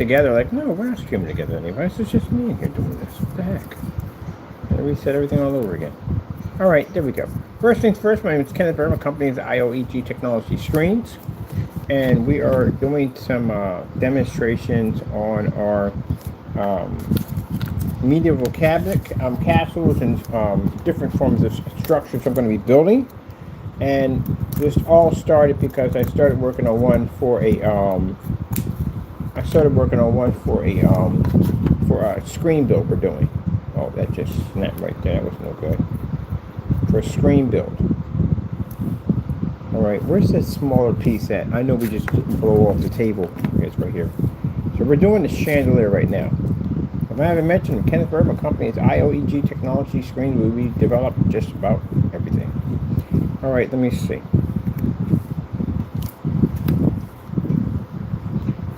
together. Like, no, we're not streaming together anyway. It's just me in here doing this. What the heck? And reset everything all over again. All right, there we go. First things first, my name is Kenneth Burma, company is IOEG Technology Screens, and we are doing some demonstrations on our medieval cabinet castles and different forms of structures I'm going to be building. And this all started because I started working on one for a for a screen build we're doing. Oh, that just snapped right there. That was no good. For a screen build. All right, where's that smaller piece at? I know we just didn't blow off the table. It's right here. So we're doing the chandelier right now. If I haven't mentioned, Kenneth Burma company is IOEG Technology Screen, where we develop just about everything. All right, let me see.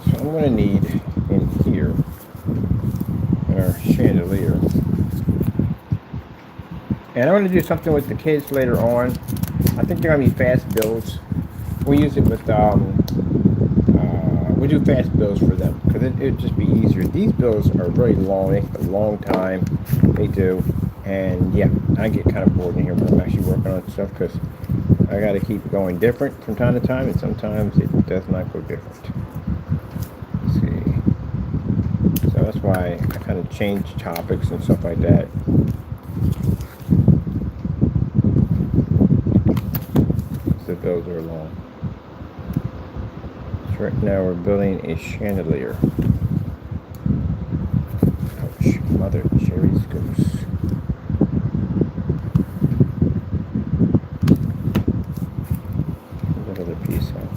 So I'm going to need in here our chandelier. And I'm going to do something with the kids later on. I think they're going to be fast builds. We use it with, we do fast builds for them because it'd just be easier. These builds are very long. They take a long time. They do. And yeah, I get kind of bored in here when I'm actually working on stuff because I got to keep going different from time to time, and sometimes it does not go different. Let's see. So that's why I kind of change topics and stuff like that. The builds are long. So right now we're building a chandelier. Ouch, mother cherry's goose. Another piece out.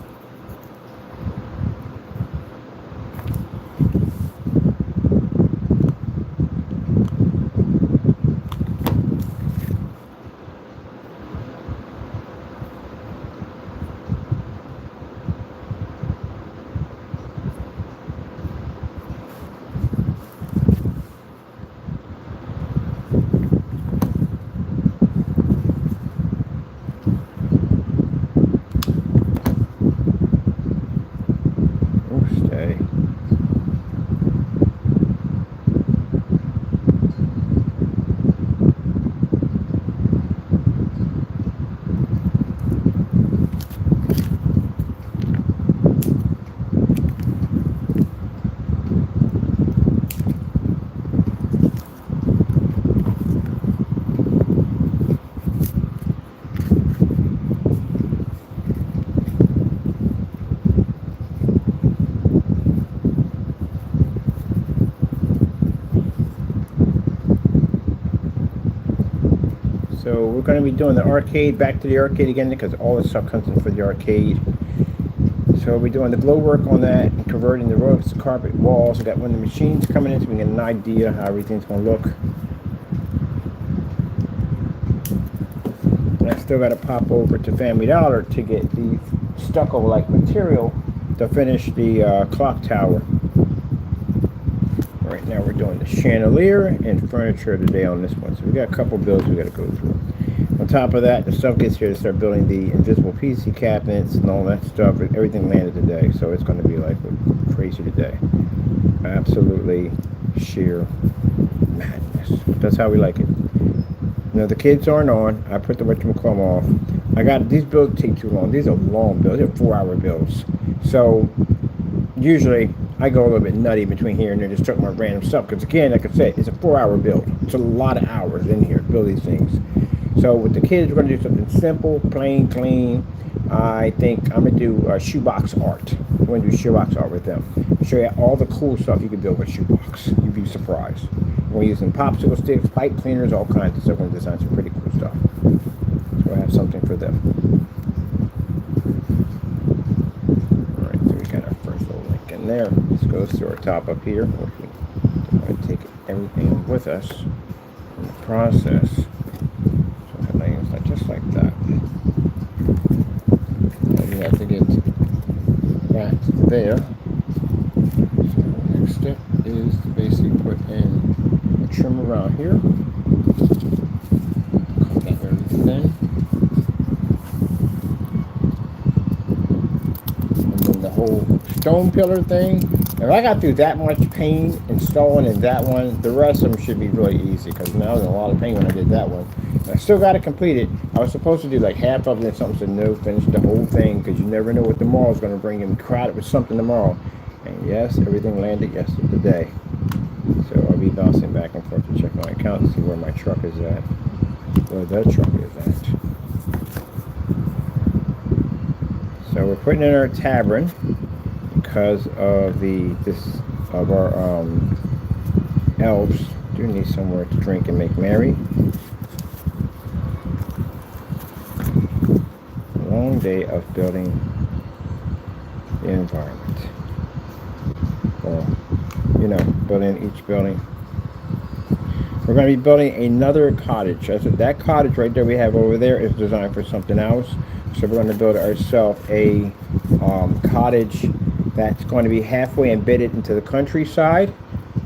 So we're going to be doing the arcade, back to the arcade again, because all this stuff comes in for the arcade. So we'll be doing the glow work on that and converting the ropes to carpet walls. We got one of the machines coming in so we get an idea how everything's going to look. And I still got to pop over to Family Dollar to get the stucco-like material to finish the clock tower. Right now we're doing the chandelier and furniture today on this one. So we got a couple builds we got to go through. On top of that, the stuff gets here to start building the invisible PC cabinets and all that stuff. Everything landed today, so it's going to be like crazy today. Absolutely sheer madness. But that's how we like it. You know, the kids aren't on. I put the whatchamacallit off. These builds take too long. These are long builds. They're 4-hour builds. So usually I go a little bit nutty between here and there, just talking about random stuff. Because again, like I said, it's a 4-hour build. It's a lot of hours in here to build these things. So with the kids, we're going to do something simple, plain, clean. I think I'm going to do shoebox art. I'm going to do shoebox art with them. Show you all the cool stuff you can build with shoebox. You'd be surprised. We're using popsicle sticks, pipe cleaners, all kinds of stuff. We're going to design some pretty cool stuff. So I have something for them. Alright, so we got our first little link in there. This goes to our top up here. We're going to take everything with us in the process. So it like just like that. And we have to get that there. So the next step is to basically put in a trim around here. Cut that very thin. And then the whole stone pillar thing, If I got through that much pain installing in that one, the rest of them should be really easy because now there's a lot of pain when I did that one. And I still got to complete it. I was supposed to do like half of it and something said no, finish the whole thing because you never know what tomorrow is going to bring and crowded with something tomorrow. And yes, everything landed yesterday. So I'll be bouncing back and forth to check my account and see where my truck is at. Where the truck is at. So we're putting in our tavern because of our elves do need somewhere to drink and make merry. A long day of building the environment. Well, you know, building each building. We're going to be building another cottage. That cottage right there we have over there is designed for something else. So we're going to build ourselves a cottage that's going to be halfway embedded into the countryside.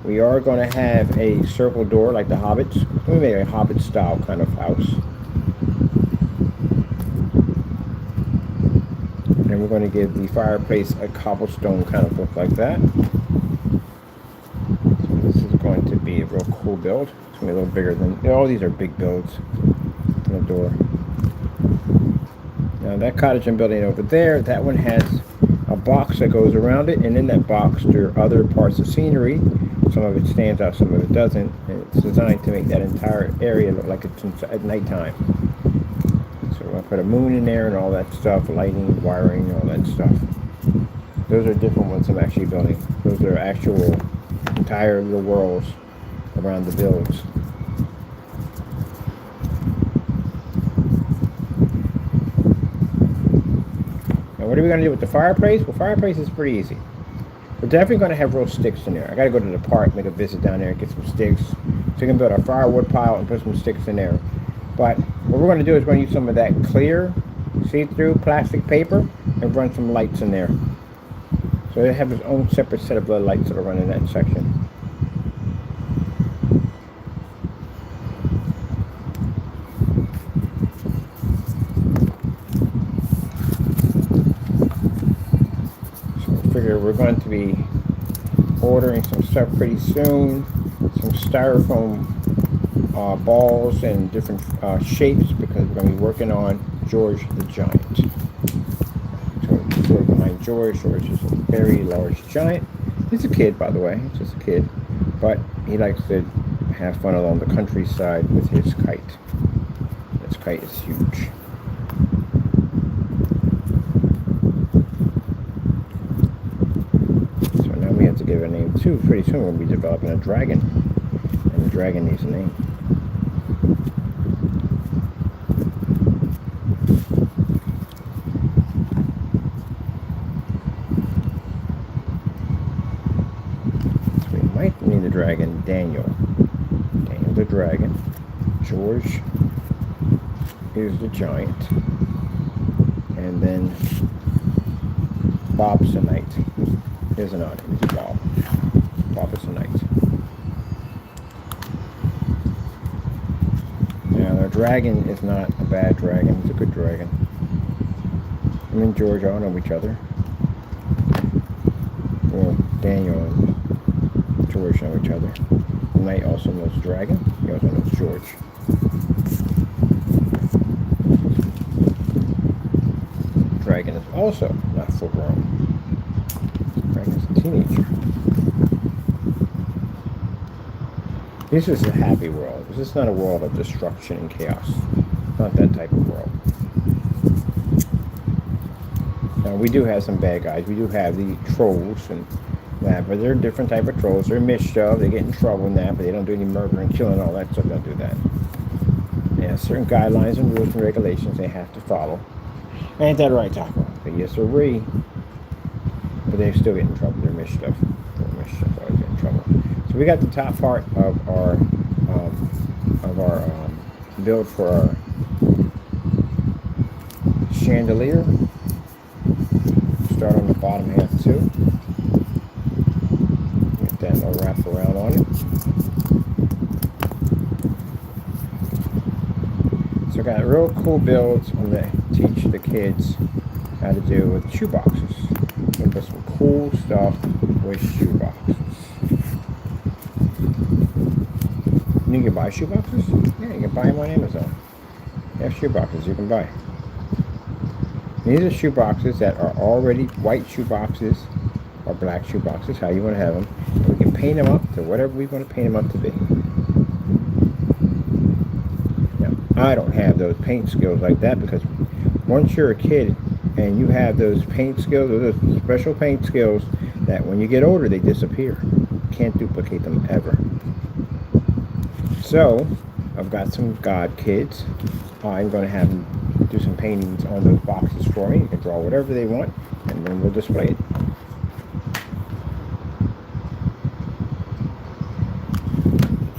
We are going to have a circle door like the Hobbits. We made a Hobbit style kind of house. And we're going to give the fireplace a cobblestone kind of look like that. So this is going to be a real cool build. It's going to be a little bigger than, all these are big builds. And the door. Now that cottage I'm building over there, that one has a box that goes around it, and in that box there are other parts of scenery. Some of it stands out, some of it doesn't, and it's designed to make that entire area look like it's at nighttime. So I put a moon in there and all that stuff, lighting, wiring, all that stuff. Those are different ones I'm actually building. Those are actual entire little worlds around the builds. What are we going to do with the fireplace? Well, fireplace is pretty easy. We're definitely going to have real sticks in there. I got to go to the park, make a visit down there, and get some sticks. So we can build a firewood pile and put some sticks in there. But what we're going to do is we're going to use some of that clear, see-through plastic paper and run some lights in there. So they have its own separate set of little lights that are running in that section. We're going to be ordering some stuff pretty soon, some styrofoam balls and different shapes because we're going to be working on George the Giant. So we're behind George. George is a very large giant. He's a kid, by the way. He's just a kid, but he likes to have fun along the countryside with his kite. His kite is huge. Give it a name too. Pretty soon we'll be developing a dragon, and the dragon needs a name. So we might name the dragon Daniel. Daniel the dragon. George is the giant, and then Bob's the knight. Here's an odd name. Bob. Bob is a knight. Now, the dragon is not a bad dragon. It's a good dragon. Him and George all know each other. Well, Daniel and George know each other. The knight also knows the dragon. He also knows George. The dragon is also not full grown. Teenager. This is a happy world. This is not a world of destruction and chaos. Not that type of world. Now we do have some bad guys. We do have the trolls and that, but they're different type of trolls. They're mischief. They get in trouble in that, but they don't do any murder and killing and all that stuff. They don't do that. They have certain guidelines and rules and regulations they have to follow. Ain't that right, Taco? But yes, sir. But they still get in trouble. They're mischief. Always get in trouble. So we got the top part of our build for our chandelier. Start on the bottom half too. Get that little wrap around on it. So I got real cool builds I'm going to teach the kids how to do with shoe boxes. Put some cool stuff with shoeboxes. You can buy shoeboxes? Yeah, you can buy them on Amazon. They have shoeboxes you can buy. These are shoeboxes that are already white shoeboxes or black shoeboxes, how you want to have them. And we can paint them up to whatever we want to paint them up to be. Now, I don't have those paint skills like that because once you're a kid and you have those paint skills, those special paint skills that when you get older they disappear. You can't duplicate them ever. So, I've got some God kids. I'm going to have them do some paintings on those boxes for me. You can draw whatever they want, and then we'll display it.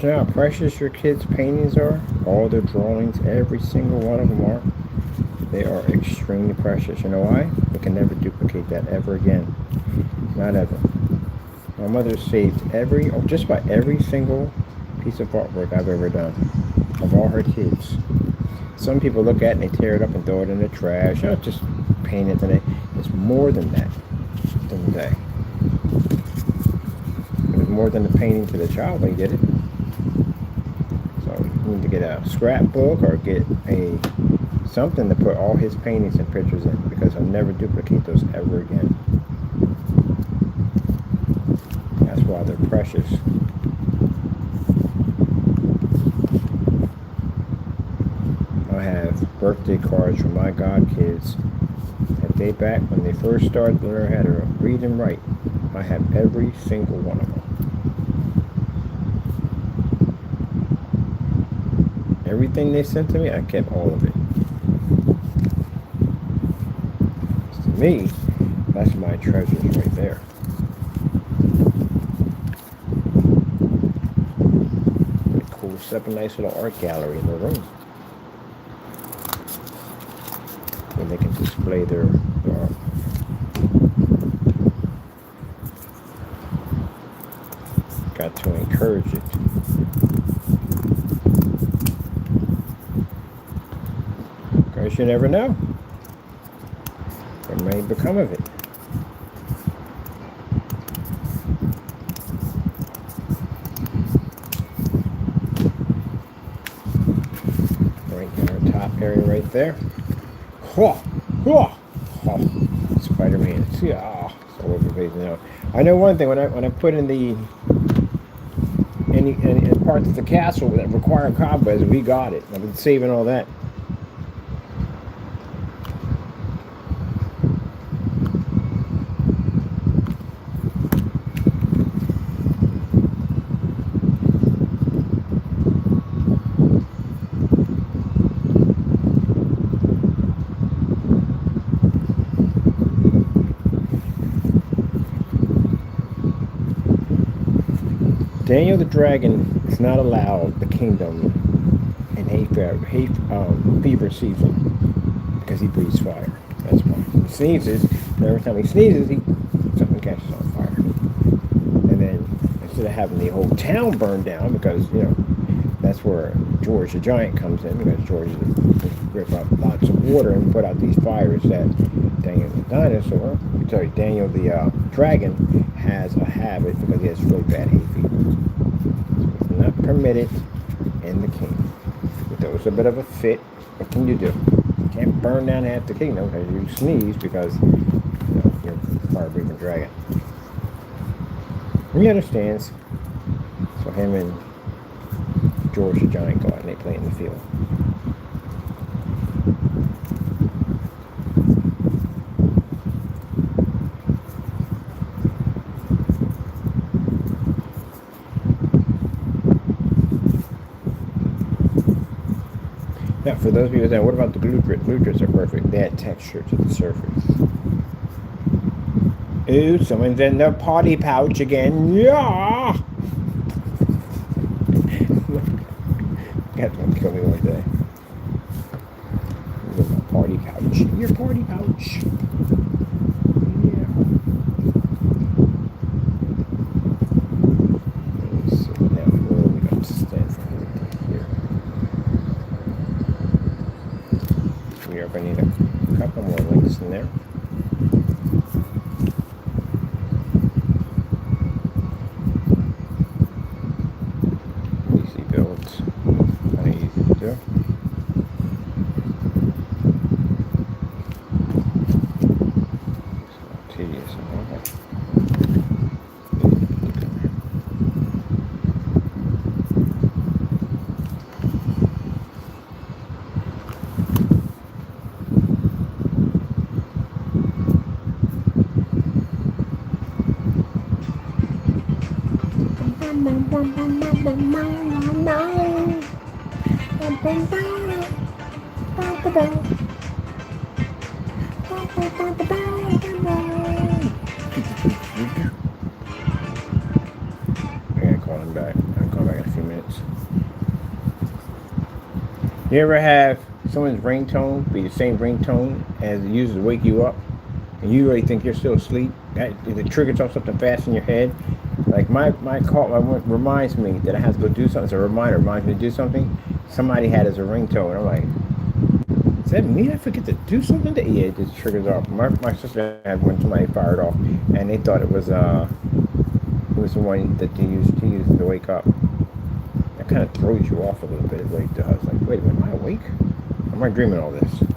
You know how precious your kids' paintings are? All their drawings, every single one of them are. They are extremely precious. You know why? We can never duplicate that ever again. Not ever. My mother saved just about every single piece of artwork I've ever done of all her kids. Some people look at it and they tear it up and throw it in the trash. Oh, just paint it today. It's more than that. Than the day. It was more than the painting to the child when you did it. So you need to get a scrapbook or get something to put all his paintings and pictures in, because I'll never duplicate those ever again. That's why they're precious. I have birthday cards from my God kids that date back when they first started learning how to read and write. I have every single one of them. Everything they sent to me, I kept all of it. To me, that's my treasures right there. Pretty cool. Set up a nice little art gallery in the room. Where they can display their art. Got to encourage it. Because you never know what may become of it. Right in our top area right there. Spider-Man. See, it's all over the place now. I know one thing, when I put in any parts of the castle that require cobwebs, we got it. I've been saving all that. Daniel the dragon is not allowed the kingdom in fever season because he breathes fire. That's why. He sneezes, and every time he sneezes, something catches on fire. And then instead of having the whole town burned down, because that's where George the Giant comes in, because George rip up lots of water and put out these fires that Daniel the Daniel the dragon has a habit because he has really bad hay fever. So it's not permitted in the kingdom. It throws a bit of a fit. What can you do? You can't burn down half the kingdom because you sneeze because you're a fire-breathing dragon. And he understands. So him and George the Giant go out and they play in the field. Now, for those of you that what about the glue grits? Glue grits are perfect. They add texture to the surface. Ooh, someone's in the potty pouch again. Yeah! That's gonna kill me one day. In my party pouch. Your party pouch. Yeah. Let me see. Now, where we got to stand from here? We are going to need a couple more links in there. gotta call him back. I'll call back in a few minutes. You ever have someone's ringtone be the same ringtone as it uses to wake you up, and you really think you're still asleep? It triggers off something fast in your head. Like my call reminds me that I have to go do something. It's a reminder, reminds me to do something. Somebody had as a ringtone. I'm like, is that me? I forget to do something. Yeah, it just triggers off. My sister had one somebody fired off, and they thought it was the one that they used to wake up. That kind of throws you off a little bit. It really does. Like, wait a minute, am I awake? Or am I dreaming all this? All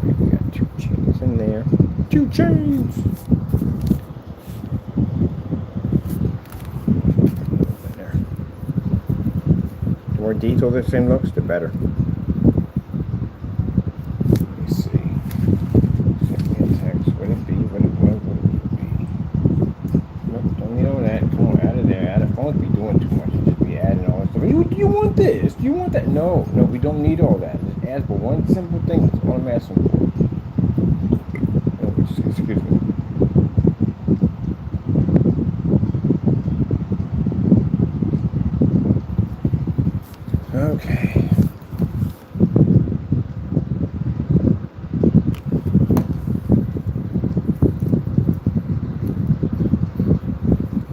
right, we got 2 chains in there. 2 chains. There. The more detailed this thing looks, the better. Let me see. Send me a text. Would it be? Would it be? Nope, don't need all that. Come on, out of there. Out of phones be doing too much. Just be adding all that stuff. Do you want this? Do you want that? No, we don't need all that. Just ask for one simple thing. That's all I'm asking for. Oh, excuse me. Okay.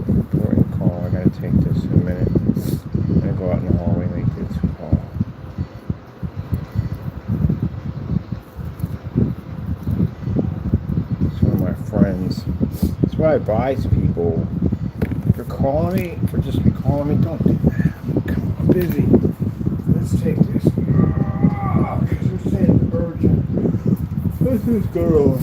Important call. I gotta take this in a minute. I'm gonna go out in the hallway and make this call. It's one of my friends. That's why I advise people. If you're calling me, or just be calling me, don't do that. I'm busy. Let's take this. Because you're saying it's urgent. This is girl. Oh.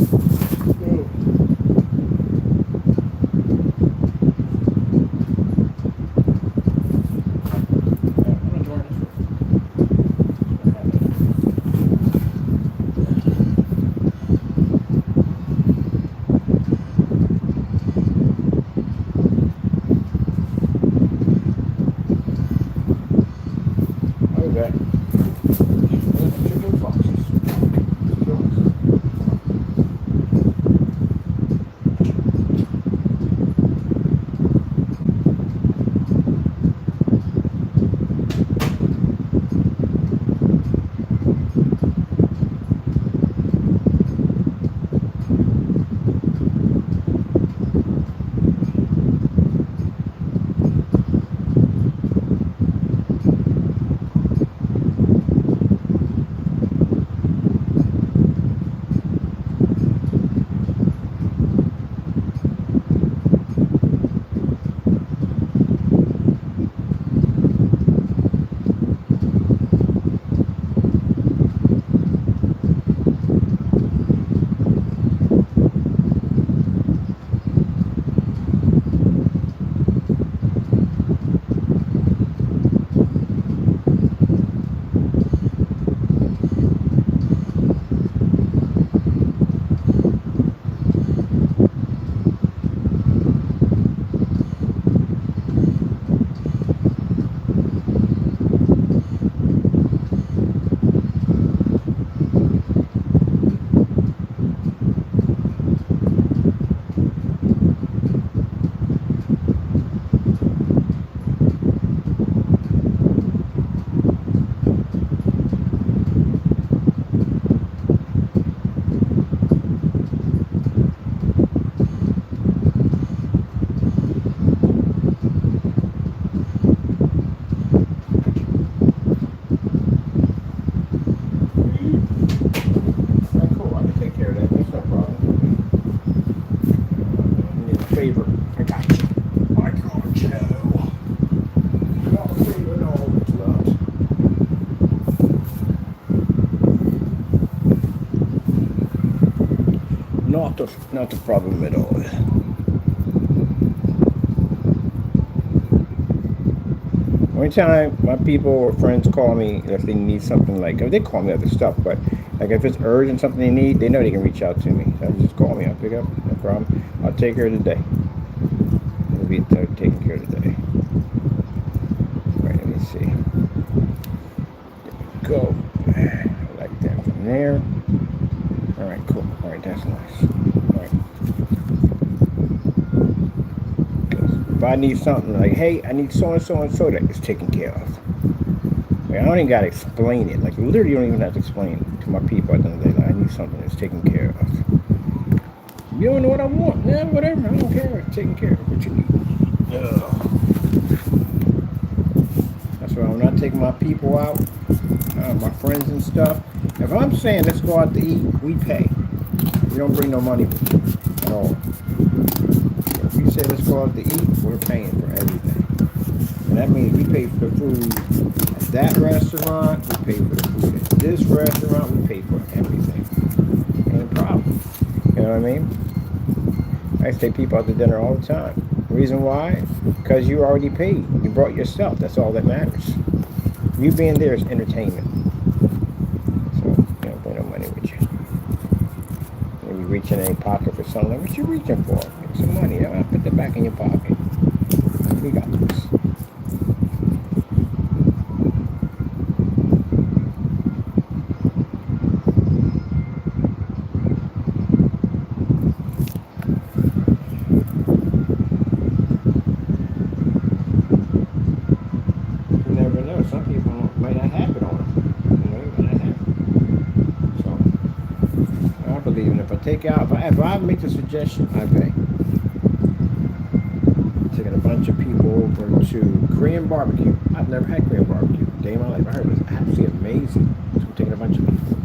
Not the problem at all. One time, my people or friends call me if they need something, like, they call me other stuff, but like if it's urgent, something they need, they know they can reach out to me. So just call me, I'll pick up, no problem. I'll take care of the day. It'll be it taken care of today. Right, let me see. There we go. I like that from there. All right, cool. All right, that's nice. All right. If I need something like, hey, I need so and so and so, that it's taken care of. Like, I don't even gotta explain it. Like literally, you don't even have to explain it to my people at the end of the day. Like, I need something that's taken care of. You don't know what I want? Yeah, whatever. I don't care. It's taken care of. What you need. That's why when I take my people out, my friends and stuff, if I'm saying let's go out to eat, we pay. We don't bring no money with you at all. So if you say let's go out to eat, we're paying for everything. And that means we pay for the food at that restaurant, we pay for the food at this restaurant, we pay for everything. Ain't a problem. You know what I mean? I used to take people out to dinner all the time. Reason why? Because you already paid. You brought yourself. That's all that matters. You being there is entertainment. So you don't bring no money with you. Maybe reach in any pocket for something. What you reaching for? Get some money. Put that back in your pocket. We got this. Some people might not have it on them. You know, you might not have it. So, I believe in it. If I take out, if I make the suggestion, I pay. Taking a bunch of people over to Korean barbecue. I've never had Korean barbecue. Day of my life. I heard it was absolutely amazing. So we're taking a bunch of people.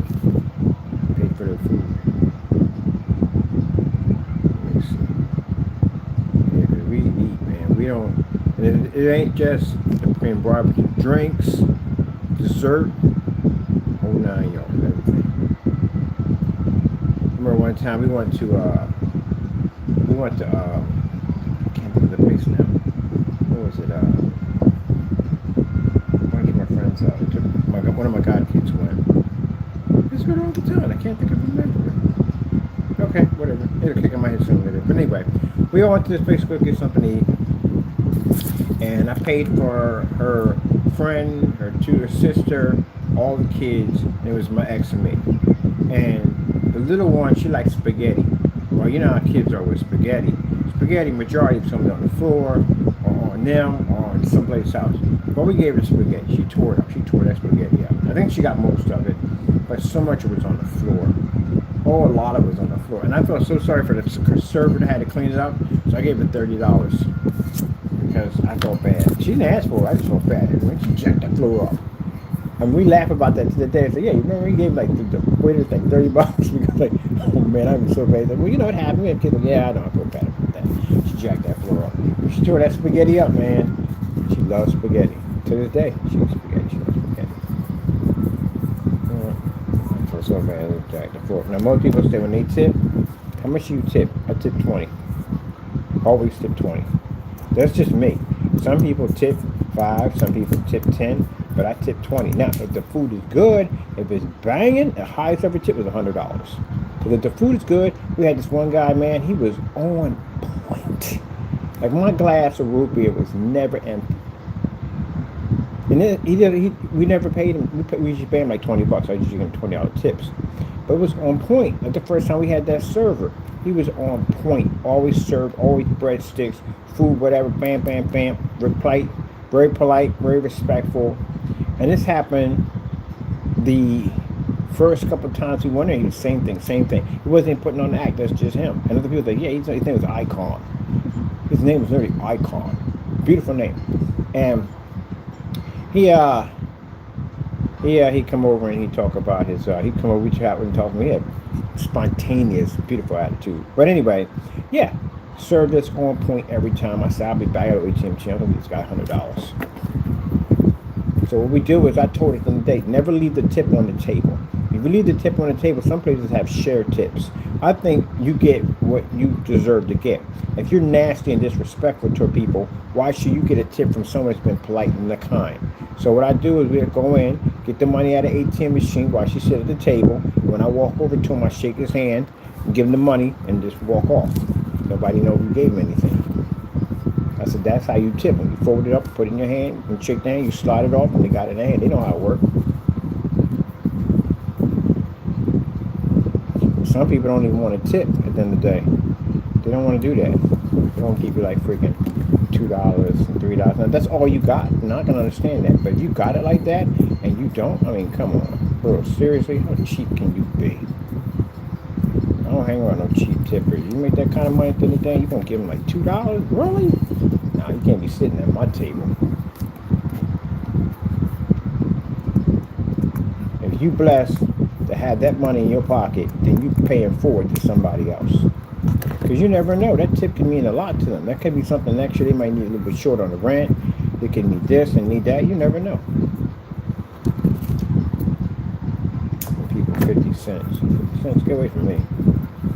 Paid for their food. Let me see. Yeah, because we eat, man. We don't. And it ain't just the Korean barbecue. Drinks, dessert, whole 9 yards, everything. I remember one time we went to I can't think of the place now. What was it? A bunch of my friends one of my god kids went. It's good all the time. I can't think of remember it. Okay, whatever. It'll kick in my head sooner or later. But anyway, we all went to this place to go get something to eat. And I paid for her friend, her sister, all the kids. And it was my ex and me. And the little one, she likes spaghetti. Well, you know how kids are with spaghetti. Spaghetti, majority of something on the floor, or on them, or in someplace else. But we gave her spaghetti. She tore it up. She tore that spaghetti up. I think she got most of it, but so much of it was on the floor. Oh, a lot of it was on the floor. And I felt so sorry for the server that had to clean it up, so I gave her $30. Because I felt bad. She didn't ask for it, I just felt bad. And when she jacked the floor up. And we laugh about that to the day. I said, yeah, you remember we gave like the waiter like $30? Because like, oh man, I'm so bad. Like, well, you know what happened? We had kids like, yeah, I know, I feel bad about that. She jacked that floor up. She tore that spaghetti up, man. She loves spaghetti. To this day, she eats spaghetti. She loves spaghetti. I feel so bad. I jacked the floor. Now, most people say when they tip, how much do you tip? I tip 20. Always tip 20. That's just me. Some people tip 5, some people tip 10, but I tip 20. Now, if the food is good, if it's banging, the highest ever tip was $100. Because if the food is good, we had this one guy, man, he was on point. Like my glass of root beer was never empty. And then we never paid him. We usually pay him like $20. I usually give him $20 tips. But it was on point. Like the first time we had that server, he was on point. Always served, always breadsticks, food, whatever, bam, bam, bam. Very polite, very respectful. And this happened the first couple of times we went there. He was same thing. He wasn't putting on the act. That's just him. And other people like, yeah, his name was Icon. His name was literally Icon. Beautiful name. And he come over and he talk about his he come over, we chat with him, talk to me. He had spontaneous, beautiful attitude. But anyway, yeah, service on point every time. I said I'll be back at ATM channel. This guy $100. So what we do is I told it on the date, never leave the tip on the table. If you leave the tip on the table, some places have shared tips. I think you get what you deserve to get. If you're nasty and disrespectful to people, why should you get a tip from someone that's been polite and kind? So what I do is we'll go in, get the money out of the ATM machine while she sits at the table. When I walk over to him, I shake his hand, give him the money, and just walk off. Nobody knows who gave him anything. I said, that's how you tip. When you fold it up, put it in your hand, and shake the hand, you slide it off, and they got it in their hand. They know how it works. Some people don't even want to tip at the end of the day. They don't want to do that. They don't keep you like freaking $2 and $3. Now, that's all you got. I'm not going to understand that. But if you got it like that, and you don't, I mean, come on. Bro, seriously, how cheap can you be? I don't hang around no cheap tippers. You make that kind of money at the end of the day, you going to give them like $2? Really? Nah, you can't be sitting at my table. If you blessed to have that money in your pocket, then you paying forward to somebody else. Because you never know. That tip can mean a lot to them. That could be something extra. They might need a little bit short on the rent. They could need this and need that. You never know. People, 50 cents. 50 cents, get away from me.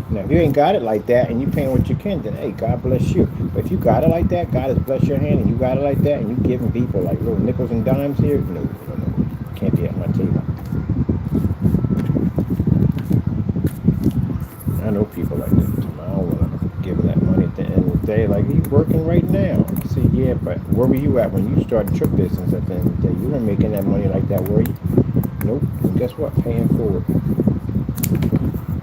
Now, if you ain't got it like that and you paying what you can, then hey, God bless you. But if you got it like that, God has blessed your hand, and you got it like that, and you giving people like little nickels and dimes here, no. Can't be at my table. I know people like that. I don't want to give them that money at the end of the day. Like, you working right now? I say, yeah, but where were you at when you started your business at the end of the day? You weren't making that money like that, were you? Nope. And guess what? Paying forward.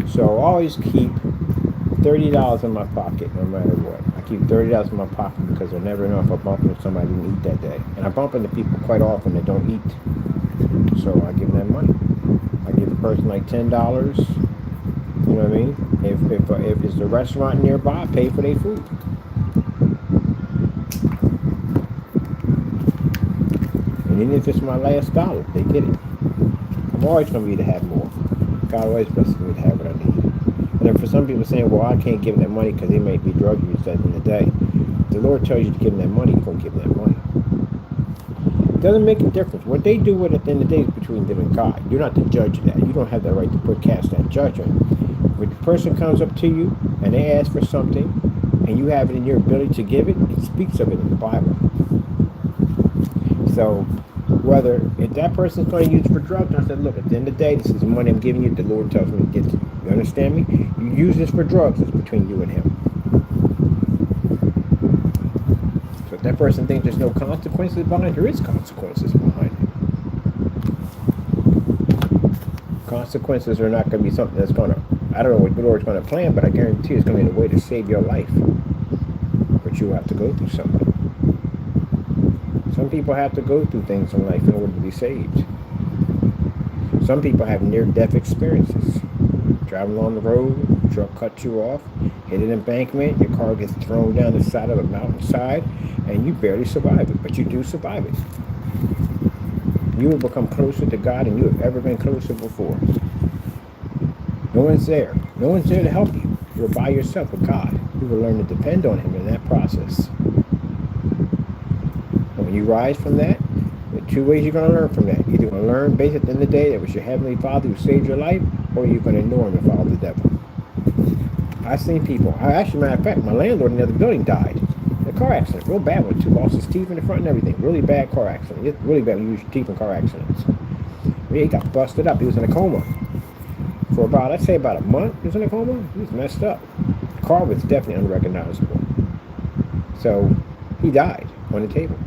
So I always keep $30 in my pocket, no matter what. I keep $30 in my pocket because I never know if I bump into somebody who didn't eat that day. And I bump into people quite often that don't eat. So I give them that money. I give a person like $10. You know what I mean? If it's a restaurant nearby, I pay for their food. And even if it's my last dollar, they get it. I'm always going to be to have more. God always blesses me to have what I need. And then for some people saying, well, I can't give them that money because they may be drug users at the end of the day. If the Lord tells you to give them that money, you're going to give them that money. It doesn't make a difference. What they do with it at the end of the day is between them and God. You're not the judge of that. You don't have that right to cast that judgment. When the person comes up to you and they ask for something and you have it in your ability to give it, it speaks of it in the Bible. So whether if that person's going to use it for drugs, I said, look, at the end of the day, this is the money I'm giving you. The Lord tells me to get to you. You understand me? You use this for drugs, it's between you and him. So if that person thinks there's no consequences behind it, there is consequences behind it. Consequences are not going to be something that's going to, I don't know what the Lord's going to plan, but I guarantee it's going to be a way to save your life. But you have to go through something. Some people have to go through things in life in order to be saved. Some people have near-death experiences. Driving along the road, truck cuts you off, hit an embankment, your car gets thrown down the side of a mountainside, and you barely survive it, but you do survive it. You will become closer to God than you have ever been closer before. No one's there. No one's there to help you. You're by yourself with God. You will learn to depend on him in that process. And when you rise from that, there are two ways you're going to learn from that. Either going to learn based at the end of the day that it was your Heavenly Father who saved your life, or you're going to ignore him and follow the devil. I've seen people, actually, matter of fact, my landlord in the other building died in a car accident, real bad one too, lost his teeth in the front and everything, really bad car accident. It's really bad when you use your teeth in car accidents. He got busted up, he was in a coma. For about, I'd say about a month, he was in a coma, he was messed up. The car was definitely unrecognizable. So, he died on the table.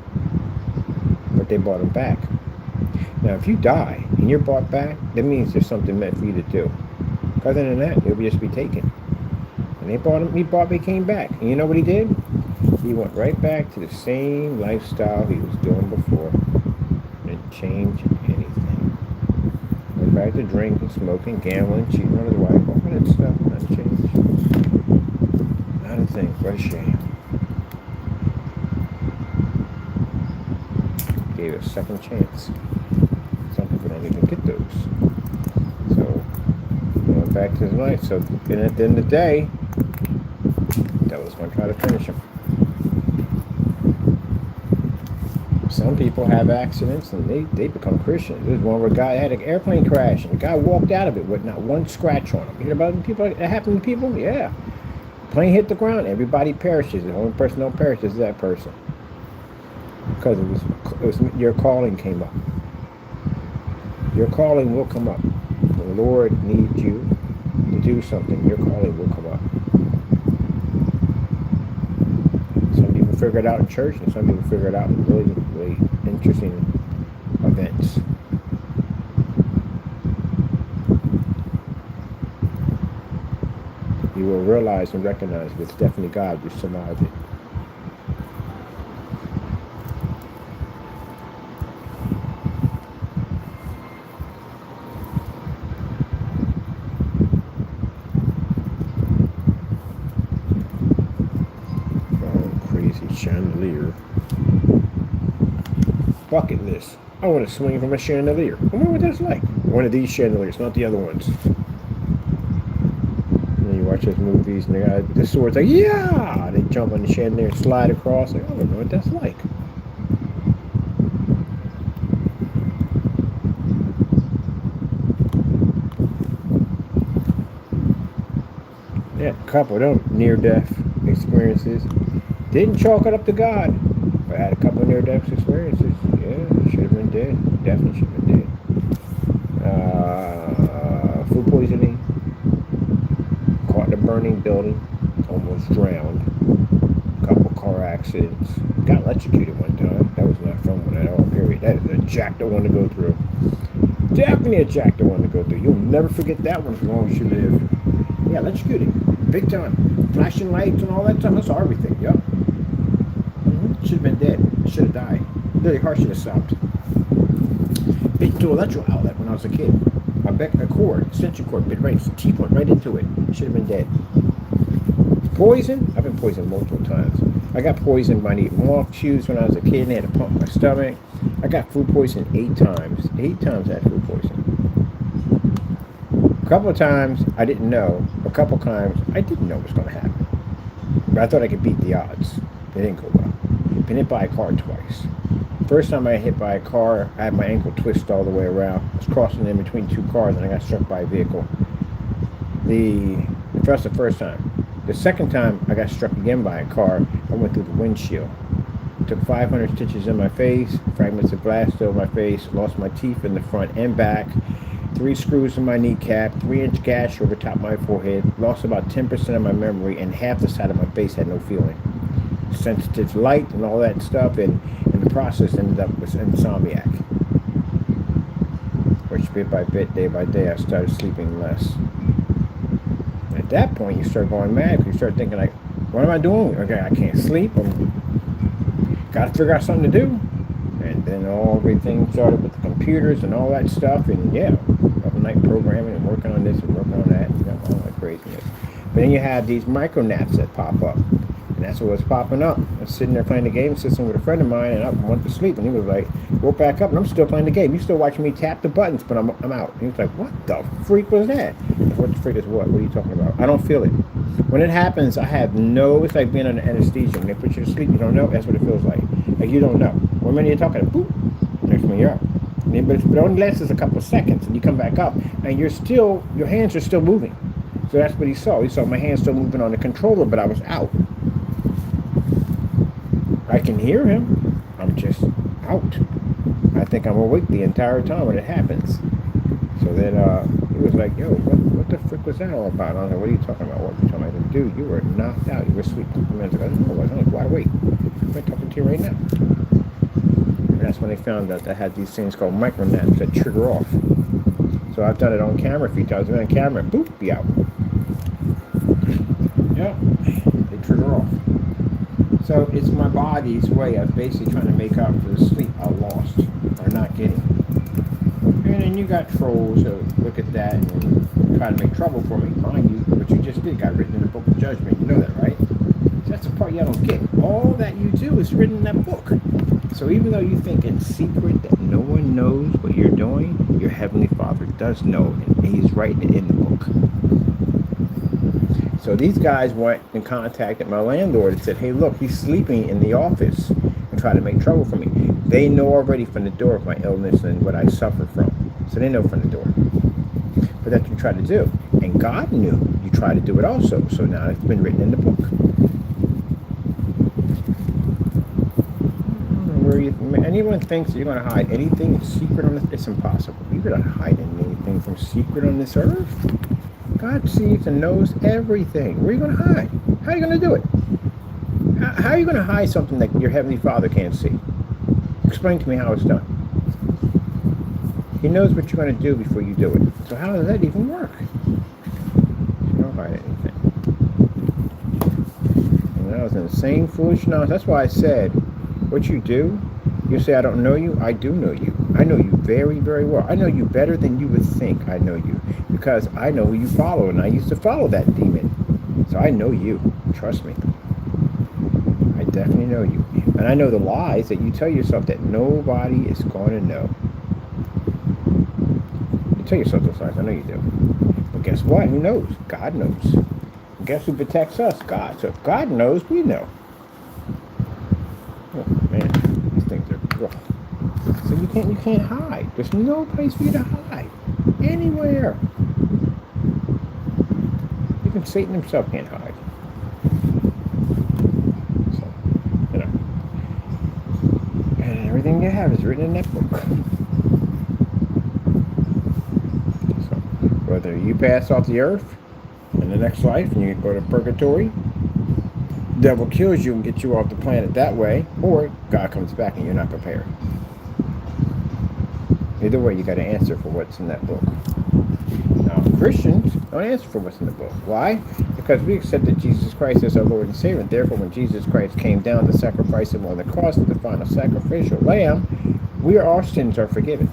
But they brought him back. Now, if you die and you're brought back, that means there's something meant for you to do. Other than that, he'll just be taken. And they brought him, he came back. And you know what he did? He went right back to the same lifestyle he was doing before. Didn't change anything. Went back to drinking, smoking, gambling, cheating on his wife, all that stuff. Nothing changed. Not a thing. What a shame. Gave it a second chance. Some people don't even get those. So, he went back to his life. So, then at the end of the day, that was going to try to finish him. Some people have accidents and they become Christians. There's one where a guy had an airplane crash and the guy walked out of it with not one scratch on him. You hear about people that happen to people? Yeah. Plane hit the ground, everybody perishes. The only person that don't perish is that person. Because it was your calling came up. Your calling will come up. The Lord needs you to do something. Your calling will come up. Some people figure it out in church, and some people figure it out in really, really interesting events. You will realize and recognize it's definitely God who survived it. Chandelier. Bucket list. I want to swing from a chandelier. I wonder what that's like. One of these chandeliers, not the other ones. And you watch those movies and the guy with the sword's like, yeah! They jump on the chandelier and slide across. Like, I don't know what that's like. Yeah, a couple of them near-death experiences. Didn't chalk it up to God, but had a couple of near-death experiences. Yeah, should have been dead. Definitely should have been dead. Food poisoning. Caught in a burning building. Almost drowned. A couple car accidents. Got electrocuted one time. That was not fun one at all, period. That is a jack that one to go through. Definitely a jack that one to go through. You'll never forget that one as long as you live. Yeah, electrocuted. Big time. Flashing lights and all that stuff. I saw everything, yep. Should have been dead. Should have died. Really hard should have stopped. Bit into an electrical outlet when I was a kid. A cord, extension cord, bit right, teeth went right into it. Should have been dead. Poison? I've been poisoned multiple times. I got poisoned by eating moth chews when I was a kid and they had to pump my stomach. I got food poisoning 8 times. 8 times I had food poisoning. A couple of times I didn't know. A couple of times I didn't know what was going to happen. But I thought I could beat the odds. They didn't go well. Been hit by a car twice. First time I got hit by a car, I had my ankle twisted all the way around. I was crossing in between 2 cars and I got struck by a vehicle. That's the first time. The second time I got struck again by a car, I went through the windshield. Took 500 stitches in my face, fragments of glass still in my face, lost my teeth in the front and back, 3 screws in my kneecap, 3-inch gash over top of my forehead, lost about 10% of my memory, and half the side of my face had no feeling. Sensitive to light and all that stuff, and in the process ended up with insomniac. Which bit by bit, day by day, I started sleeping less. At that point, you start going mad because you start thinking like, what am I doing? Okay, I can't sleep. Got to figure out something to do. And then everything started with the computers and all that stuff, and yeah, overnight programming and working on this and working on that, and all that craziness. But then you have these micro naps that pop up. And that's what was popping up. I was sitting there playing the game system with a friend of mine, and I went to sleep, and he was like, woke back up, and I'm still playing the game. You still watching me tap the buttons, but I'm out. And he was like, what the freak was that? What the freak is what? What are you talking about? I don't feel it. When it happens, I have no, it's like being under anesthesia. When they put you to sleep, you don't know. That's what it feels like. Like you don't know. One minute you're talking, boop, next minute you're up. But it only lasts a couple of seconds, and you come back up, and your hands are still moving. So that's what he saw. He saw my hands still moving on the controller, but I was out. I can hear him. I'm just out. I think I'm awake the entire time when it happens. So then he was like, yo, what the frick was that all about? And I was like, what are you talking about? What are you talking about? Dude, you were knocked out. You were asleep. I was like, I don't know. I was wide awake. I'm talking to you right now. And that's when they found out I had these things called micro naps that trigger off. So I've done it on camera a few times. I'm on camera, boop, be out. Yeah, they trigger off. So it's my body's way of basically trying to make up for the sleep I lost or not getting. And then you got trolls who look at that and try to make trouble for me. Mind you, what you just did got written in the book of judgment. You know that, right? So that's the part y'all don't get. All that you do is written in that book. So even though you think in secret that no one knows what you're doing, your Heavenly Father does know, and He's writing it in the book. So these guys went and contacted my landlord and said, hey, look, he's sleeping in the office and try to make trouble for me. They know already from the door of my illness and what I suffer from. So they know from the door. But that's what you try to do. And God knew you try to do it also. So now it's been written in the book. Anyone thinks you're going to hide anything secret on this, it's impossible. You're not hiding anything from secret on this earth. God sees and knows everything. Where are you going to hide? How are you going to do it? How are you going to hide something that your Heavenly Father can't see? Explain to me how it's done. He knows what you're going to do before you do it. So how does that even work? You don't hide anything. And that was insane, foolish nonsense. That's why I said, what you do, you say, I don't know you. I do know you. I know you very, very well. I know you better than you would think I know you. Because I know who you follow, and I used to follow that demon. So I know you. Trust me. I definitely know you. And I know the lies that you tell yourself that nobody is going to know. You tell yourself those lies. I know you do. But guess what? Who knows? God knows. And guess who protects us? God. So if God knows, we know. Oh man, these things are rough. So you can't hide. There's no place for you to hide. Anywhere. Even Satan himself can't hide. So, you know. And everything you have is written in that book. So, whether you pass off the earth in the next life and you go to purgatory, the devil kills you and gets you off the planet that way, or God comes back and you're not prepared. Either way, you got to answer for what's in that book. Now, Christians don't answer for what's in the book. Why? Because we accepted Jesus Christ as our Lord and Savior. And therefore, when Jesus Christ came down to sacrifice him on the cross as the final sacrificial lamb, our sins are forgiven.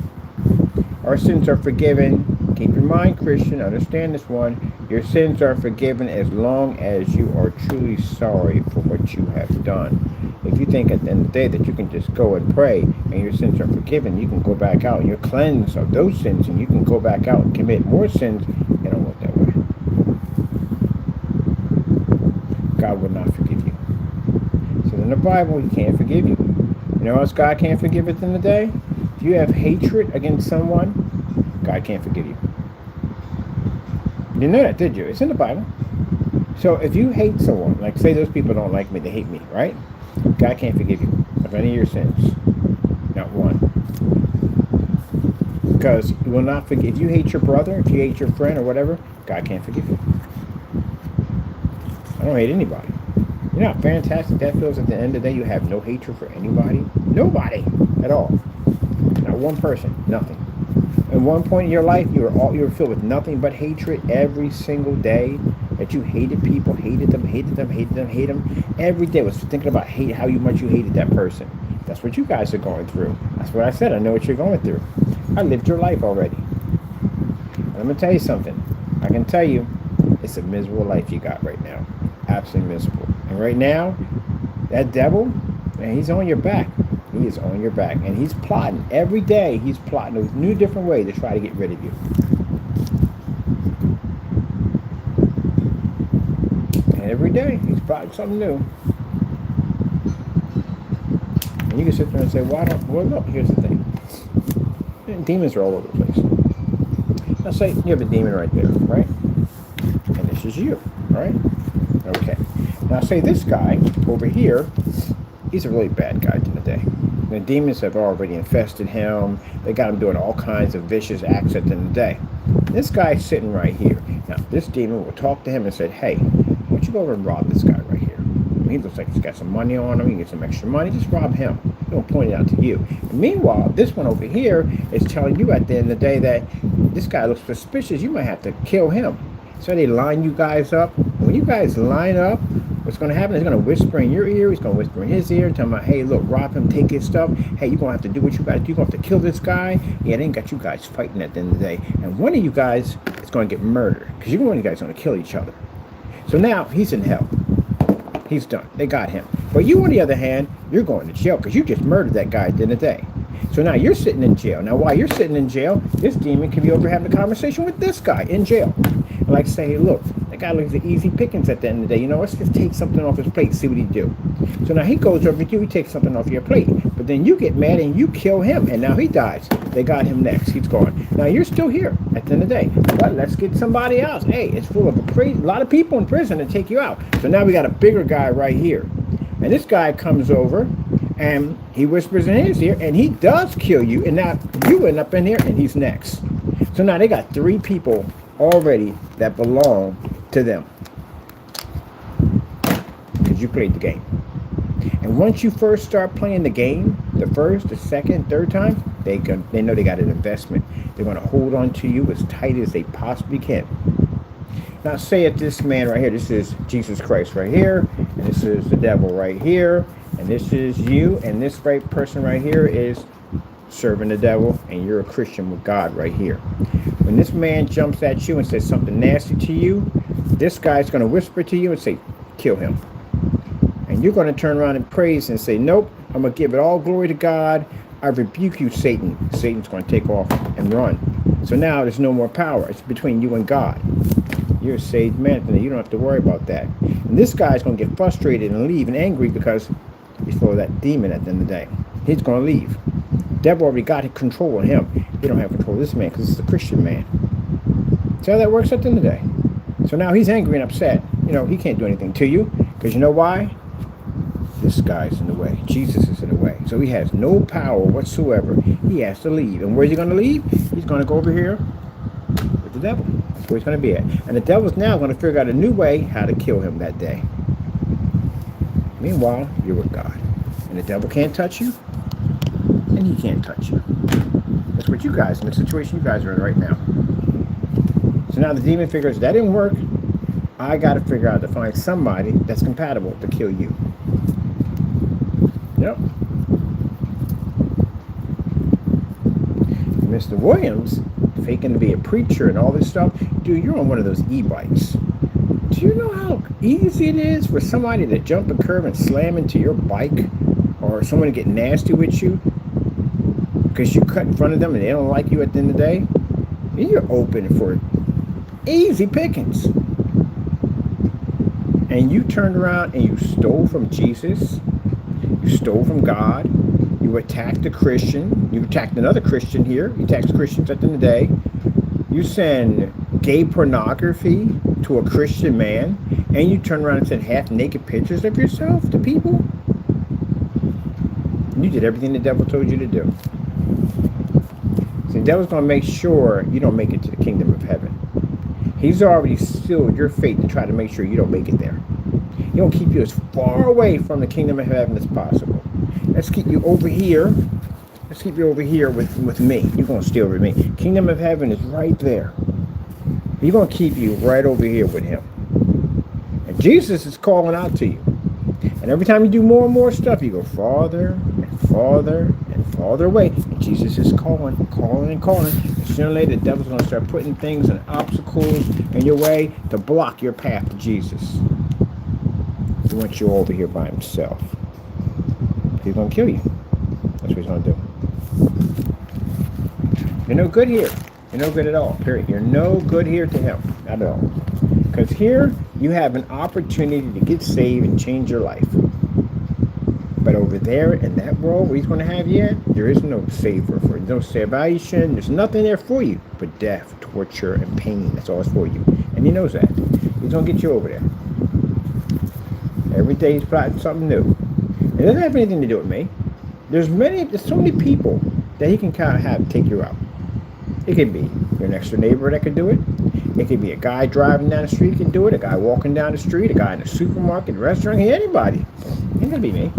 Our sins are forgiven. Keep in mind, Christian, understand this one. Your sins are forgiven as long as you are truly sorry for what you have done. If you think at the end of the day that you can just go and pray and your sins are forgiven, you can go back out and you're cleansed of those sins and you can go back out and commit more sins, it don't work that way. God will not forgive you. So in the Bible, he can't forgive you. You know what else God can't forgive at the end of the day? If you have hatred against someone, God can't forgive you. You didn't know that, did you? It's in the Bible. So if you hate someone, like say those people don't like me, they hate me, right? God can't forgive you of any of your sins. Not one. Because he will not forgive. If you hate your brother, if you hate your friend or whatever, God can't forgive you. I don't hate anybody. You know how fantastic that feels at the end of the day? You have no hatred for anybody. Nobody at all. Not one person. Nothing. At one point in your life, you were filled with nothing but hatred every single day. That you hated people, hated them. Every day was thinking about how much you hated that person. That's what you guys are going through. That's what I said. I know what you're going through. I lived your life already. And I'm going to tell you something. I can tell you, it's a miserable life you got right now. Absolutely miserable. And right now, that devil, man, he's on your back. He is on your back. And he's plotting. Every day, he's plotting a new, different way to try to get rid of you. And every day, he's plotting something new. And you can sit there and say, well, look, here's the thing. Demons are all over the place. Now say you have a demon right there, right? And this is you, right? Okay. Now say this guy over here, he's a really bad guy today. The demons have already infested him. They got him doing all kinds of vicious acts at the end of the day. This guy's sitting right here. Now this demon will talk to him and said, hey, why don't you go over and rob this guy right here? He looks like he's got some money on him. You can get some extra money. Just rob him. He'll point it out to you. And meanwhile, this one over here is telling you at the end of the day that this guy looks suspicious. You might have to kill him. So they line you guys up. When you guys line up, what's going to happen is he's going to whisper in your ear. He's going to whisper in his ear, tell him, hey, look, rob him, take his stuff. Hey, you're going to have to do what you got to do. You're going to have to kill this guy. Yeah, they ain't got you guys fighting at the end of the day. And one of you guys is going to get murdered because one of you guys is going to kill each other. So now he's in hell. He's done. They got him. But you, on the other hand, you're going to jail because you just murdered that guy at the end of the day. So now you're sitting in jail. Now, while you're sitting in jail, this demon can be over having a conversation with this guy in jail. And like say, hey, look, that guy looks like easy pickings at the end of the day. You know, let's just take something off his plate, see what he do. So now he goes over to you, he takes something off your plate. But then you get mad and you kill him, and now he dies. They got him next. He's gone. Now you're still here at the end of the day. But let's get somebody else. Hey, it's full of a lot of people in prison to take you out. So now we got a bigger guy right here. And this guy comes over and he whispers in his ear and he does kill you. And now you end up in here and he's next. So now they got 3 people already that belong to them. Because you played the game. And once you first start playing the game, the first, the second, third time, they know they got an investment. They're going to hold on to you as tight as they possibly can. Now say that this man right here, this is Jesus Christ right here, and this is the devil right here, and this is you, and this right person right here is serving the devil, and you're a Christian with God right here. When this man jumps at you and says something nasty to you, this guy's going to whisper to you and say, kill him. And you're going to turn around and praise and say, nope, I'm going to give it all glory to God. I rebuke you, Satan. Satan's going to take off and run. So now there's no more power. It's between you and God. You're a saved man, and you don't have to worry about that. And this guy's going to get frustrated and leave and angry because he's full of that demon at the end of the day. He's going to leave. The devil already got control of him. He don't have control of this man because it's a Christian man. See how that works at the end of the day? So now he's angry and upset. You know, he can't do anything to you because you know why? This guy's in the way. Jesus is in the way. So he has no power whatsoever. He has to leave. And where's he going to leave? He's going to go over here with the devil. That's where he's going to be at. And the devil's now going to figure out a new way how to kill him that day. Meanwhile, you're with God. And the devil can't touch you, and he can't touch you. That's what you guys, in the situation you guys are in right now. So now the demon figures, that didn't work. I got to figure out to find somebody that's compatible to kill you. Yep. Mr. Williams, faking to be a preacher and all this stuff, dude, you're on one of those e-bikes. Do you know how easy it is for somebody to jump a curb and slam into your bike, or someone to get nasty with you because you cut in front of them and they don't like you at the end of the day? You're open for easy pickings. And you turned around and you stole from Jesus. You stole from God. You attacked a Christian. You attacked another Christian here. You attacked Christians at the end of the day. You send gay pornography to a Christian man, and you turn around and send half-naked pictures of yourself to people. You did everything the devil told you to do. So the devil's going to make sure you don't make it to the kingdom of heaven. He's already sealed your fate to try to make sure you don't make it there. He's going to keep you as far away from the kingdom of heaven as possible. Let's keep you over here. Let's keep you over here with me. You're going to stay over me. Kingdom of heaven is right there. He's going to keep you right over here with him. And Jesus is calling out to you. And every time you do more and more stuff, you go farther and farther and farther away. And Jesus is calling and calling. And sooner or later, the devil's going to start putting things and obstacles in your way to block your path to Jesus. He wants you over here by himself. He's going to kill you. That's what he's going to do. You're no good here. You're no good at all, period. You're no good here to him. Not at all. Because here, you have an opportunity to get saved and change your life. But over there, in that world where he's going to have you at, there is no savior for you. No salvation. There's nothing there for you but death, torture, and pain. That's all it's for you. And he knows that. He's going to get you over there. Every day he's plotting something new. It doesn't have anything to do with me. There's so many people that he can kind of have take you out. It could be your next door neighbor that could do it. It could be a guy driving down the street can do it. A guy walking down the street. A guy in a supermarket, restaurant. Anybody. It ain't gonna be me. It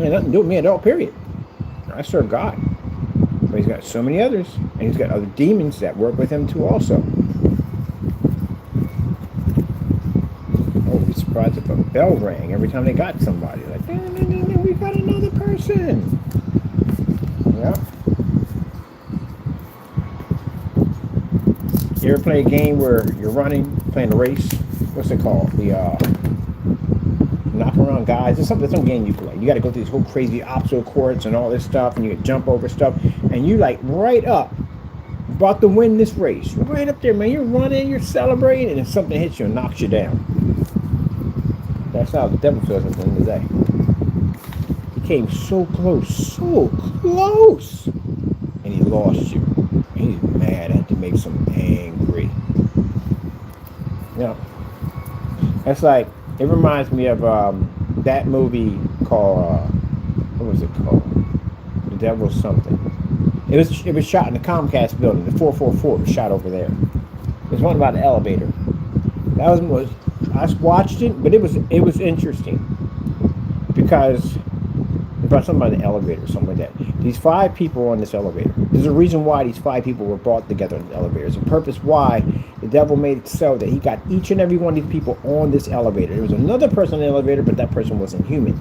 ain't nothing to do with me at all, period. I serve God. But he's got so many others. And he's got other demons that work with him too also. Oh, be surprised if a bell rang every time they got somebody. Like, we got another person. Yeah. You ever play a game where you're playing a race? What's it called? The knock around guys. It's some game you play. You got to go through these whole crazy obstacle course and all this stuff, and you jump over stuff, and you like right up, about to win this race. You're right up there, man. You're running, you're celebrating, and then something hits you and knocks you down. That's how the devil feels at the end of the day. He came so close, and he lost you. He's mad. I had to make him angry. You know, that's like, it reminds me of that movie called, what was it called? The Devil's Something. It was shot in the Comcast building. The 444 was shot over there. There's one about the elevator. That was I watched it, but it was interesting. because about something about an elevator or something like that. These 5 people on this elevator. There's a reason why these 5 people were brought together on the elevator. There's a purpose why the devil made it so that he got each and every one of these people on this elevator. There was another person on the elevator, but that person wasn't human.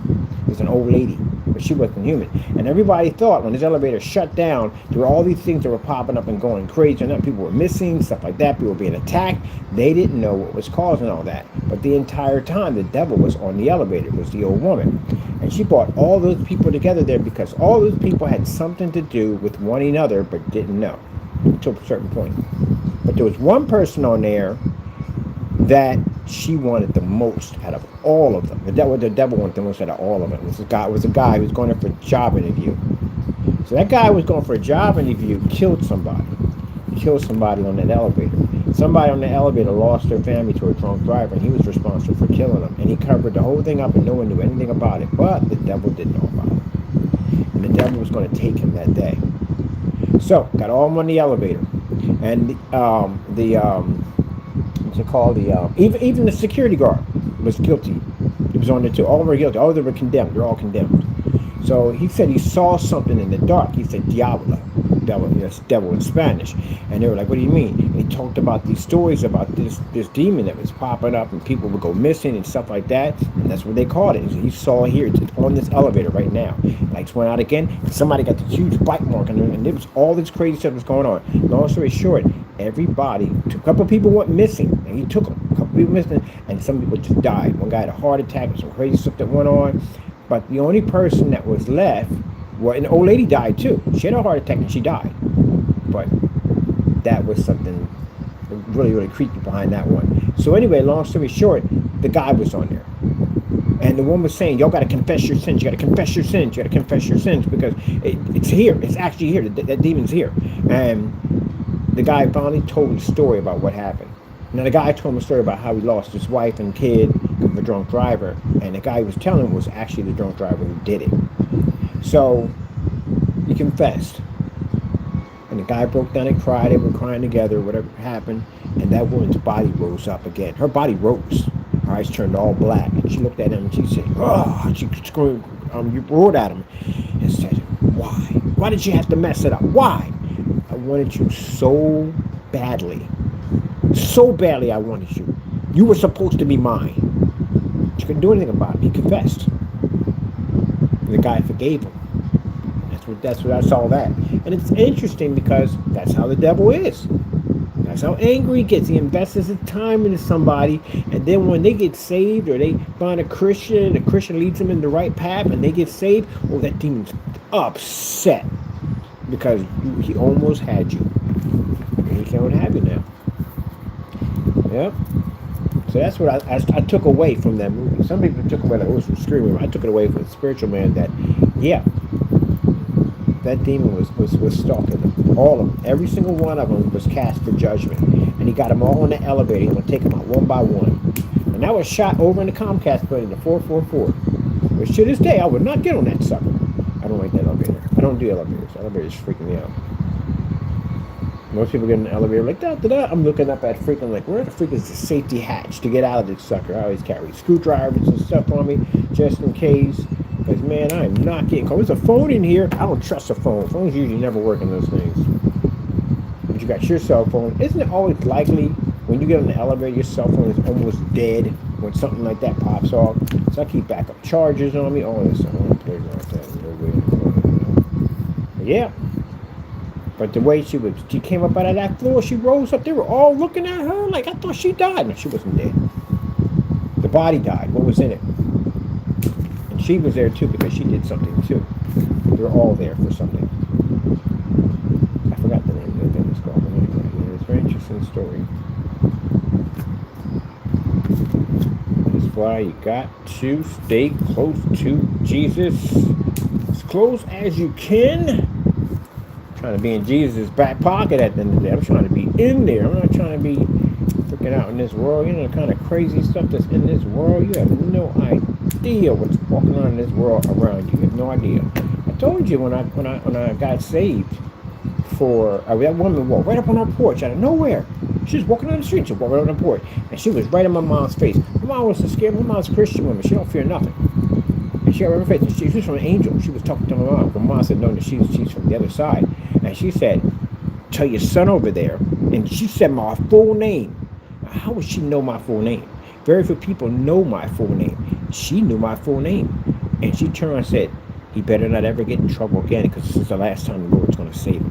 It was an old lady, but she wasn't human. And everybody thought when this elevator shut down, there were all these things that were popping up and going crazy. And people were missing, stuff like that. People were being attacked. They didn't know what was causing all that. But the entire time, the devil was on the elevator. It was the old woman. And she brought all those people together there because all those people had something to do with one another but didn't know to a certain point. But there was one person on there that she wanted the most out of all of them. The devil wanted the most out of all of them. It was a guy who was going there for a job interview. So that guy was going for a job interview, killed somebody. He killed somebody on that elevator. Somebody on the elevator lost their family to a drunk driver, and he was responsible for killing them. And he covered the whole thing up, and no one knew anything about it. But the devil didn't know about it. And the devil was going to take him that day. So, got all of them on the elevator. And what's it called? Even the security guard was guilty. He was on there too. All of them were guilty. All of them were condemned. They're all condemned. So he said he saw something in the dark. He said Diablo. That's devil in Spanish. And they were like, what do you mean? And he talked about these stories about this demon that was popping up and people would go missing and stuff like that. And that's what they called it. He saw here, it's on this elevator right now. Lights went out again. And somebody got this huge bite mark on them. And there was all this crazy stuff was going on. Long story short, everybody, a couple of people went missing. And he took them. A couple of people missing. And some people just died. One guy had a heart attack and some crazy stuff that went on. But the only person that was left, well, an old lady died too. She had a heart attack and she died. But that was something really, really creepy behind that one. So anyway, long story short, the guy was on there. And the woman was saying, y'all got to confess your sins. You got to confess your sins. You got to confess your sins because it's here. It's actually here. That demon's here. And the guy finally told the story about what happened. Now, the guy told him a story about how he lost his wife and kid of a drunk driver. And the guy he was telling was actually the drunk driver who did it. So he confessed. And the guy broke down and cried. They were crying together, whatever happened. And that woman's body rose up again. Her body rose. Her eyes turned all black. And she looked at him and she said, oh, she screamed, roared at him and said, why? Why did you have to mess it up? Why? I wanted you so badly. So badly I wanted you. You were supposed to be mine. She couldn't do anything about it. He confessed. And the guy forgave him. That's what I saw that. And it's interesting because that's how the devil is. That's how angry he gets. He invests his time into somebody, and then when they get saved or they find a Christian, the Christian leads them in the right path, and they get saved, oh, that demon's upset because he almost had you. And he can't have you now. Yep. So that's what I took away from that movie. Some people took away, like, oh, it's from Screaming. I took it away from the spiritual man that, yeah, that demon was stalking them. All of them. Every single one of them was cast for judgment. And he got them all in the elevator. He would take them out one by one. And that was shot over in the Comcast building, the 444. Which to this day, I would not get on that sucker. I don't like that elevator. I don't do elevators. Elevators freaking me out. Most people get in the elevator like, da-da-da. I'm looking up at freaking like, where the freak is the safety hatch to get out of this sucker? I always carry screwdrivers and stuff on me just in case. Because, man, I am not getting caught. There's a phone in here. I don't trust a phone. Phones usually never work in those things. But you got your cell phone. Isn't it always likely when you get on the elevator, your cell phone is almost dead when something like that pops off? So I keep backup chargers on me. All this stuff. I don't play like that. No way. But yeah. But the way she came up out of that floor, she rose up. They were all looking at her like, I thought she died. No, she wasn't dead. The body died. What was in it? She was there too because she did something too. They're all there for something. I forgot the name of the thing it's called. It's a very interesting story. That's why you got to stay close to Jesus. As close as you can. I'm trying to be in Jesus' back pocket at the end of the day. I'm trying to be in there. I'm not trying to be freaking out in this world. You know the kind of crazy stuff that's in this world. You have no idea what's walking on in this world around you. You have no idea. I told you when I got saved, that woman walked right up on our porch out of nowhere. She was walking on the street. She walked right on the porch, and she was right in my mom's face. My mom was so scared. My mom's a Christian woman. She don't fear nothing. And she got her face. And she was from an angel. She was talking to my mom. My mom said, no, that she's from the other side. And she said, tell your son over there. And she said my full name. How would she know my full name? Very few people know my full name. She knew my full name. And she turned around and said, he better not ever get in trouble again because this is the last time the Lord's going to save him.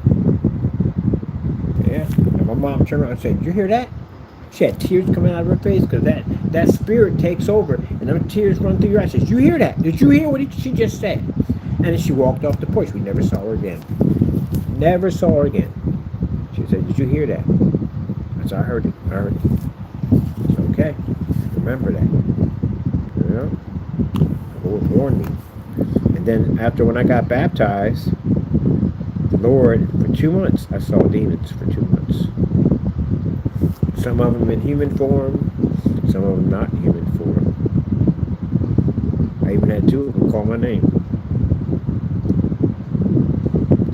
Yeah. And my mom turned around and said, did you hear that? She had tears coming out of her face because that spirit takes over and them tears run through your eyes. She said, did you hear that? Did you hear what she just said? And then she walked off the porch. We never saw her again. Never saw her again. She said, did you hear that? I said, I heard it. I heard it. Okay. Remember that. Yeah. The Lord warned me. And then after when I got baptized, the Lord, for 2 months, I saw demons for 2 months. Some of them in human form, some of them not in human form. I even had 2 of them call my name.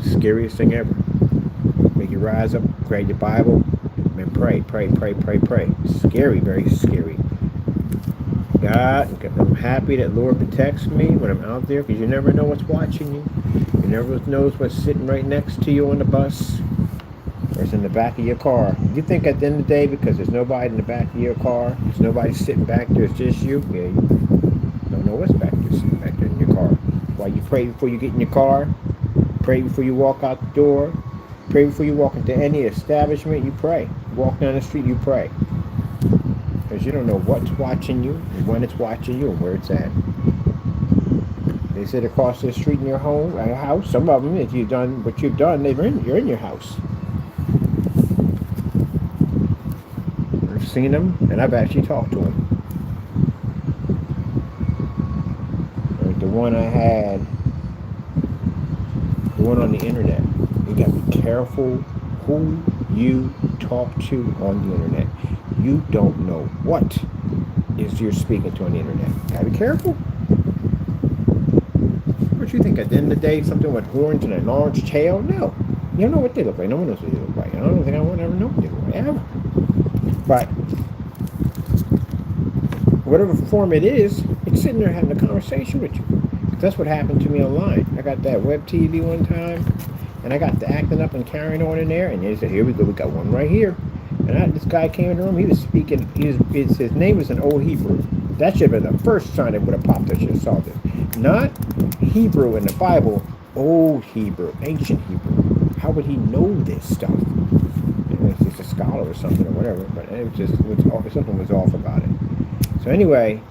Scariest thing ever. Make you rise up, grab your Bible, and pray, pray, pray, pray, pray. Scary, very scary. God, I'm happy that Lord protects me when I'm out there because you never know what's watching you. You never knows what's sitting right next to you on the bus. Or it's in the back of your car. You think at the end of the day, because there's nobody in the back of your car, there's nobody sitting back there, it's just you, yeah, you don't know what's back there, sitting back there in your car. Why you pray before you get in your car, pray before you walk out the door, pray before you walk into any establishment, you pray. Walk down the street, you pray. Because you don't know what's watching you, and when it's watching you, and where it's at. They sit across the street in your home, your house. Some of them, if you've done what you've done, you're in your house. I've seen them, and I've actually talked to them. Like the one I had, the one on the internet. You got to be careful who you talk to on the internet. You don't know what is you're speaking to on the internet. Gotta be careful. What you think? At the end of the day, something with horns and an orange tail? No. You don't know what they look like. No one knows what they look like. I don't think I would ever know what they look like, ever. But whatever form it is, it's sitting there having a conversation with you. That's what happened to me online. I got that web TV one time, and I got the acting up and carrying on in there, and they said, here we go, we got one right here. And this guy came in the room, he was speaking, his name was in Old Hebrew. That should have been the first sign that would have popped, I should have saw this. Not Hebrew in the Bible, Old Hebrew, ancient Hebrew. How would he know this stuff? He's just a scholar or something or whatever, but something was off about it. So anyway,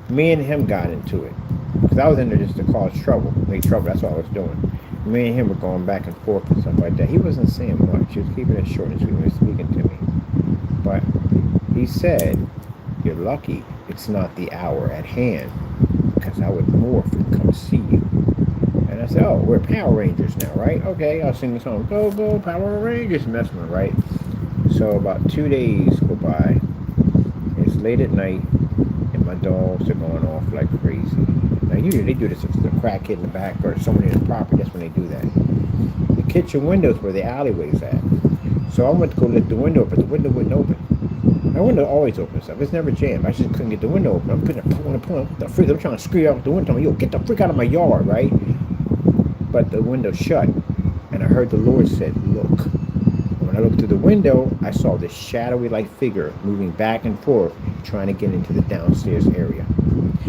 me and him got into it. Because I was in there just to cause trouble, make trouble, that's what I was doing. Me and him were going back and forth and stuff like that. He wasn't saying much. He was keeping it short and sweet when he was speaking to me. But he said, you're lucky it's not the hour at hand, because I would morph and come see you. And I said, oh, we're Power Rangers now, right? Okay, I'll sing the song, go, go, Power Rangers, messing with, right? So about 2 days go by. It's late at night, and my dogs are going off like crazy. Now, usually they do this if there's a crack kid in the back or someone in the property. That's when they do that. The kitchen window's where the alleyway's at. So I went to go lift the window, but the window wouldn't open. My window always opens up. It's never jammed. I just couldn't get the window open. I'm pulling. The freak! I'm trying to scream out the window. Yo, get the freak out of my yard, right? But the window's shut, and I heard the Lord said, "Look." When I looked through the window, I saw this shadowy like figure moving back and forth, trying to get into the downstairs area.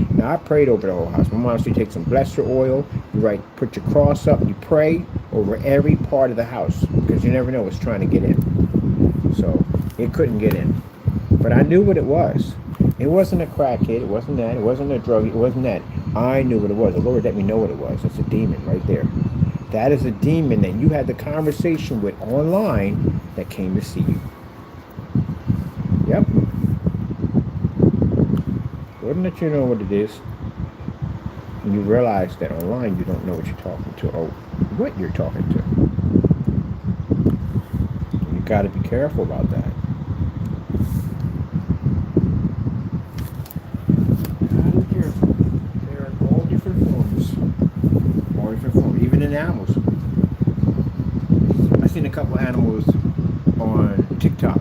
Now I prayed over the whole house. My mom used to take some blessed oil, you put your cross up, and you pray over every part of the house, because you never know what's trying to get in. So it couldn't get in. But I knew what it was. It wasn't a crackhead, it wasn't that, it wasn't a drug, it wasn't that. I knew what it was. The Lord let me know what it was. It's a demon right there. That is a demon that you had the conversation with online that came to see you. Yep. Wouldn't let you know what it is. And you realize that online you don't know what you're talking to or what you're talking to. You got to be careful about that. Gotta be careful. They're in all different forms. All different forms, even in animals. I've seen a couple animals on TikTok.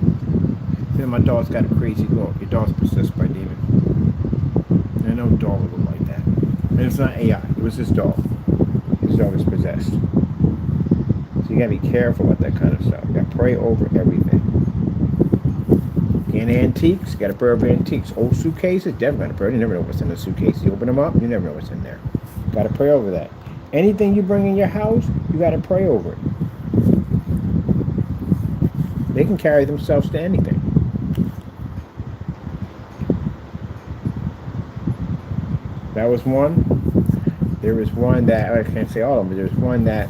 Then my dog's got a crazy look. Your dog's possessed by demons. And no dog would look like that. And it's not AI. It was his dog. His dog is possessed. So you gotta be careful about that kind of stuff. You gotta pray over everything. And antiques, gotta pray over antiques. Old suitcases, definitely gotta pray. You never know what's in the suitcase. You open them up, you never know what's in there. Gotta pray over that. Anything you bring in your house, you gotta pray over it. They can carry themselves to anything. That was one. There was one that I can't say all of them, but there's one that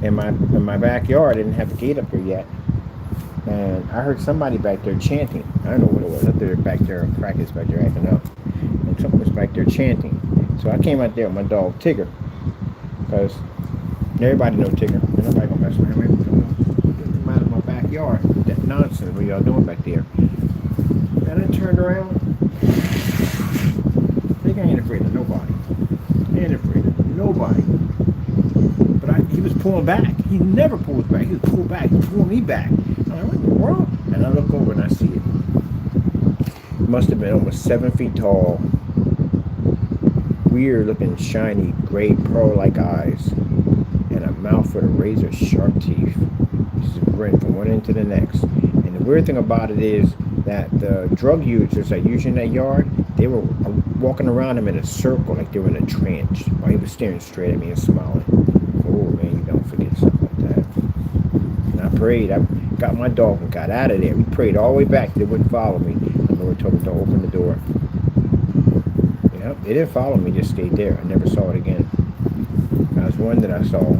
in my backyard. I didn't have the gate up there yet, and I heard somebody back there chanting. I don't know what it was. They're back there, crackers back there acting up, and someone was back there chanting. So I came out there with my dog Tigger, because everybody know Tigger. And nobody gonna mess with him. Get him out of my backyard. That nonsense. What y'all doing back there? And I turned around. Tigger ain't afraid of nobody. He ain't afraid of nobody. But he was pulling back. He never pulls back. He was pulled back. He was pulling me back. I'm like, what in the world? And I look over and I see it. It must have been almost 7 feet tall. Weird looking, shiny, gray, pearl-like eyes. And a mouth with a razor sharp teeth. Just grin from one end to the next. And the weird thing about it is that the drug users that use in that yard, they were walking around him in a circle like they were in a trance while he was staring straight at me and smiling. Oh man, you don't forget something like that. And I prayed. I got my dog and got out of there. We prayed all the way back. They wouldn't follow me. The Lord told me, don't open the door. Yep, they didn't follow me. Just stayed there. I never saw it again. That was one that I saw.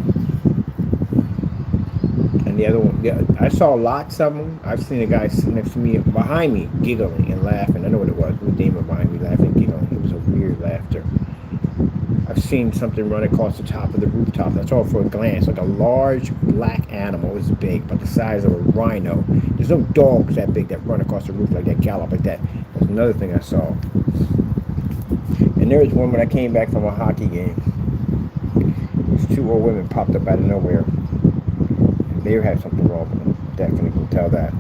And the other one, yeah, I saw lots of them. I've seen a guy sitting next to me, behind me, giggling and laughing. I know what it was. It was a demon behind me laughing and giggling. It was a weird laughter. I've seen something run across the top of the rooftop. That's all for a glance. Like a large black animal. It's big, but the size of a rhino. There's no dogs that big that run across the roof like that, gallop like that. That's another thing I saw. And there was one when I came back from a hockey game. These 2 old women popped up out of nowhere. They had something wrong with them. Definitely can tell that.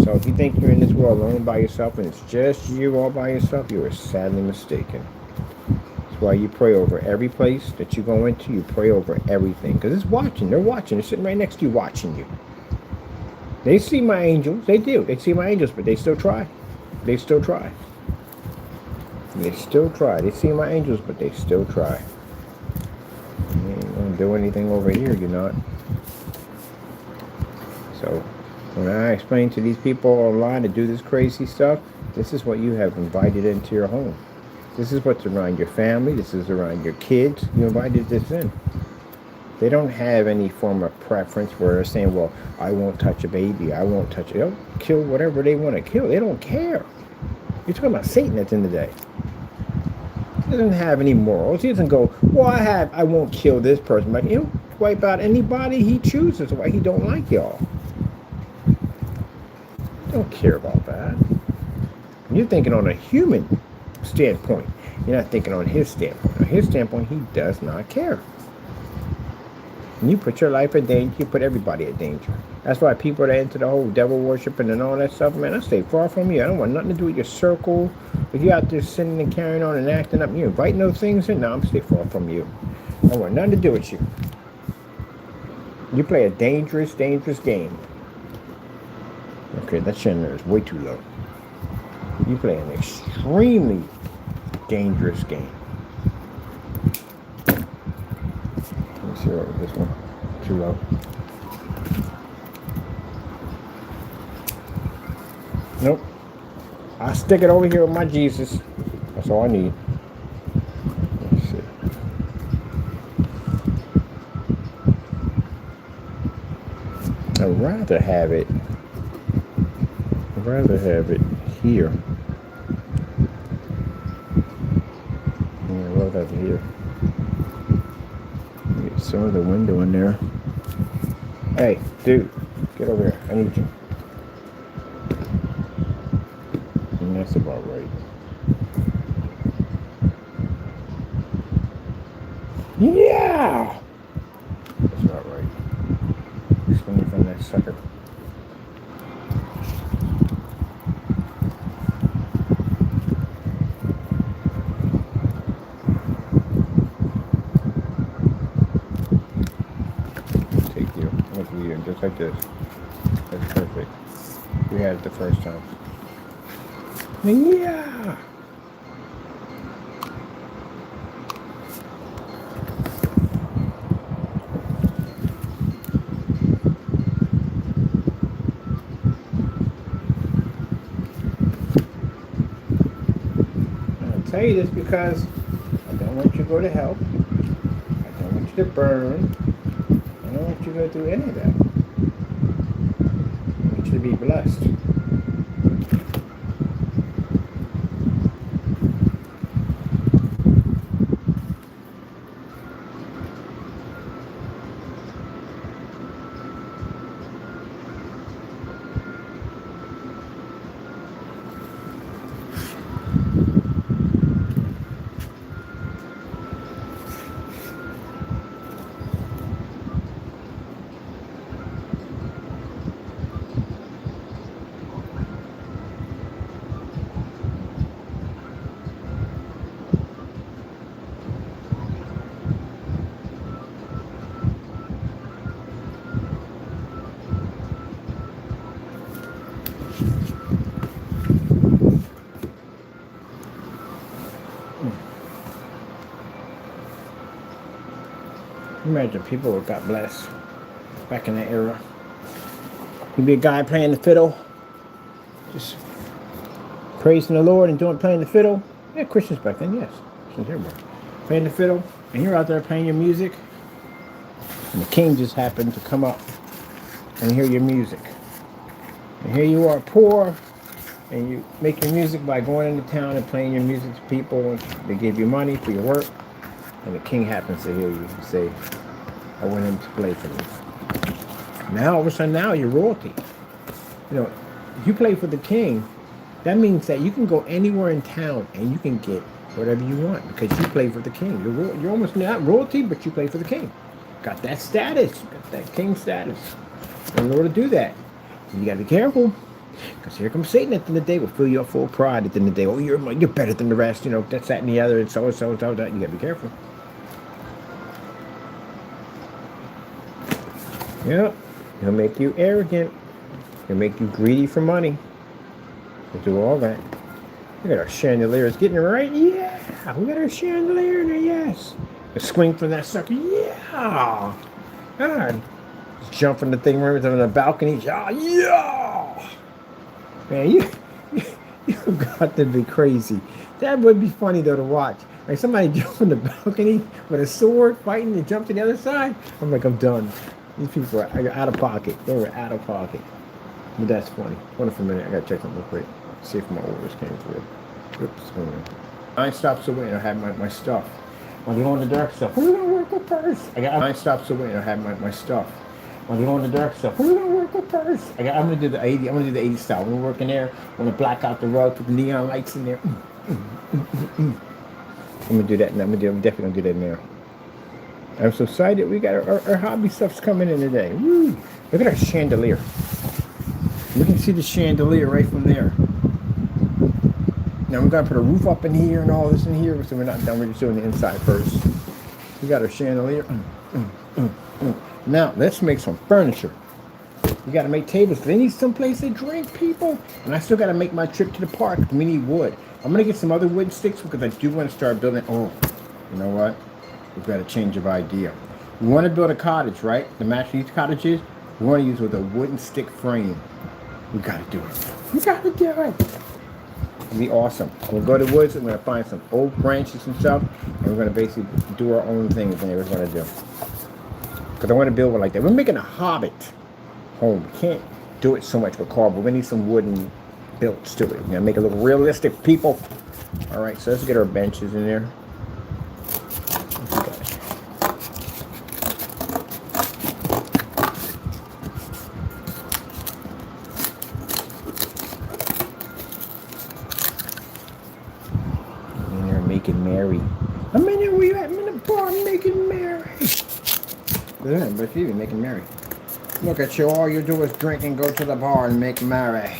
So if you think you're in this world alone by yourself and it's just you all by yourself, you are sadly mistaken. That's why you pray over every place that you go into. You pray over everything. Because it's watching. They're watching. They're sitting right next to you watching you. They see my angels. They do. They see my angels, but they still try. They still try. They still try. They see my angels, but they still try. You ain't going to do anything over here. You're not. So when I explain to these people online to do this crazy stuff, this is what you have invited into your home. This is what's around your family. This is around your kids. You invited this in. They don't have any form of preference where they're saying, well, I won't touch a baby. I won't touch it. They'll kill whatever they want to kill. They don't care. You're talking about Satan at the end of the day. He doesn't have any morals. He doesn't go, well, I won't kill this person. But he'll wipe out anybody he chooses. Why he don't like y'all. Don't care about that. You're thinking on a human standpoint. You're not thinking on his standpoint. On his standpoint, he does not care. And you put your life in danger, you put everybody in danger. That's why people that are into the whole devil worshiping and all that stuff, man, I stay far from you. I don't want nothing to do with your circle. If you're out there sitting and carrying on and acting up, you're inviting those things in, no, I'm stay far from you. I don't want nothing to do with you. You play a dangerous, dangerous game. Okay, that chandelier is way too low. You play an extremely dangerous game. Let me see what this one. Too low. Nope. I'll stick it over here with my Jesus. That's all I need. Let's see. I'd rather have it here. Yeah, I'd rather have it here. Get some of the window in there. Hey, dude, get over here. I need you. And that's about right. Yeah! That's about right. Swing from that sucker. here, just like this. That's perfect. We had it the first time. Yeah. I'll tell you this because I don't want you to go to hell. I don't want you to burn. I don't want you to go through any of that. I want you to be blessed. Imagine people who got blessed back in that era. You'd be a guy playing the fiddle, just praising the Lord and playing the fiddle. Yeah, Christians back then, yes. Christians everywhere. Playing the fiddle, and you're out there playing your music, and the king just happened to come up and hear your music. And here you are poor, and you make your music by going into town and playing your music to people. They give you money for your work, and the king happens to hear you say, I want him to play for me. Now, all of a sudden, now you're royalty. You know, if you play for the king, that means that you can go anywhere in town and you can get whatever you want because you play for the king. You're almost not royalty, but you play for the king. Got that status, got that king status. In order to do that, you got to be careful because here comes Satan at the end of the day. Will fill you up full of pride at the end of the day. Oh, you're better than the rest. You know, that's that and the other, and so and so and so. That you got to be careful. Yep, he'll make you arrogant. He'll make you greedy for money. He'll do all that. Look at our chandelier. It's getting it right. Yeah, we got our chandelier in there. Yes. A swing from that sucker. Yeah. God. Jump from the thing right on the balcony. Yeah. Man, you got to be crazy. That would be funny though to watch. Like somebody jump from the balcony with a sword fighting and jump to the other side. I'm like, I'm done. These people are out of pocket. They were out of pocket. But that's funny. Hold on for a minute. I gotta check something real quick. See if my orders came through. Oops. Hold on. 9 stops away. I have my stuff. When you go on the dark stuff, who's gonna work with first? I got 9 stops away. I have my stuff. When you go on the dark stuff, who's gonna work with first? I'm gonna do the 80. I'm gonna do the 80 style. I'm gonna work in there. I'm gonna black out the rug, put the neon lights in there. I'm gonna do that. And I'm definitely gonna do that now. I'm so excited. We got our hobby stuff's coming in today. Woo. Look at our chandelier. We can see the chandelier right from there. Now we're going to put a roof up in here and all this in here. So we're not done. We're just doing the inside first. We got our chandelier. Now let's make some furniture. We got to make tables. They need some place to drink, people. And I still got to make my trip to the park. We need wood. I'm going to get some other wood sticks because I do want to start building. Oh, you know what? We've got a change of idea. We want to build a cottage, right? The match these cottages, we want to use with a wooden stick frame. We got to do it. We got to do it. It'll be awesome. We'll go to the woods and we're going to find some old branches and stuff, and we're going to basically do our own thing. Is what we're going to do. Because I want to build one like that. We're making a hobbit home. We can't do it so much with cardboard. We need some wooden builds to it. We're going to make it look realistic, people. All right, so let's get our benches in there. Making merry. I'm in here, we at? I'm in the bar making merry. Yeah, but you making merry. Look at you, all you do is drink and go to the bar and make merry.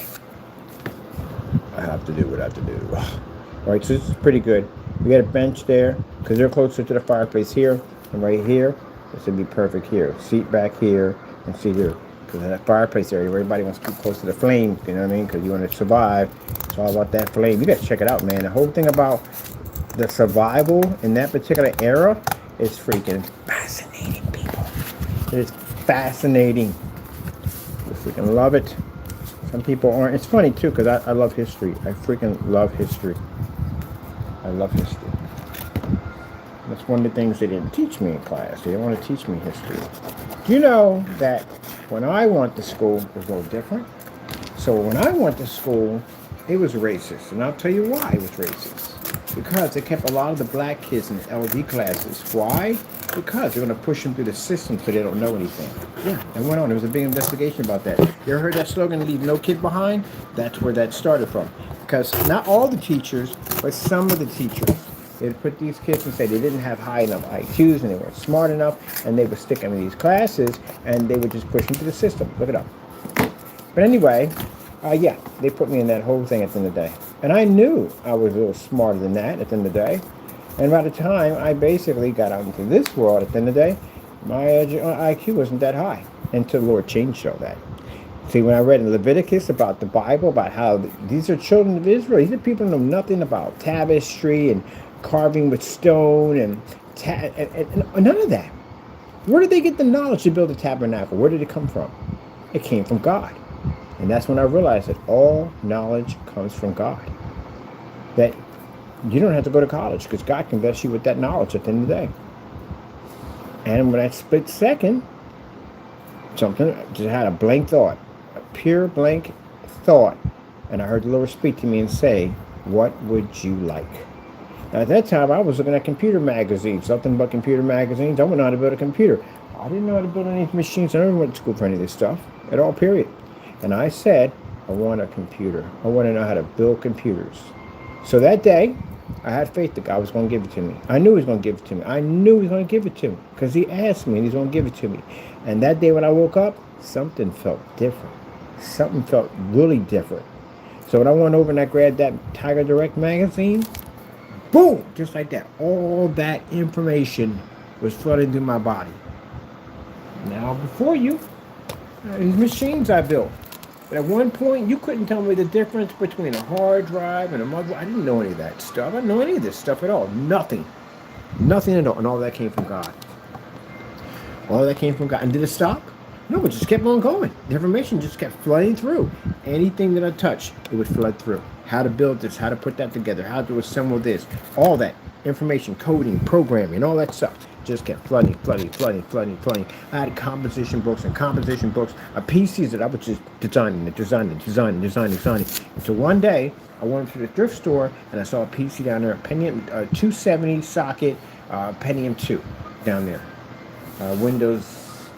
I have to do what I have to do. Alright, so this is pretty good. We got a bench there, because they're closer to the fireplace here, and right here. This would be perfect here. Seat back here, And see here, because in that fireplace area, everybody wants to keep close to the flame, you know what I mean? Because you want to survive. It's all about that flame. You got to check it out, man. The whole thing about the survival in that particular era is freaking fascinating, people. It's fascinating. I freaking love it. Some people aren't. It's funny, too, because I love history. I freaking love history. I love history. That's one of the things they didn't teach me in class. They didn't want to teach me history. You know that when I went to school, it was a little different. So when I went to school, it was racist. And I'll tell you why it was racist. Because they kept a lot of the black kids in the LD classes. Why? Because they're going to push them through the system so they don't know anything. Yeah, it went on. There was a big investigation about that. You ever heard that slogan, leave no kid behind? That's where that started from. Because not all the teachers, but some of the teachers, they'd put these kids and say they didn't have high enough IQs and they weren't smart enough, and they would stick them in these classes, and they would just push them to the system. Look it up. But anyway, yeah, they put me in that whole thing at the end of the day. And I knew I was a little smarter than that at the end of the day. And by the time I basically got out into this world at the end of the day, my IQ wasn't that high until the Lord changed all that. See, when I read in Leviticus about the Bible, about how these are children of Israel, these are people who know nothing about tapestry and carving with stone and none of that. Where did they get the knowledge to build a tabernacle? Where did it come from? It came from God. And that's when I realized that all knowledge comes from God. That you don't have to go to college because God can bless you with that knowledge at the end of the day. And when that split second, something just had a blank thought, a pure blank thought. And I heard the Lord speak to me and say, what would you like? Now, at that time, I was looking at computer magazines, something about computer magazines. I wouldn't know how to build a computer. I didn't know how to build any machines. I never went to school for any of this stuff at all, period. And I said, I want a computer. I want to know how to build computers. So that day, I had faith that God was going to give it to me. I knew he was going to give it to me. I knew he was going to give it to me because he asked me and he's going to give it to me. And that day when I woke up, something felt different. Something felt really different. So when I went over and I grabbed that Tiger Direct magazine, boom, just like that. All that information was flooding through my body. Now, before you, these machines I built. But at one point, you couldn't tell me the difference between a hard drive and a mother. I didn't know any of that stuff. I didn't know any of this stuff at all. Nothing. Nothing at all. And all that came from God. All that came from God. And did it stop? No, it just kept on going. The information just kept flooding through. Anything that I touched, it would flood through. How to build this, how to put that together, how to assemble this. All that information, coding, programming, all that stuff. Just kept flooding. I had composition books, PCs that I was just designing. And so one day, I went to the thrift store, and I saw a PC down there, a Pentium 270 socket, Pentium 2 down there. Windows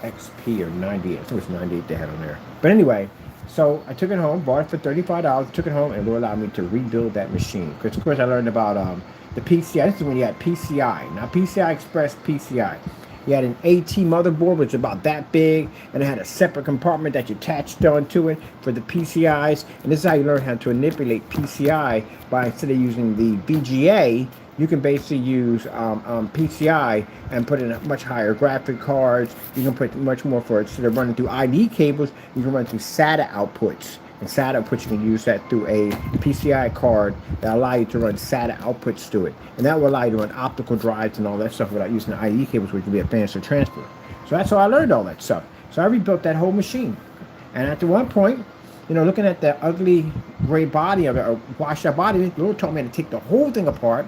XP or 98. I think it was 98 they had on there. But anyway, so I took it home, bought it for $35, took it home, and Lord allowed me to rebuild that machine. Because, of course, I learned about the PCI. This is when you had PCI. Now, PCI Express, PCI. You had an AT motherboard, which was about that big, and it had a separate compartment that you attached onto it for the PCIs. And this is how you learn how to manipulate PCI by, instead of using the VGA, you can basically use PCI and put in a much higher graphic cards. You can put much more for it. Instead of running through ID cables, you can run through SATA outputs. And SATA outputs, you can use that through a PCI card that allow you to run SATA outputs to it. And that will allow you to run optical drives and all that stuff without using the ID cables, which would be a faster transfer. So that's how I learned all that stuff. So I rebuilt that whole machine. And at one point, you know, looking at the ugly gray body of it, or washed out body, the Lord told me to take the whole thing apart,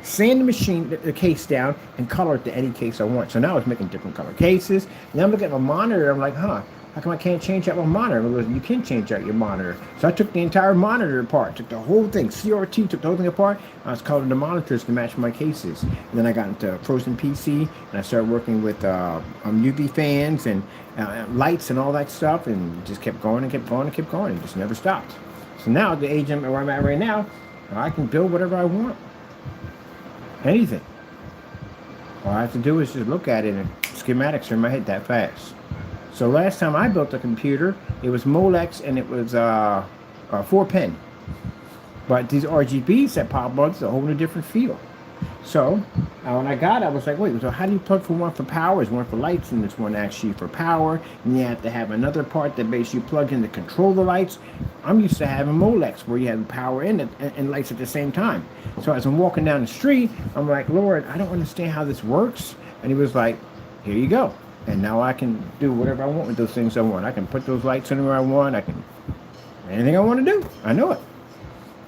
sand the machine, the case down, and color it to any case I want. So now I was making different color cases. And I'm looking at my monitor, I'm like, how come I can't change out my monitor? You can change out your monitor. So I took the entire monitor apart, took the whole thing, CRT, took the whole thing apart. I was coloring the monitors to match my cases. And then I got into Frozen PC, and I started working with UV fans and lights and all that stuff, and just kept going and kept going and kept going, and just never stopped. So now, at the age where I'm at right now, I can build whatever I want. Anything. All I have to do is just look at it, and schematics are in my head that fast. So last time I built a computer, it was Molex, and it was 4-pin. But these RGBs that pop up, it's a whole new different feel. So when I got it, I was like, wait, so how do you plug for one for power? Is one for lights, and this one actually for power. And you have to have another part that basically plug in to control the lights. I'm used to having Molex where you have power in it and lights at the same time. So as I'm walking down the street, I'm like, Lord, I don't understand how this works. And he was like, here you go. And now I can do whatever I want with those things I want. I can put those lights anywhere I want. I can, anything I want to do, I know it.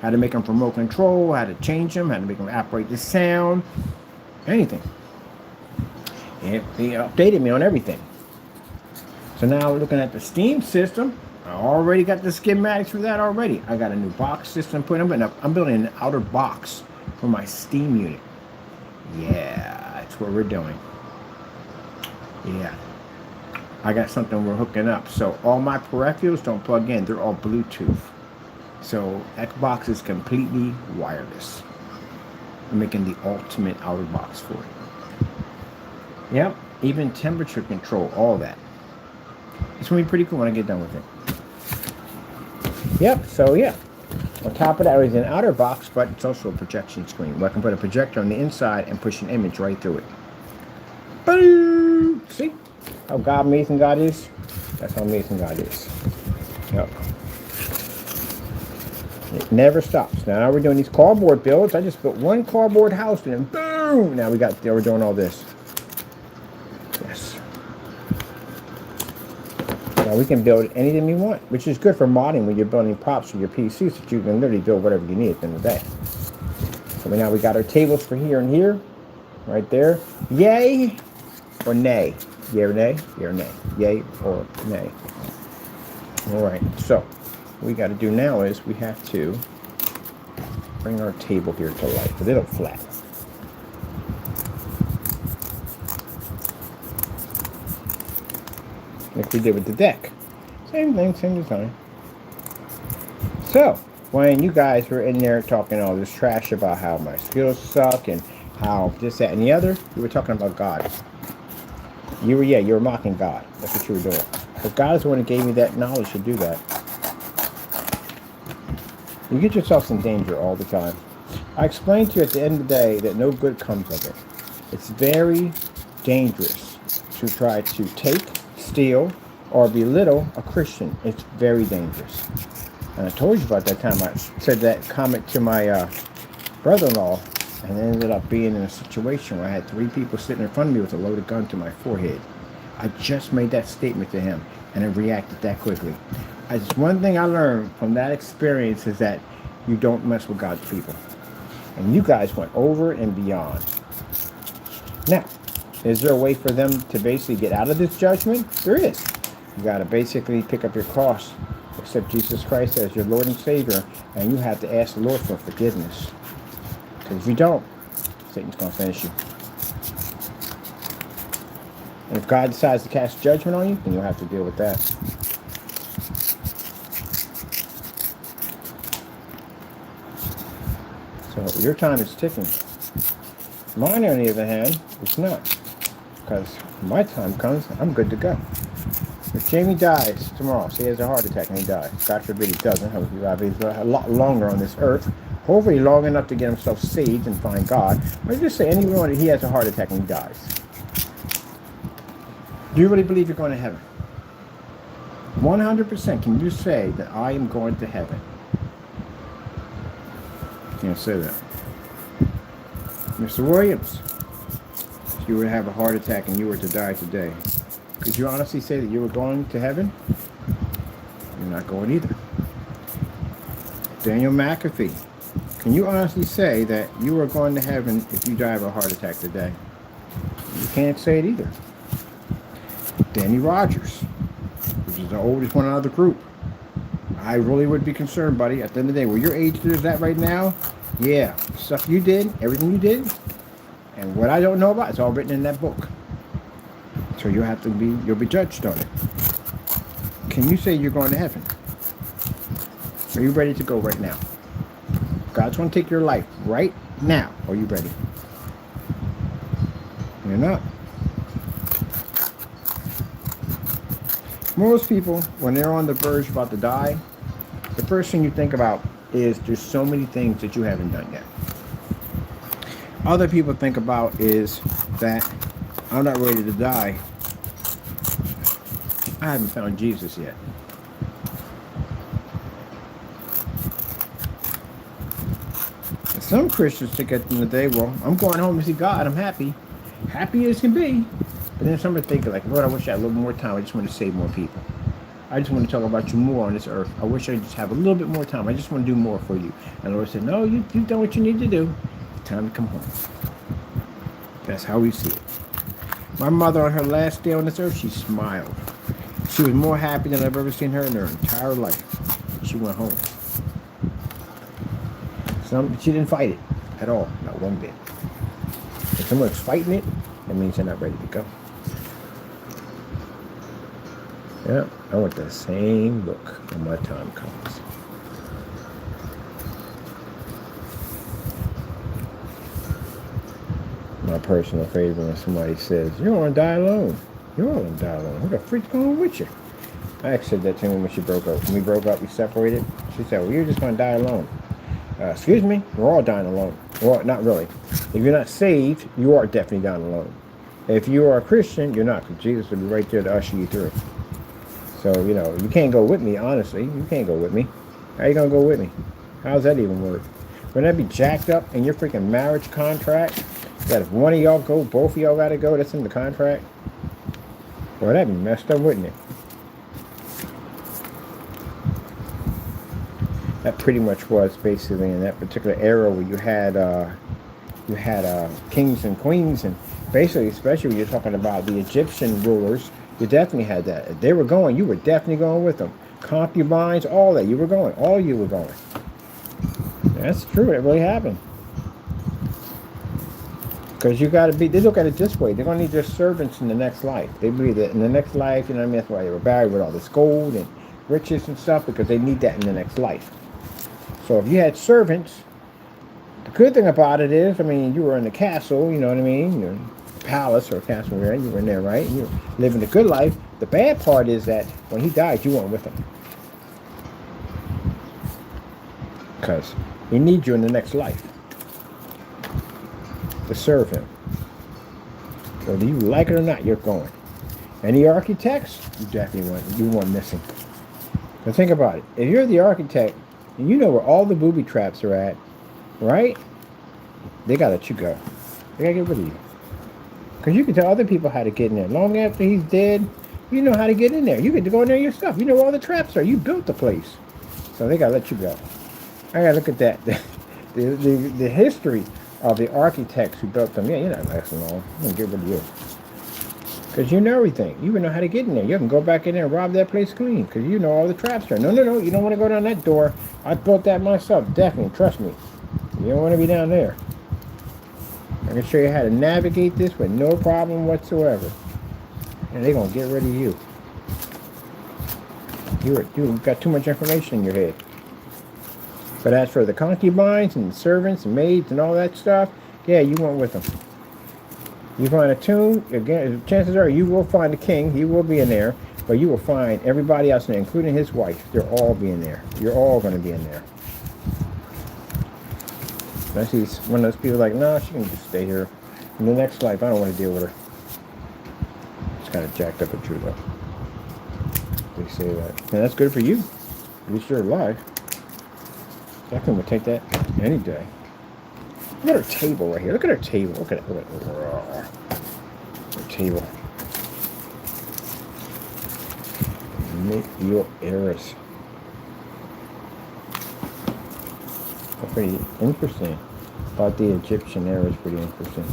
How to make them remote control, how to change them, how to make them operate the sound, anything. He updated me on everything. So now looking at the Steam system, I already got the schematics for that already. I got a new box system put in, but I'm building an outer box for my Steam unit. Yeah, that's what we're doing. Yeah. I got something we're hooking up. So all my peripherals don't plug in. They're all Bluetooth. So Xbox is completely wireless. I'm making the ultimate outer box for it. Yep, even temperature control, all that. It's going to be pretty cool when I get done with it. Yep, so yeah. On top of that is an outer box, but it's also a projection screen where I can put a projector on the inside and push an image right through it. Boom! See how amazing God is? That's how amazing God is. Yep. It never stops. Now we're doing these cardboard builds. I just built one cardboard house and then boom! Now we're doing all this. Yes. Now we can build anything we want, which is good for modding when you're building props for your PC, so you can literally build whatever you need at the end of the day. So now we got our tables for here and here, right there. Yay or nay? Yay or nay? Yay or nay? Yay or nay? All right. So what we got to do now is we have to bring our table here to life, a little flat. Like we did with the deck. Same thing, same design. So, when you guys were in there talking all this trash about how my skills suck and how this, that, and the other, you were talking about God. You were mocking God. That's what you were doing. But God is the one who gave me that knowledge to do that. You get yourself in danger all the time. I explained to you at the end of the day that no good comes of it. It's very dangerous to try to take, steal, or belittle a Christian. It's very dangerous. And I told you about that time I said that comment to my brother-in-law, and ended up being in a situation where I had 3 people sitting in front of me with a loaded gun to my forehead. I just made that statement to him, and it reacted that quickly. It's one thing I learned from that experience is that you don't mess with God's people. And you guys went over and beyond. Now, is there a way for them to basically get out of this judgment? There is. You got to basically pick up your cross, accept Jesus Christ as your Lord and Savior, and you have to ask the Lord for forgiveness. Because if you don't, Satan's going to finish you. And if God decides to cast judgment on you, then you'll have to deal with that. So your time is ticking. Mine, on the other hand, is not. Because when my time comes, I'm good to go. If Jamie dies tomorrow, say he has a heart attack and he dies, God forbid he doesn't, he's a lot longer on this earth, hopefully long enough to get himself saved and find God, or just say anyone that he has a heart attack and he dies. Do you really believe you're going to heaven? 100% can you say that I am going to heaven? Can't say that. Mr. Williams, if you were to have a heart attack and you were to die today, could you honestly say that you were going to heaven? You're not going either. Daniel McAfee, can you honestly say that you are going to heaven if you die of a heart attack today? You can't say it either. Danny Rogers, which is the oldest one out of the group. I really would be concerned, buddy. At the end of the day, where your age is at right now, yeah, stuff you did, everything you did, and what I don't know about, it's all written in that book. So you'll be judged on it. Can you say you're going to heaven? Are you ready to go right now? God's going to take your life right now. Are you ready? You're not. Most people, when they're on the verge about to die, the first thing you think about is there's so many things that you haven't done yet. other people think about is that I'm not ready to die. I haven't found Jesus yet. And some Christians think at the end of the day, well, I'm going home to see God. I'm happy. Happy as can be. But then some are thinking like, Lord, I wish I had a little more time. I just want to save more people. I just want to talk about you more on this earth. I wish I just have a little bit more time. I just want to do more for you. And the Lord said, no, you've done what you need to do. It's time to come home. That's how we see it. My mother, on her last day on this earth, she smiled. She was more happy than I've ever seen her in her entire life. She went home. She didn't fight it at all, not one bit. If someone's fighting it, that means they're not ready to go. Yeah, I want the same look when my time comes. My personal favorite when somebody says, you don't want to die alone. You don't want to die alone. What the freak's going on with you? I actually said that to him when she broke up. When we broke up, we separated. She said, well, you're just going to die alone. Excuse me? We're all dying alone. Well, not really. If you're not saved, you are definitely dying alone. If you are a Christian, you're not, because Jesus will be right there to usher you through. So, you can't go with me, honestly. You can't go with me. How you going to go with me? How's that even work? Wouldn't that be jacked up in your freaking marriage contract? That if one of y'all go, both of y'all got to go? That's in the contract? Well, that'd be messed up, wouldn't it? That pretty much was basically in that particular era where you had kings and queens, and basically, especially when you're talking about the Egyptian rulers, you definitely had that. If they were going, you were definitely going with them. Concubines, all that, you were going. All you were going. That's true. It really happened. Because you got to be, they look at it this way. They're going to need their servants in the next life. They believe that in the next life, that's why they were buried with all this gold and riches and stuff, because they need that in the next life. So if you had servants, the good thing about it is, you were in the castle, you know what I mean? You're in the palace or castle, where you were in there, right? You were living a good life. The bad part is that when he died, you weren't with him. Because he needs you in the next life to serve him. Whether you like it or not, you're going. Any architects, you weren't missing. Now think about it. If you're the architect, and you know where all the booby traps are at, right? They gotta let you go. They gotta get rid of you. Because you can tell other people how to get in there. Long after he's dead, you know how to get in there. You get to go in there yourself. You know where all the traps are. You built the place. So they gotta let you go. I gotta look at that. The history of the architects who built them. Yeah, you're not lasting long. I'm going to get rid of you. Because you know everything. You even know how to get in there. You can go back in there and rob that place clean. Because you know all the traps are. No. You don't want to go down that door. I built that myself. Definitely. Trust me. You don't want to be down there. I can show you how to navigate this with no problem whatsoever. And they're going to get rid of you. You've got too much information in your head. But as for the concubines and servants and maids and all that stuff, yeah, you went with them. You find a tomb, again, chances are you will find a king. He will be in there. But you will find everybody else in there, including his wife. They're all being there. You're all going to be in there. I see one of those people like, no, she can just stay here. In the next life, I don't want to deal with her. It's kind of jacked up and true, though. They say that. And that's good for you. At least you're alive. Definitely would take that any day. Look at her table right here. Look at her table. Look at it. Look at her table. Make your errors. That's pretty interesting. About the Egyptian era is pretty interesting.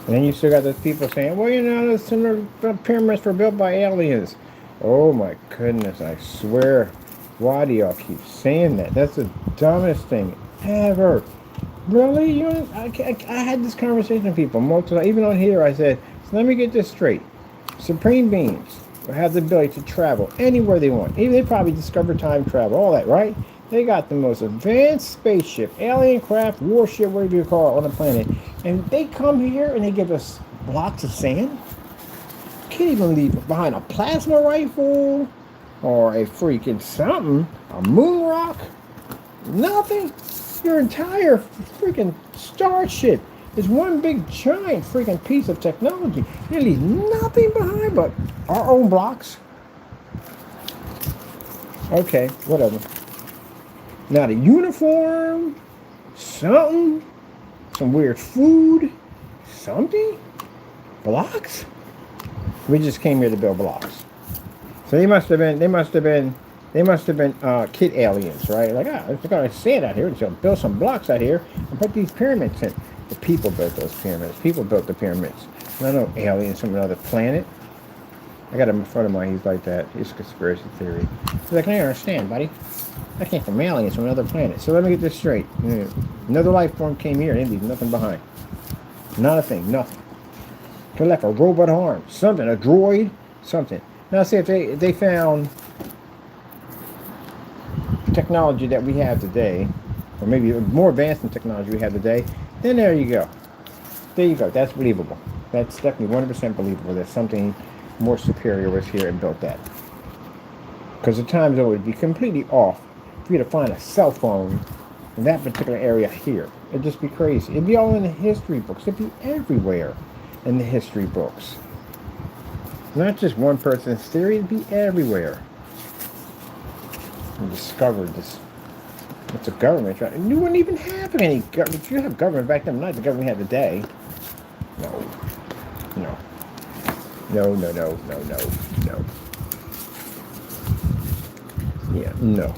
And then you still got those people saying, well, those similar pyramids were built by aliens. Oh my goodness, I swear. Why do y'all keep saying that? That's the dumbest thing ever. Really? I had this conversation with people multiple times. Even on here, I said, so let me get this straight. Supreme beings will have the ability to travel anywhere they want. Even they probably discover time travel, all that, right? They got the most advanced spaceship, alien craft, warship, whatever you call it, on the planet. And they come here and they give us blocks of sand? Can't even leave behind a plasma rifle or a freaking something, a moon rock, nothing. Your entire freaking starship is one big giant freaking piece of technology. It leaves nothing behind but our own blocks. Okay, whatever. Not a uniform, something, some weird food, something, blocks. We just came here to build blocks. So they must have been kid aliens, right? Like, it's got sand out here, so build some blocks out here and put these pyramids in. The people built those pyramids. People built the pyramids. Not no aliens from another planet. I got him in front of mine. He's like that. It's a conspiracy theory. He's like, I don't understand, buddy. I came from aliens from another planet. So let me get this straight. Another life form came here and they leave nothing behind. Not a thing. Nothing. They left a robot arm. Something. A droid. Something. Now, see, if they found technology that we have today, or maybe more advanced than technology we have today, then there you go. There you go. That's believable. That's definitely 100% believable that something more superior was here and built that. Because the time zone would be completely off for you to find a cell phone in that particular area here. It'd just be crazy. It'd be all in the history books. It'd be everywhere in the history books. Not just one person's theory, it'd be everywhere. And discovered this. It's a government. Right? You wouldn't even have any government. If you have government back then, not the government we have today. No. No. No, no, no, no, no, no. Yeah, no.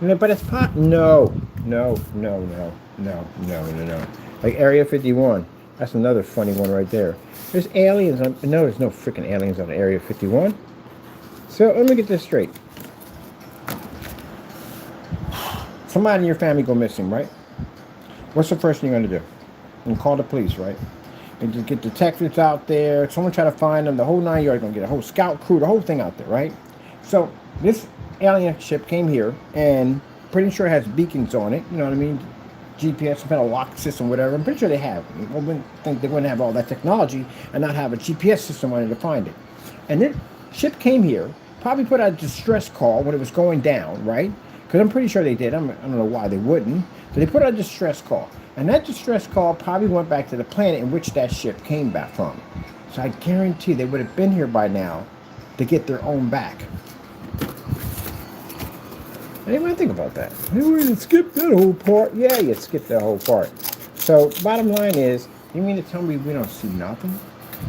No, but it's pot. No, no, no, no, no, no, no, no. Like Area 51. That's another funny one right there. There's aliens on. No, there's no freaking aliens on Area 51. So let me get this straight. Somebody in your family go missing, right? What's the first thing you're gonna do? And call the police, right? And just get detectives out there. Someone try to find them. The whole 9 yards. Gonna get a whole scout crew. The whole thing out there, right? So this alien ship came here, and pretty sure it has beacons on it. You know what I mean? GPS, some kind of lock system, whatever. I'm pretty sure they have. I wouldn't think they wouldn't have all that technology and not have a GPS system on it to find it. And then ship came here, probably put out a distress call when it was going down, right? Because I'm pretty sure they did. I don't know why they wouldn't. So they put out a distress call. And that distress call probably went back to the planet in which that ship came back from. So I guarantee they would have been here by now to get their own back. I didn't even think about that. You skipped that whole part. Yeah, you skipped that whole part. So, bottom line is, you mean to tell me we don't see nothing?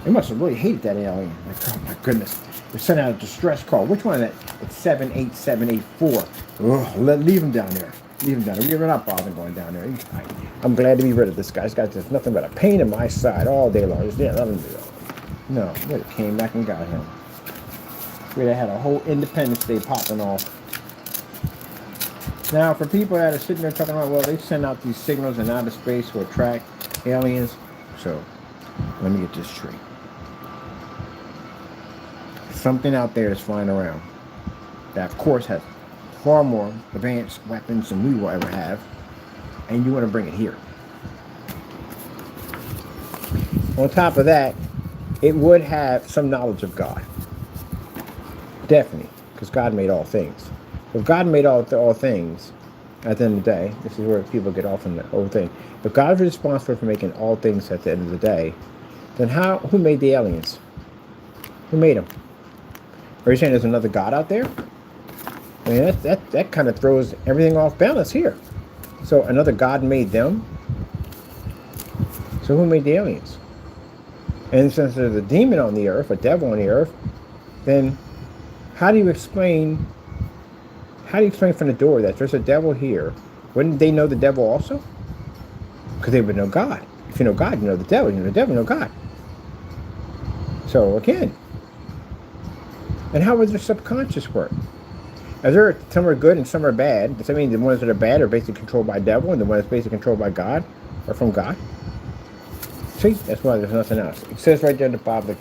They must have really hated that alien. Like, oh my goodness. They sent out a distress call. Which one is that? It's 78784. Ugh, leave him down there. Leave him down there. We're not bothering going down there. I'm glad to be rid of this guy. This guy's just nothing but a pain in my side all day long. Just didn't let him do it. No, they came back and got him. We'd have had a whole Independence Day popping off. Now, for people that are sitting there talking about, well, they send out these signals in outer space to attract aliens. So, let me get this straight. Something out there is flying around that, of course, has far more advanced weapons than we will ever have, and you want to bring it here. On top of that, it would have some knowledge of God. Definitely, because God made all things. If God made all things, at the end of the day, this is where people get off on the whole thing. If God's responsible for making all things at the end of the day, then who made the aliens? Who made them? Are you saying there's another God out there? I mean, that kind of throws everything off balance here. So another God made them? So who made the aliens? And since there's a demon on the earth, a devil on the earth, then how do you explain from the door that there's a devil here? Wouldn't they know the devil also? Because they would know God. If you know God, you know the devil. You know the devil, you know God. So again, and how would their subconscious work? Is there some are good and some are bad? Does that mean the ones that are bad are basically controlled by the devil, and the ones basically controlled by God are from God? See, that's why there's nothing else. It says right there in the Bible that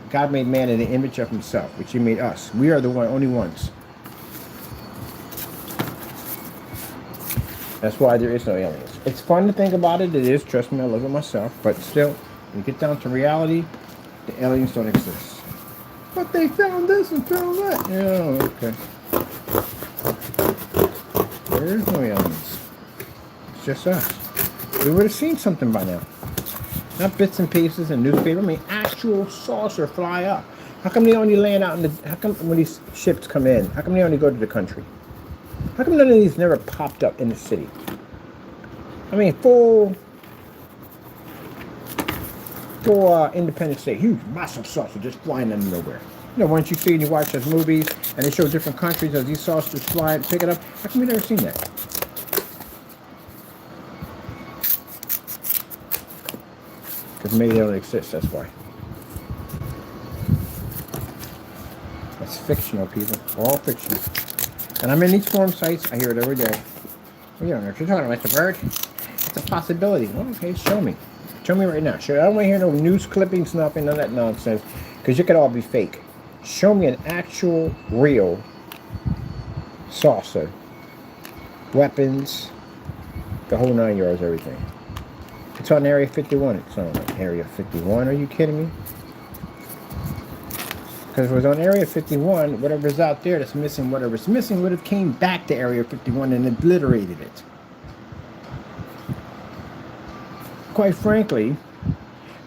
God made man in the image of himself, which he made us. We are the only ones. That's why there is no aliens. It's fun to think about it. It is. Trust me, I love it myself. But still, when you get down to reality, the aliens don't exist. But they found this and found that. Yeah, okay. There is no aliens. It's just us. We would have seen something by now. Not bits and pieces and newspaper. I mean, actual saucer fly up. How come they only land out in the... How come when these ships come in, how come they only go to the country? How come none of these never popped up in the city? I mean, full independent state. Huge, massive saucer just flying out of nowhere. You know, once you see and you watch those movies and they show different countries as these saucers fly and pick it up, how come we never seen that? Because maybe they don't exist, that's why. That's fictional, people. All fictional. And I'm in these forum sites, I hear it every day. Well, you don't know what you're talking about, it's a bird. It's a possibility. Well, okay, show me. Show me right now. I don't want to hear no news clippings, nothing, none of that nonsense. Because you could all be fake. Show me an actual, real saucer. Weapons. The whole 9 yards, everything. It's on Area 51. It's on Area 51. Are you kidding me? Because if it was on Area 51, whatever's out there that's missing, whatever's missing would have came back to Area 51 and obliterated it. Quite frankly,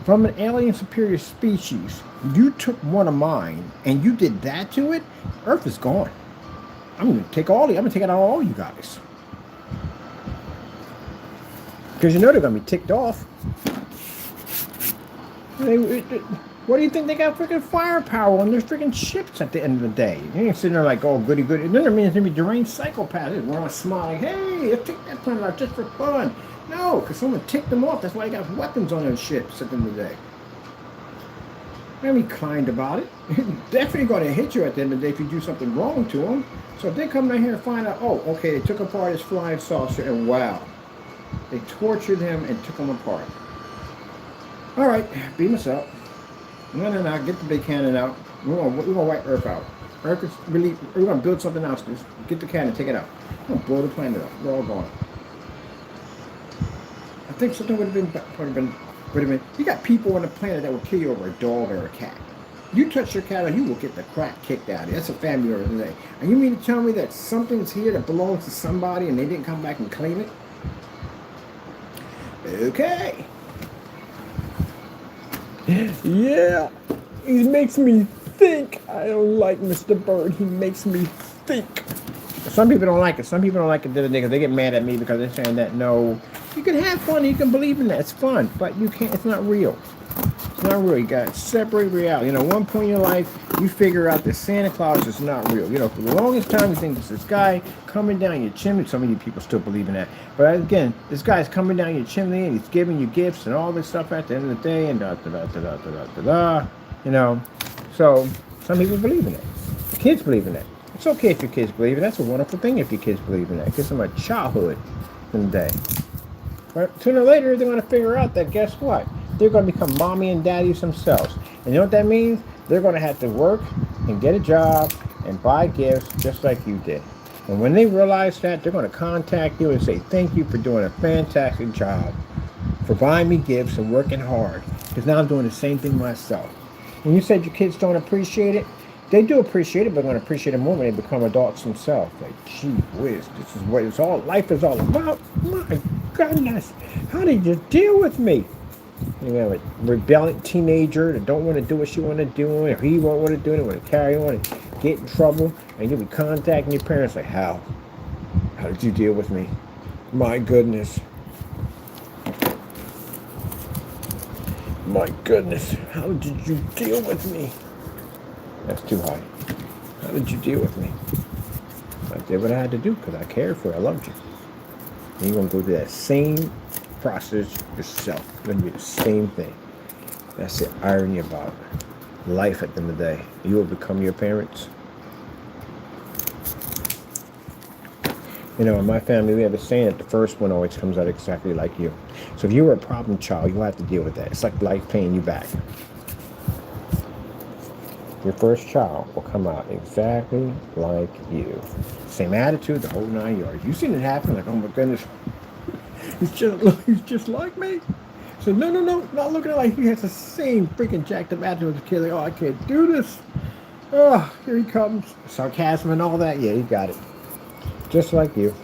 from an alien superior species, you took one of mine and you did that to it, Earth is gone. I'm going to take out all you guys. Because you know they're going to be ticked off. What do you think? They got freaking firepower on their freaking ships at the end of the day. You ain't sitting there like, oh, goody, goody. And then there means to be deranged psychopaths. We're all smiling, hey, let's take that planet out just for fun. No, because someone ticked them off. That's why they got weapons on those ships at the end of the day. Don't be kind about it. Definitely going to hit you at the end of the day if you do something wrong to them. So if they come down here and find out, oh, okay, they took apart his flying saucer, and wow, they tortured him and took him apart. All right, beam us up. No, get the big cannon out. We're gonna wipe Earth out. Earth is really, we're gonna build something else. Just get the cannon, take it out. We're gonna blow the planet up. We're all gone. I think something would have been. You got people on the planet that will kill you over a dog or a cat. You touch your cat, or you will get the crap kicked out of you. That's a family order today. And you mean to tell me that something's here that belongs to somebody and they didn't come back and claim it? Okay. Yeah, he makes me think. I don't like Mr. Bird. He makes me think. Some people don't like it. Some people don't like it because they get mad at me because they're saying that, no, you can have fun. You can believe in that. It's fun. But you can't. It's not real. It's not real. You got to separate reality. You know, one point in your life, you figure out that Santa Claus is not real. You know, for the longest time, you think it's this guy coming down your chimney. Some of you people still believe in that. But again, this guy's coming down your chimney and he's giving you gifts and all this stuff at the end of the day and da-da-da-da-da-da-da. You know, so some people believe in it. The kids believe in that. It's okay if your kids believe in it. That's a wonderful thing if your kids believe in that. It gives them a childhood in the day. But sooner or later, they're going to figure out that, guess what? They're going to become mommy and daddies themselves. And you know what that means? They're going to have to work and get a job and buy gifts just like you did. And when they realize that, they're going to contact you and say, thank you for doing a fantastic job, for buying me gifts and working hard. Because now I'm doing the same thing myself. When you said your kids don't appreciate it, they do appreciate it, but they're going to appreciate it more when they become adults themselves. Like, gee whiz, this is what it's all, life is all about. My goodness, how did you deal with me? You have a rebellious teenager that don't want to do what she want to do, or he won't want to do it, want to carry on and get in trouble, and you'll be contacting your parents like, how did you deal with me? My goodness. My goodness, how did you deal with me? That's too high. How did you deal with me? I did what I had to do because I cared for you. I loved you. And you're going to go through that same process yourself. It's going to be the same thing. That's the irony about life at the end of the day. You will become your parents. You know, in my family, we have a saying that the first one always comes out exactly like you. So if you were a problem child, you'll have to deal with that. It's like life paying you back. Your first child will come out exactly like you. Same attitude, the whole 9 yards. You've seen it happen, like, oh my goodness, he's just like me. So no, not looking at it like he has the same freaking jacked up attitude as a kid. Like, oh, I can't do this. Oh, here he comes. Sarcasm and all that. Yeah, he got it. Just like you.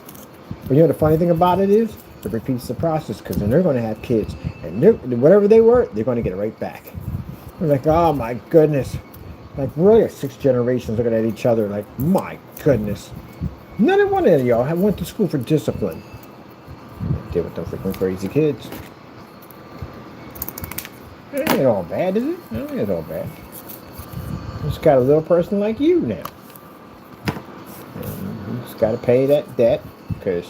But you know the funny thing about it is, It repeats the process because then they're going to have kids, and whatever they were, they're going to get it right back. We're like, oh my goodness. Like, really, 6 generations looking at each other like, my goodness. None of one of y'all have went to school for discipline. Deal with them freaking crazy kids. It ain't all bad, is it? No, it ain't all bad. Just got a little person like you now. And you just got to pay that debt because,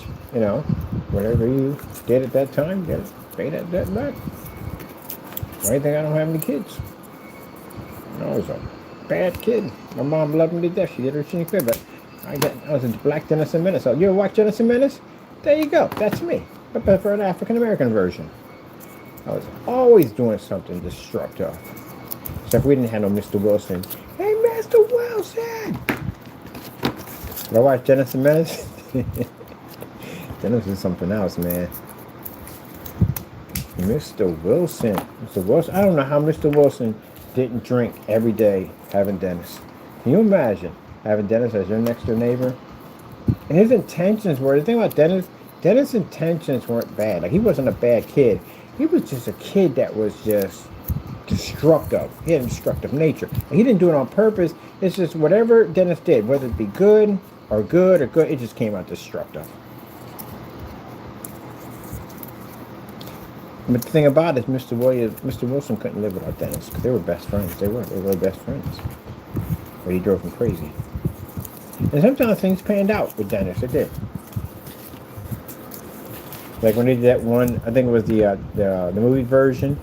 whatever you did at that time, you got to pay that debt back. Why do you think I don't have any kids? I was a bad kid. My mom loved me to death. She did everything she could, but I was a black Dennis and Menace. So you ever watch Dennis and Menace? There you go. That's me. But for an African-American version. I was always doing something destructive. Except we didn't have no Mr. Wilson. Hey, Mr. Wilson! Did I watch Dennis and Menace? Dennis is something else, man. Mr. Wilson. Mr. Wilson. I don't know how Mr. Wilson didn't drink every day having Dennis. Can you imagine having Dennis as your next door neighbor? And his intentions were, the thing about Dennis' intentions weren't bad. Like, he wasn't a bad kid. He was just a kid that was just destructive. He had a destructive nature. And he didn't do it on purpose. It's just whatever Dennis did, whether it be good, it just came out destructive. But the thing about it is Mr. Wilson couldn't live without Dennis because they were best friends. They were really best friends. But he drove him crazy. And sometimes things panned out with Dennis. It did. Like when they did that one, I think it was the movie version,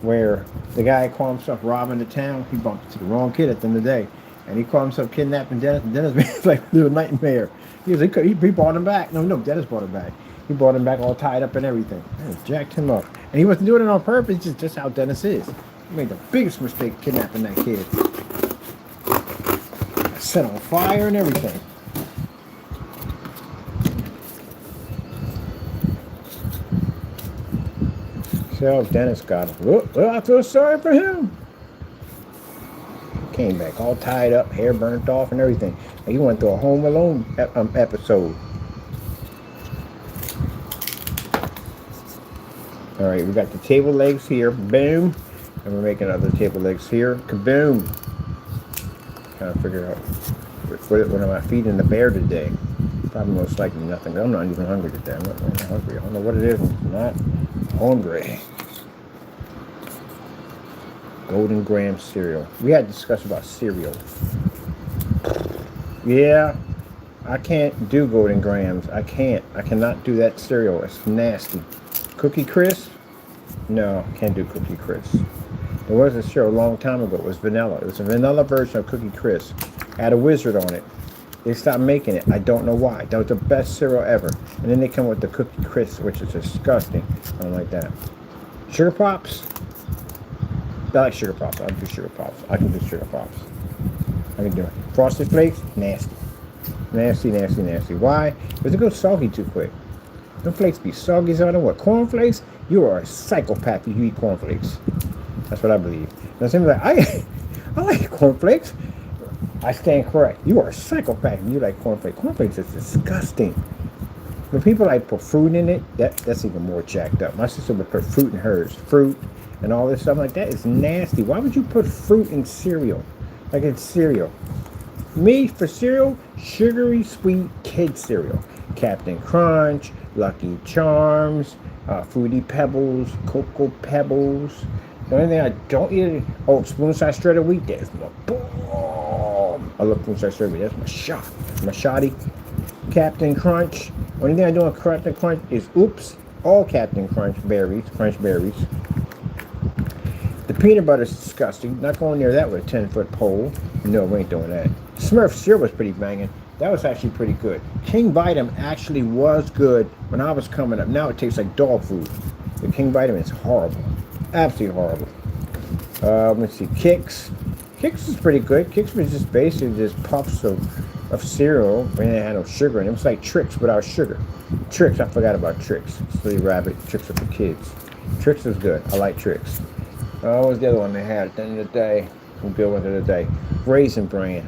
where the guy called himself robbing the town. He bumped into the wrong kid at the end of the day, and he called himself kidnapping Dennis. And Dennis was like a nightmare. He brought him back. No, Dennis brought him back. He brought him back all tied up and everything. And jacked him up. And he wasn't doing it on purpose. It's just how Dennis is. He made the biggest mistake kidnapping that kid. Set on fire and everything. So Dennis got him. Well, I feel sorry for him. Came back all tied up, hair burnt off and everything. Like he went through a Home Alone episode. All right, we got the table legs here. Boom. And we're making other table legs here. Kaboom. Trying to figure out what am I feeding the bear today. Probably most likely nothing. I'm not even hungry today. I'm not really hungry. I don't know what it is. I'm not hungry. Golden Graham cereal. We had to discuss about cereal. Yeah, I can't do Golden Grahams. I cannot do that cereal. It's nasty. Cookie Crisp? No, can't do Cookie Crisp. There was a cereal a long time ago. It was vanilla. It was a vanilla version of Cookie Crisp. Had a wizard on it. They stopped making it. I don't know why. That was the best cereal ever. And then they come with the Cookie Crisp, which is disgusting. I don't like that. Sugar Pops? I like Sugar Pops. I do Sugar Pops. I can do Sugar Pops. I can do it. Frosted Flakes? Nasty. Nasty, nasty, nasty. Why? Because it goes soggy too quick. Them flakes be soggy as I don't know what. Cornflakes? You are a psychopath if you eat cornflakes. That's what I believe. Now some like, I like cornflakes. I stand correct. You are a psychopath if you like cornflakes. Cornflakes is disgusting. When people like put fruit in it, that's even more jacked up. My sister would put fruit in hers. Fruit and all this stuff like that is nasty. Why would you put fruit in cereal? Like it's cereal. Me, for cereal, sugary sweet kid cereal. Captain Crunch, Lucky Charms, Fruity Pebbles, Cocoa Pebbles. The only thing I don't eat, spoon-sized shredded wheat. There's my bomb. I love spoon-sized shredded wheat. That's my shot. My shotty. Captain Crunch. Only thing I do on Captain Crunch is, all Captain Crunch berries. The peanut butter is disgusting. Not going near that with a 10-foot pole. No, we ain't doing that. Smurf cereal was pretty banging. That was actually pretty good. King Vitamin actually was good when I was coming up. Now it tastes like dog food. The King Vitamin is horrible. Absolutely horrible. Let's see. Kix. Kix is pretty good. Kix was just basically just puffs of cereal. And it had no sugar in it. It was like Trix without sugar. Trix, I forgot about Trix. Silly Rabbit. Trix are for kids. Trix is good. I like Trix. What was the other one they had at the end of the day? I'm good with it today. Raisin Bran.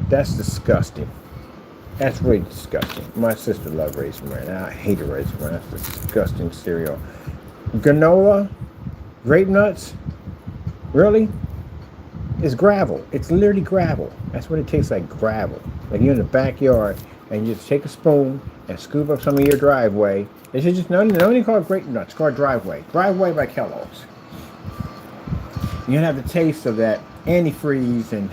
That's disgusting. That's really disgusting. My sister loved Raisin Bran. I hated Raisin Bran. That's disgusting cereal. Granola, grape nuts, really? It's gravel. It's literally gravel. That's what it tastes like, gravel. Like you're in the backyard and you just take a spoon and scoop up some of your driveway. It's just no need call it grape nuts. It's called driveway. Driveway by Kellogg's. You don't have the taste of that antifreeze and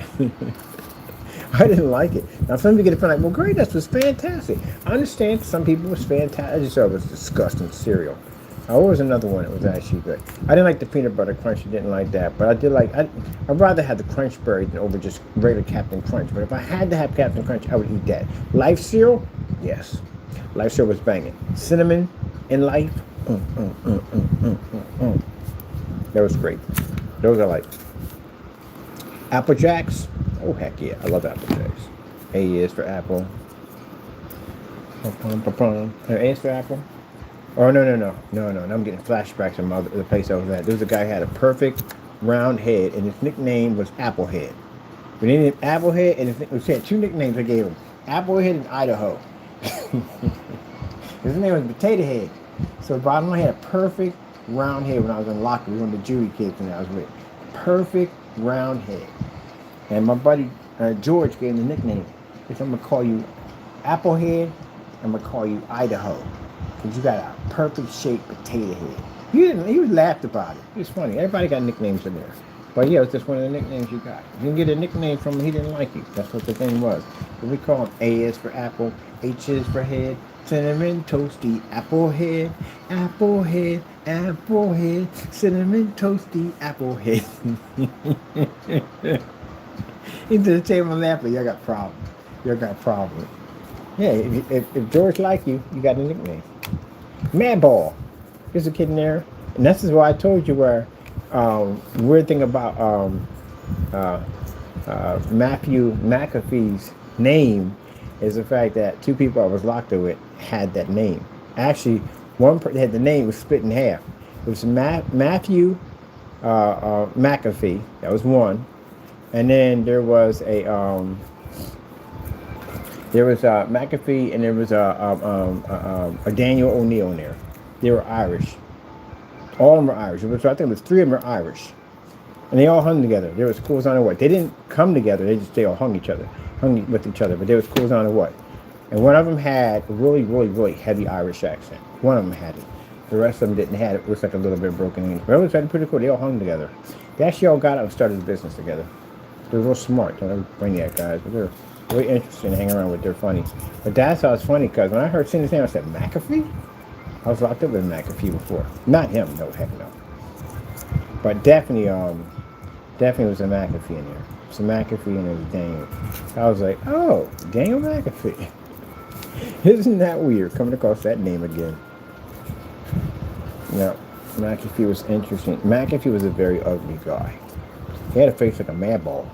I didn't like it. Now some people get it from like, well, grape nuts was fantastic. I understand some people it was fantastic. I just thought it was disgusting cereal. What was another one that was actually good? I didn't like the peanut butter crunch. I didn't like that. But I did like, I'd rather have the Crunch Berry than over just regular Captain Crunch. But if I had to have Captain Crunch, I would eat that. Life cereal? Yes. Life cereal was banging. Cinnamon in Life? That was great. Those I like. Apple Jacks? Oh, heck yeah. I love Apple Jacks. A is for Apple. A is for Apple. Oh, no. I'm getting flashbacks of the place I was at. There was a guy who had a perfect round head, and his nickname was Applehead. We named him Applehead, and we had two nicknames I gave him. Applehead and Idaho. His name was Potato Head. So the bottom line, he had a perfect round head when I was in locker. We were one of the Jewy kids when I was with. Perfect round head. And my buddy George gave him the nickname. He said, I'm going to call you Applehead. I'm going to call you Idaho. Because you got a perfect shaped potato head. He was laughed about it. It was funny. Everybody got nicknames in there. But yeah, it was just one of the nicknames you got. You didn't get a nickname from him, he didn't like you. That's what the thing was. But we call him A is for Apple, H is for Head, Cinnamon Toasty, Applehead, Applehead, Applehead, Cinnamon Toasty, Applehead. Into the table laughing, y'all got problems. Y'all got problems. Yeah, if George like you, you got a nickname. Madball. There's a kid in there. And this is why I told you where weird thing about Matthew McAfee's name is the fact that two people I was locked up with had that name. Actually, one person had the name was split in half. It was Matthew McAfee. That was one. And then there was a McAfee, and there was a Daniel O'Neill in there. They were Irish. All of them were Irish. So I think it was three of them were Irish. And they all hung together. They were as cool as on a what. They didn't come together. They all hung with each other. But they were as cool as on a what. And one of them had a really, really, really heavy Irish accent. One of them had it. The rest of them didn't have it. It was like a little bit broken English. But it was pretty cool. They all hung together. They actually all got out and started a business together. They were real smart. They're brainiac guys. But they're really interesting to hang around with. They're funny. But that's how it's funny, because when I heard seeing his name, I said, McAfee? I was locked up with McAfee before. Not him, no, heck no. But definitely was a McAfee in there. It's a McAfee and it was Daniel. I was like, oh, Daniel McAfee. Isn't that weird, coming across that name again? Now, McAfee was interesting. McAfee was a very ugly guy. He had a face like a madball.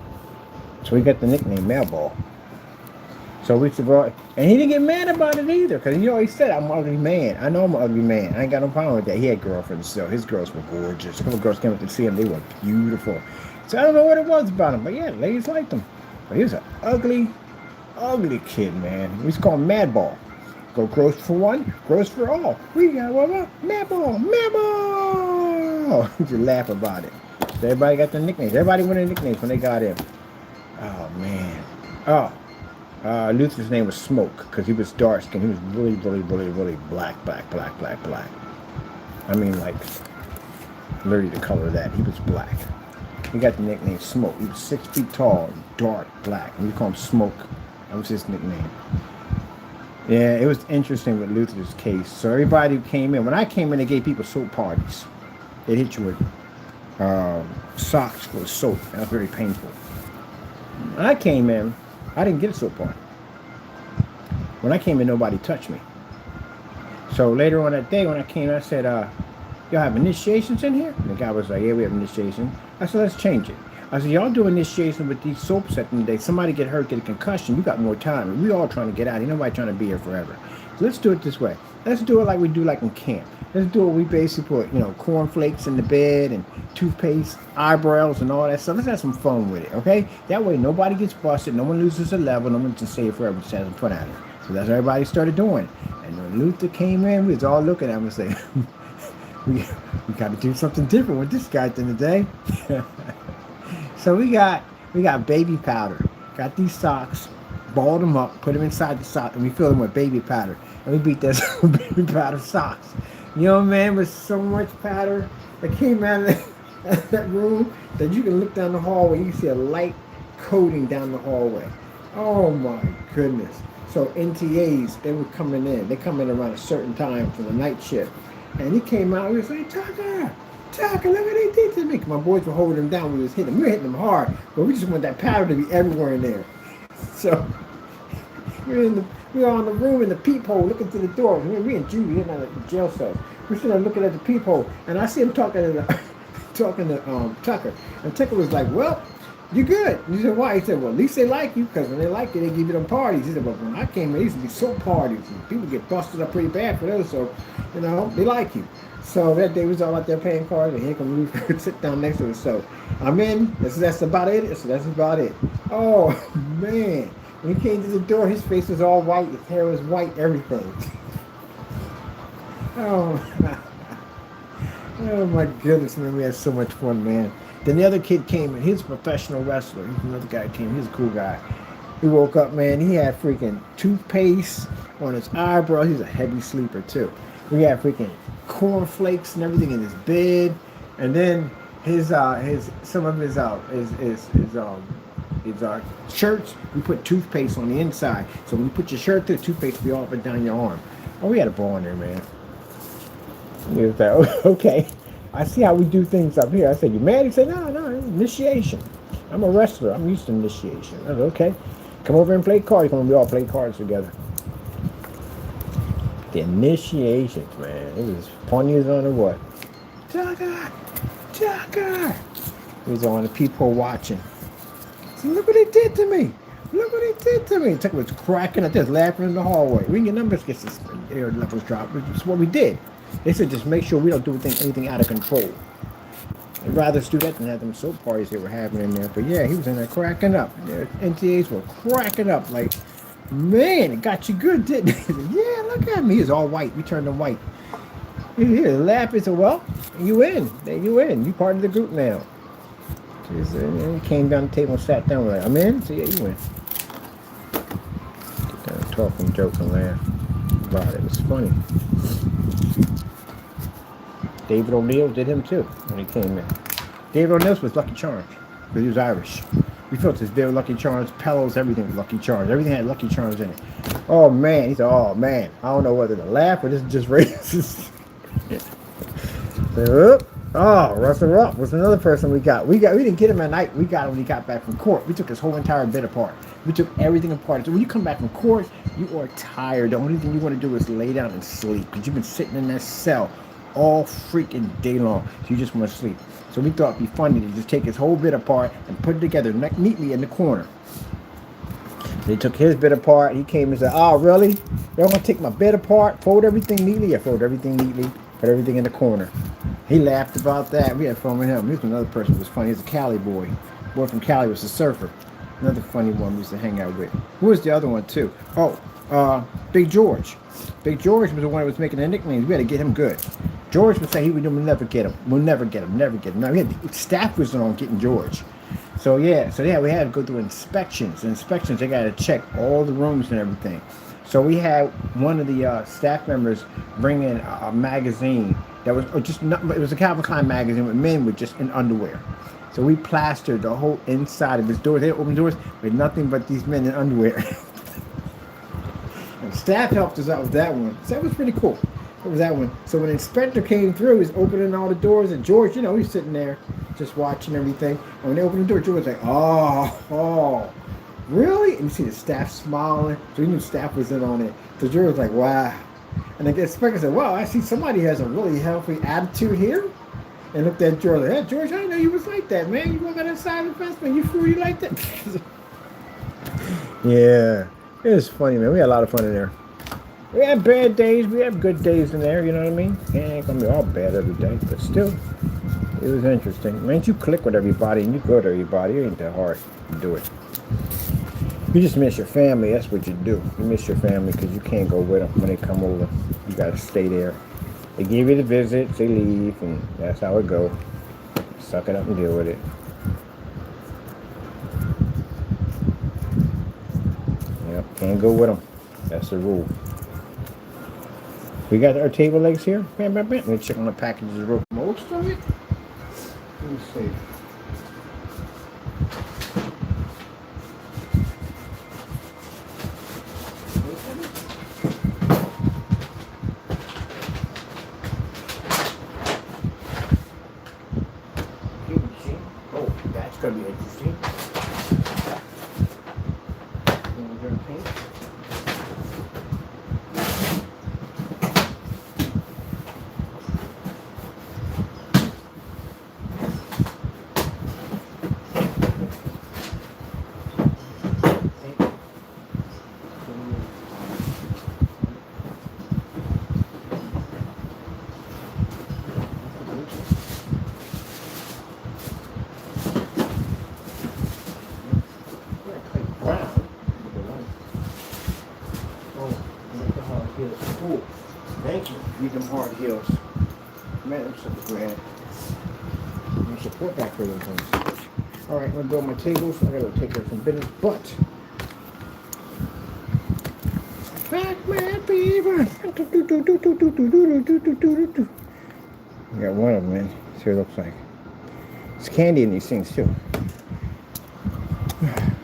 So he got the nickname Madball. So we used to go out, and he didn't get mad about it either, because he always said, I'm an ugly man. I know I'm an ugly man. I ain't got no problem with that. He had girlfriends, so his girls were gorgeous. A couple of girls came up to see him. They were beautiful. So I don't know what it was about him, but yeah, ladies liked him. But he was an ugly, ugly kid, man. We used to call him Madball. Go gross for one, gross for all. We got Madball, Madball. You just laugh about it. So everybody got their nicknames. Everybody wanted nicknames when they got in. Oh, man. Oh. Luther's name was Smoke, because he was dark skinned. He was really, really, really, really black. I mean, like, literally the color of that. He was black. He got the nickname Smoke. He was 6 feet tall, dark, black. And we call him Smoke. That was his nickname. Yeah, it was interesting with Luther's case. So everybody who came in, when I came in, they gave people soap parties. They'd hit you with socks full of soap. That was very painful. When I came in, I didn't get a soap party. When I came in, nobody touched me. So later on that day when I came, I said, y'all have initiations in here? And the guy was like, yeah, we have initiation. I said, let's change it. I said, y'all do initiation with these soaps at the end of the day. Somebody get hurt, get a concussion, you got more time. And we all trying to get out. Ain't nobody trying to be here forever. So let's do it this way. Let's do it like we do like in camp. Let's do it. We basically put, cornflakes in the bed and toothpaste, eyebrows, and all that stuff. Let's have some fun with it, okay? That way nobody gets busted, no one loses a level, no one can stay forever, just has some fun at it. So that's what everybody started doing. And when Luther came in, we was all looking at him and saying, we got to do something different with this guy at the end of the day. So we got baby powder. Got these socks, balled them up, put them inside the sock, and we filled them with baby powder. And we beat that baby powder socks. You know, man, with so much powder that came out of that room that you can look down the hallway. You can see a light coating down the hallway. Oh my goodness. So NTAs, they were coming in. They come in around a certain time for the night shift. And he came out, he was like, Tucker, look what they did to me. My boys were holding him down. We was hitting him. We were hitting him hard, but we just want that powder to be everywhere in there. So we were on the room in the peephole looking through the door. We and Judy in the jail cell. We're sitting there looking at the peephole, and I see him talking to Tucker. And Tucker was like, well, you good. And he said, why? He said, well, at least they like you, because when they like you, they give you them parties. He said, well, when I came here, these used to be soap parties, and people get busted up pretty bad for those, so, they like you. So that day we was all out there paying cards, and here come we could sit down next to us. So I'm in. That's about it. So that's about it. Oh, man. When he came to the door, his face was all white. His hair was white, everything. Oh, oh my goodness, man. We had so much fun, man. Then the other kid came, and he's a professional wrestler. Another guy came. He's a cool guy. He woke up, man. He had freaking toothpaste on his eyebrows. He's a heavy sleeper, too. We had freaking cornflakes and everything in his bed. And then his shirts, we put toothpaste on the inside. So when you put your shirt through, the toothpaste will be all up and down your arm. Oh, we had a ball in there, man. He was like, okay. I see how we do things up here. I said, you mad? He said, no, initiation. I'm a wrestler. I'm used to initiation. I said, okay. Come over and play cards. Come on, we all play cards together. The initiations, man. It was funny as on the what? Tucker! He was on the peephole watching. So look what they did to me. Tucker was cracking up there, laughing in the hallway. We can get numbers, get their levels dropped. That's what we did. They said just make sure we don't do anything out of control. I'd rather do that than have them soap parties they were having in there. But yeah, he was in there cracking up. Their NTAs were cracking up like, man, it got you good, didn't it? Yeah, look at me. He was all white. We turned him white. He laughed. He said, well, you in. You part of the group now. He came down the table and sat down. We're like, I'm in? So yeah, you in. Get down, talking, joking, laugh about it. It was funny. David O'Neill did him too when he came in. David O'Neill was Lucky Charms because he was Irish. We filled his bed with Lucky Charms, pillows, everything with Lucky Charms. Everything had Lucky Charms in it. Oh man, he said, oh man, I don't know whether to laugh or this is just racist. Russell Rupp was another person we got. We didn't get him at night. We got him when he got back from court. We took his whole entire bed apart. We took everything apart. So when you come back from court, you are tired. The only thing you want to do is lay down and sleep because you've been sitting in that cell all freaking day long. So you just want to sleep. So we thought it'd be funny to just take his whole bed apart and put it together neatly in the corner. They took his bed apart. He came and said, oh, really? Y'all want to take my bed apart? Fold everything neatly? I fold everything neatly. Put everything in the corner. He laughed about that. We had fun with him. He was another person who was funny. He was a Cali boy. Boy from Cali was a surfer. Another funny one we used to hang out with. Who was the other one, too? Big George. Big George was the one that was making the nicknames. We had to get him good. George would say we'll never get him. We'll never get him. Now, we had staff was on getting George. So we had to go through inspections. Inspections, they got to check all the rooms and everything. So we had one of the staff members bring in a magazine that was it was a Calvin Klein magazine with men with just in underwear. So we plastered the whole inside of his doors. They opened doors with nothing but these men in underwear. And staff helped us out with that one. So that was pretty cool. What was that one? So when the inspector came through, he's opening all the doors, and George, he's sitting there just watching everything. And when they opened the door, George was like, oh, really? And you see the staff smiling. So he knew staff was in on it. So George was like, wow. And the inspector said, wow, I see somebody has a really healthy attitude here. And looked at George like, hey, George, I didn't know you was like that, man. You walk on that side of the fence, man. You fruity like that? Yeah. It was funny, man. We had a lot of fun in there. We have bad days. We have good days in there. You know what I mean? It ain't gonna be all bad every day, but still, it was interesting. Once you click with everybody and you go to everybody, it ain't that hard to do it. You just miss your family. That's what you do. You miss your family because you can't go with them when they come over. You gotta stay there. They give you the visits, they leave, and that's how it goes. Suck it up and deal with it. Yep, can't go with them. That's the rule. We got our table legs here. Bam, bam, bam. Let me check on the packages real. Most of it. Let me see. Oh, that's gonna be interesting. Oh, thank you. Read them hard heels. Man, I'm so glad. No support back for those things. All right, I'm gonna build my tables. I gotta take care of some business, but Batman Beaver. We got one of them in. See what it looks like. It's candy in these things too.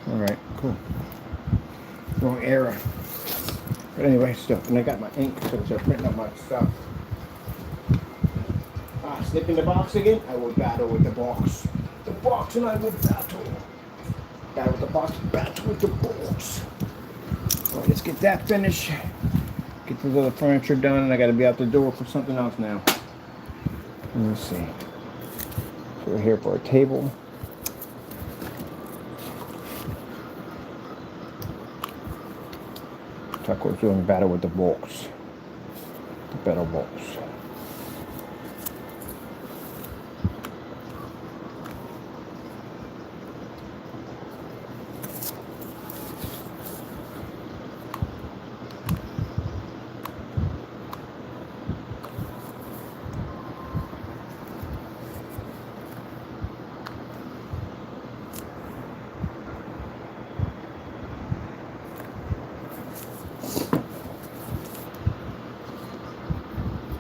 All right, cool. Wrong era. But anyway, still, and I got my ink, so I'm printing out my stuff. Snip in the box again. I will battle with the box. The box and I will battle. Battle with the box, battle with the box. All right, let's get that finished. Get this other furniture done, and I got to be out the door for something else now. Let me see. So we're here for a table. Talk about doing battle with the box. The battle box.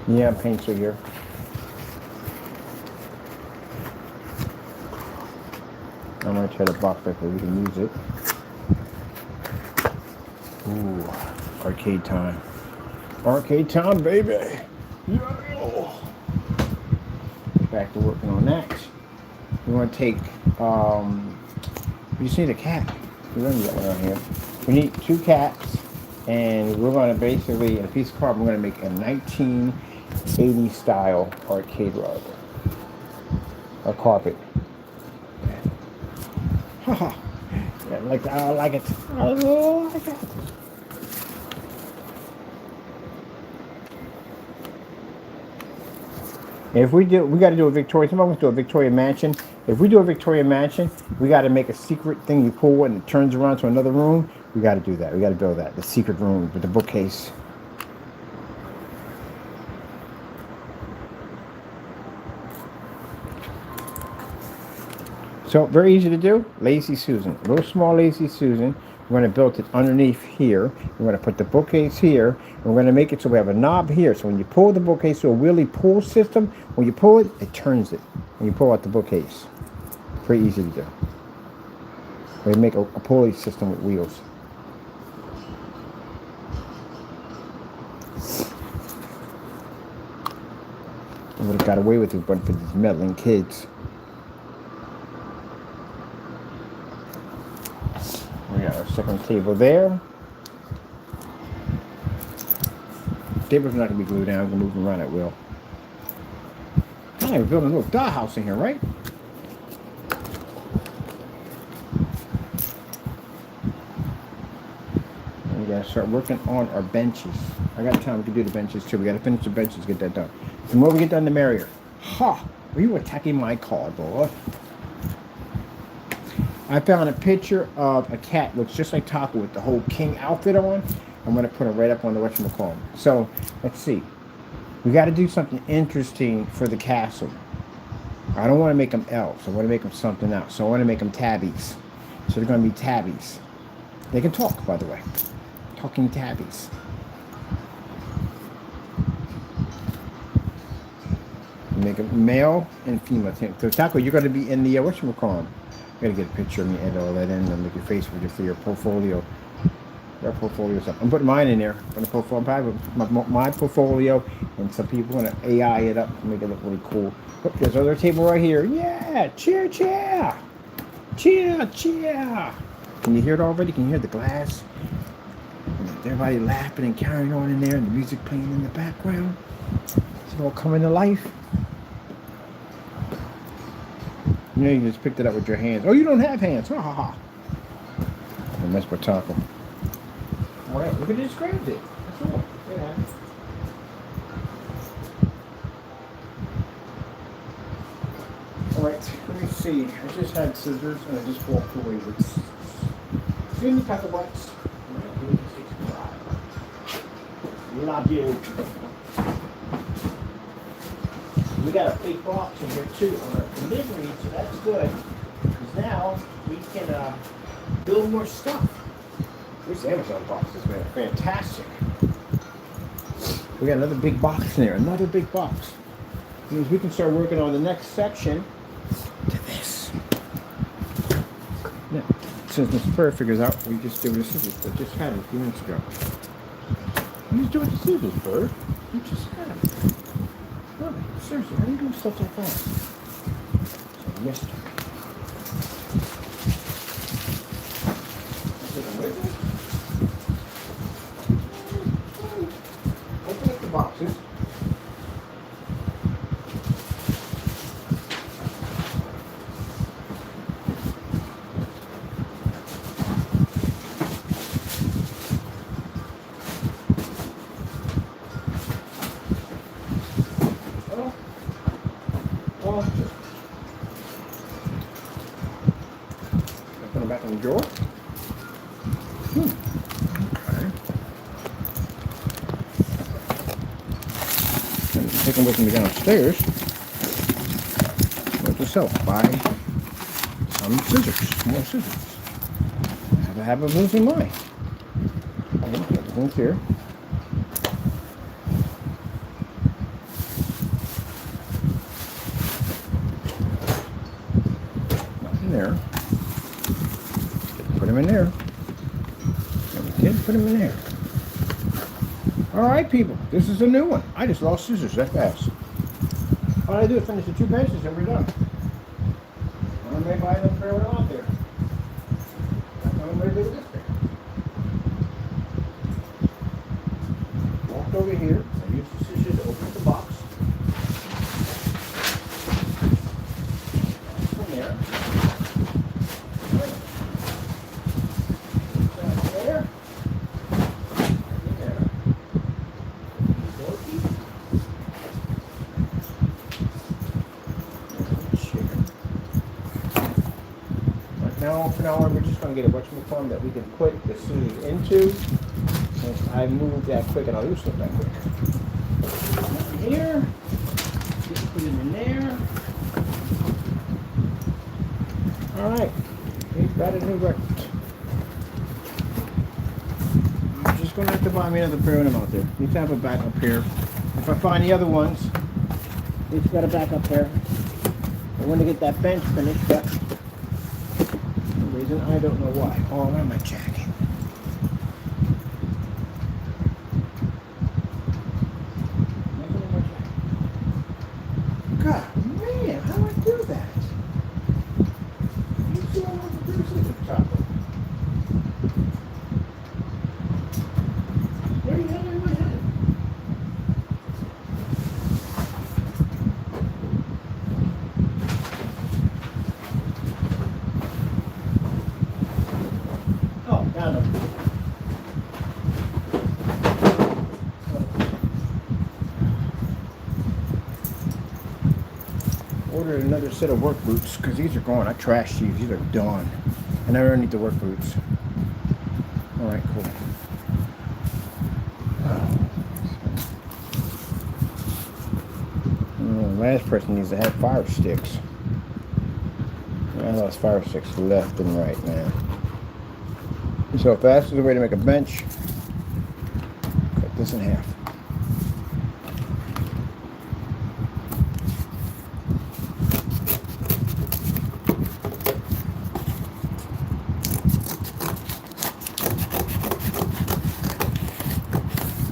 Yeah, paints are here. I'm gonna try to box back so we can use it. Ooh, arcade time. Arcade time, baby. Yeah. Back to working on that. We want to take, we just need a cat. We don't need that one on here. We need 2 cats, and we're going to basically, in a piece of card, we're going to make a 1980 style arcade rug. A carpet. Haha. Yeah, I like it. I like it. If we do, we got to do a Victorian. Somebody wants to do a Victorian mansion. If we do a Victorian mansion, we got to make a secret thing you pull and it turns around to another room. We got to do that. We got to build that. The secret room with the bookcase. So very easy to do. Lazy Susan, a little small Lazy Susan. We're going to build it underneath here. We're going to put the bookcase here. And we're going to make it so we have a knob here. So when you pull the bookcase to a wheelie pull system, when you pull it, it turns it. When you pull out the bookcase. Pretty easy to do. We make a pulley system with wheels. I would have got away with it, but for these meddling kids. We got our second table there. Table's not going to be glued down. I'm going to move them around at will. We're building a little dollhouse in here, right? We gotta start working on our benches. I got time. We can do the benches too. We gotta finish the benches, get that done. The more we get done, the merrier. Ha! Are you attacking my cardboard? I found a picture of a cat looks just like Taco with the whole king outfit on. I'm gonna put it right up on the whatchamacallit. So let's see. We got to do something interesting for the castle. I don't want to make them elves. I want to make them something else. So I want to make them tabbies. So they're going to be tabbies. They can talk, by the way. Talking tabbies. Make them male and female. So Taco, you're going to be in the whatchamacallit. I got to get a picture of me, edit all that in, and make your face for your portfolio. Your portfolio stuff. I'm putting mine in there. I'm going to portfolio my portfolio, and some people want to AI it up and make it look really cool. Look, there's another table right here. Yeah, cheer, cheer, cheer, cheer. Can you hear it already? Can you hear the glass? And everybody laughing and carrying on in there, and the music playing in the background. It's all coming to life. You know, you just picked it up with your hands. Oh, you don't have hands. Ha ha ha. And that's what Taco. All right, look at this grabs it. That's all. Yeah. All right, let me see. I just had scissors and I just walked away with. Excuse me, Taco Bites. Love you. We got a big box in here too on our delivery, so that's good. Because now we can build more stuff. This Amazon box is fantastic. We got another big box in there, another big box. It means we can start working on the next section to this. Now, since Miss Fur figures out, we just do the scissors. I just had it a few minutes ago. You just do it with the scissors, Fur. You just had it. No, seriously, how do you do stuff like that? It's a mystery. Boxes. Put them back in the drawer. Take them with me downstairs. Note to self, buy some scissors, more scissors. I have a habit of losing mine. Everything's here. Nothing there. Put them in there. And we did put them in there. All right, people, this is a new one. I just lost scissors that fast. All I do is finish the 2 benches and we're done. I'm going to buy them fairly out there. I'm going to do this thing. Walked over here. I used the scissors to open the box. From there. There. For now on, we're just going to get a whatchamacallit that we can put the scissors into. And I move that quick, and I'll use it that quick. Nothing here. Just put it in there. All right. We've got a new record. I'm just going to have to buy me another pair of them out there. Need to have a backup pair. If I find the other ones, it's got a backup pair. I want to get that bench finished, but I don't know why. Oh, where am I jacking? God, man, how do I do that? You see all the bruises at the top of it. Where the hell am I headed? ordered another set of work boots because these are gone. I trashed these. These are done. I never need the work boots. All right, cool. Last person needs to have fire sticks. I lost fire sticks left and right now. So fastest way to make a bench, cut this in half.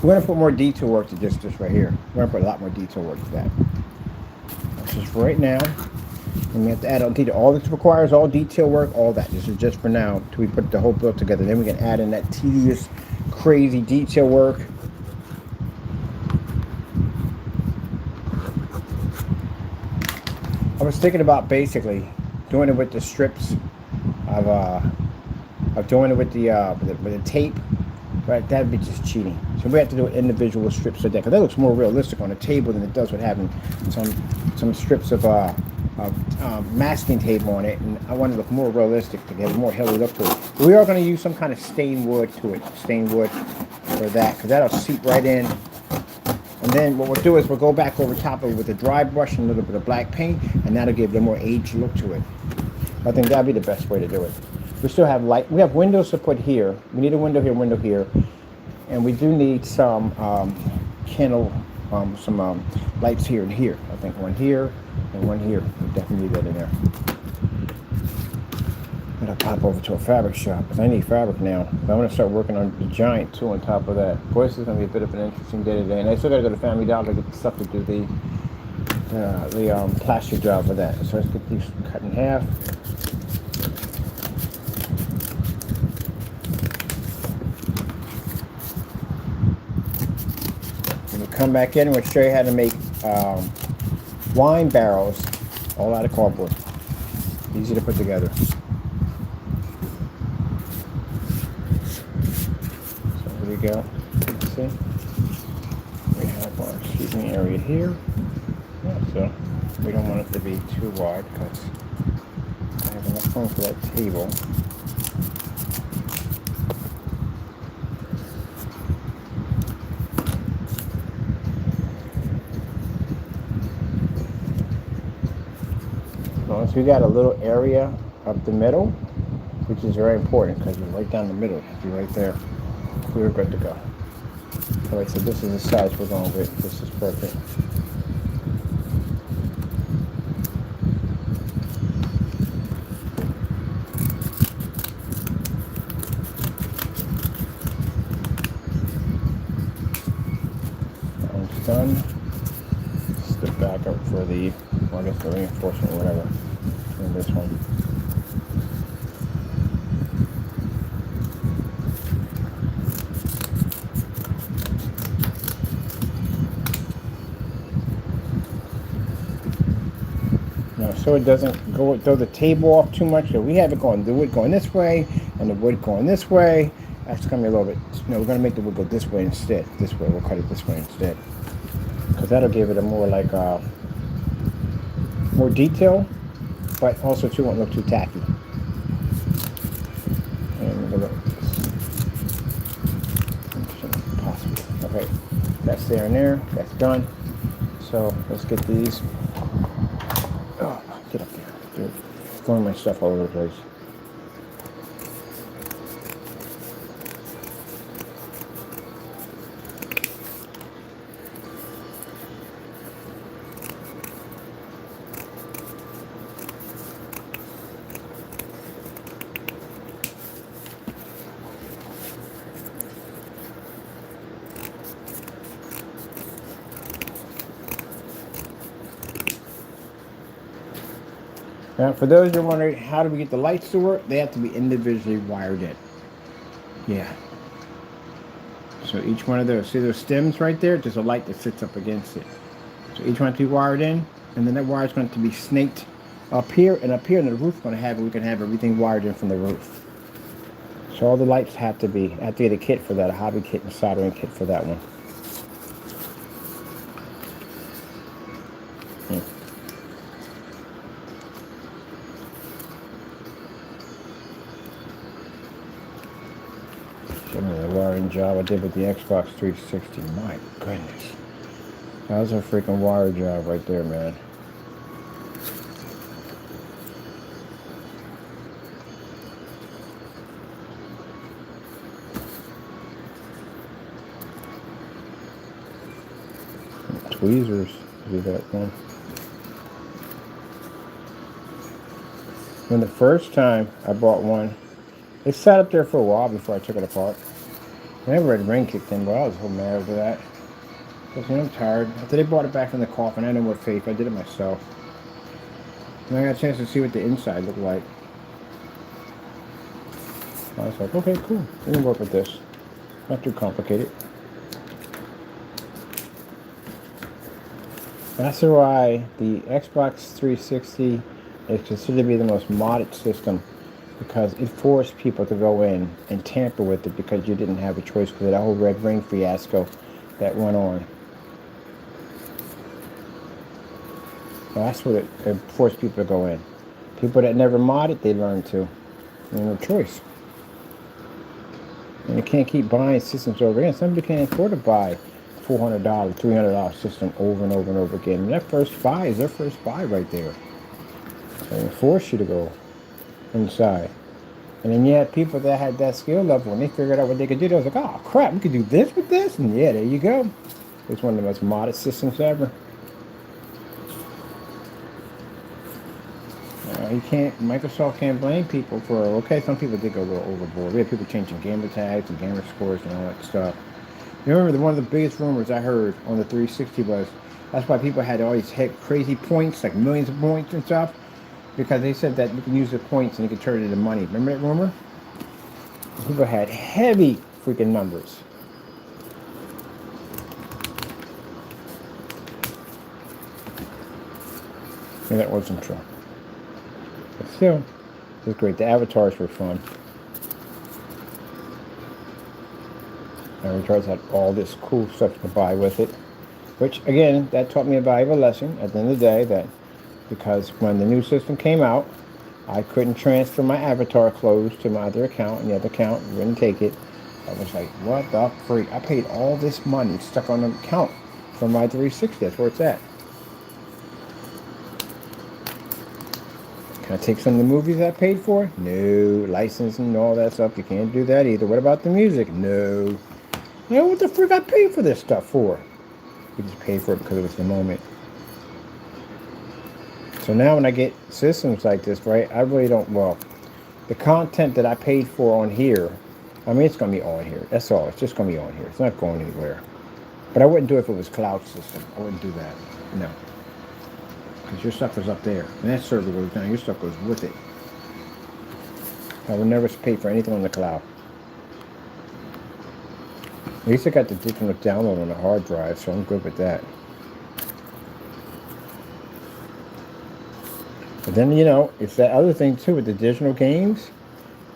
We're going to put more detail work to this right here. We're going to put a lot more detail work to that. This is for right now. And we have to add on detail. All this requires all detail work, all that. This is just for now until we put the whole build together. Then we can add in that tedious, crazy detail work. I was thinking about basically doing it with the strips of doing it with the tape. Right, that'd be just cheating. So we have to do individual strips of that because that looks more realistic on a table than it does with having some strips of masking tape on it. And I want to look more realistic to get a more heavy look to it. We are going to use some kind of stained wood to it, stained wood for that because that'll seep right in. And then what we'll do is we'll go back over top of it with a dry brush and a little bit of black paint, and that'll give it a more aged look to it. I think that'd be the best way to do it. We still have light. We have windows to put here. We need a window here, and we do need some candle, some lights here and here. I think one here and one here. We definitely need that in there. I'm gonna pop over to a fabric shop because I need fabric now. I'm gonna start working on the giant too. On top of that, boy, this is gonna be a bit of an interesting day today. And I still gotta go to Family Dollar to get the stuff to do the plastic job for that. So let's get these cut in half. Come back in and we'll show you how to make wine barrels all out of cardboard. Easy to put together. So here we go. Let's see. We have our seasoning area here. Yeah, so we don't want it to be too wide because I have enough room for that table. So we got a little area up the middle, which is very important because we're right down the middle. It'll be right there. We're good to go. All right, so this is the size we're going with. This is perfect. That one's done. Step back up for the, well, I guess the reinforcement or whatever. And this one. Now, so it doesn't go throw the table off too much. So we have it going, the wood going this way and the wood going this way. That's gonna be a little bit. No, we're gonna make the wood go this way instead. This way, we'll cut it this way instead, because that'll give it a more like more detail. But also too won't look too tacky. And look at this. Possible. Okay, that's there and there. That's done. So let's get these. Oh, get up there. Dude, throwing my stuff all over the place. Now, for those who are wondering, how do we get the lights to work? They have to be individually wired in. Yeah. So each one of those, see those stems right there? There's a light that sits up against it. So each one has to be wired in, and then that wire is going to be snaked up here, and up here, and the roof going to have, we can have everything wired in from the roof. So all the lights have to be, I have to get a kit for that, a hobby kit and soldering kit for that one. Show me the wiring job I did with the Xbox 360. My goodness. That was a freaking wire job right there, man. Tweezers. Do that one. When the first time I bought one, it sat up there for a while before I took it apart. Whenever red ring kicked in, but I was so mad over that. Because I'm tired. After they brought it back from the coffin, I know what fake. I did it myself. And I got a chance to see what the inside looked like. I was like, okay, cool. We can work with this. Not too complicated. That's why the Xbox 360 is considered to be the most modded system, because it forced people to go in and tamper with it because you didn't have a choice because of that whole red ring fiasco that went on. So that's what it forced people to go in. People that never modded, they learned to. No choice. And you can't keep buying systems over again. Somebody can't afford to buy $400, $300 system over and over and over again. And that first buy is their first buy right there. And it forced you to go inside. And then you had people that had that skill level and they figured out what they could do. They was like, oh crap, we could do this with this? And yeah, there you go. It's one of the most modded systems ever. Microsoft can't blame people for, okay, some people did go a little overboard. We had people changing gamer tags and gamer scores and all that stuff. You remember one of the biggest rumors I heard on the 360 was, that's why people had all these crazy points, like millions of points and stuff, because they said that you can use the points and you can turn it into money. Remember that rumor? People had heavy freaking numbers. And that wasn't true. But still, it was great. The avatars were fun. Avatars had all this cool stuff to buy with it. Which, again, that taught me a valuable lesson at the end of the day, that because when the new system came out, I couldn't transfer my avatar clothes to my other account, and the other account wouldn't take it. I was like, what the freak? I paid all this money stuck on the account from my 360. That's where it's at. Can I take some of the movies I paid for? No. Licensing and all that stuff. You can't do that either. What about the music? No. You know what the frick I paid for this stuff for? You just paid for it because it was the moment. So now when I get systems like this, right, I really don't, well, the content that I paid for on here, I mean, it's going to be on here. That's all. It's just going to be on here. It's not going anywhere. But I wouldn't do it if it was cloud system. I wouldn't do that. No. Because your stuff is up there. And that server goes down. Your stuff goes with it. I would never pay for anything on the cloud. At least I got the digital download on the hard drive, so I'm good with that. But then, you know, it's that other thing too with the digital games.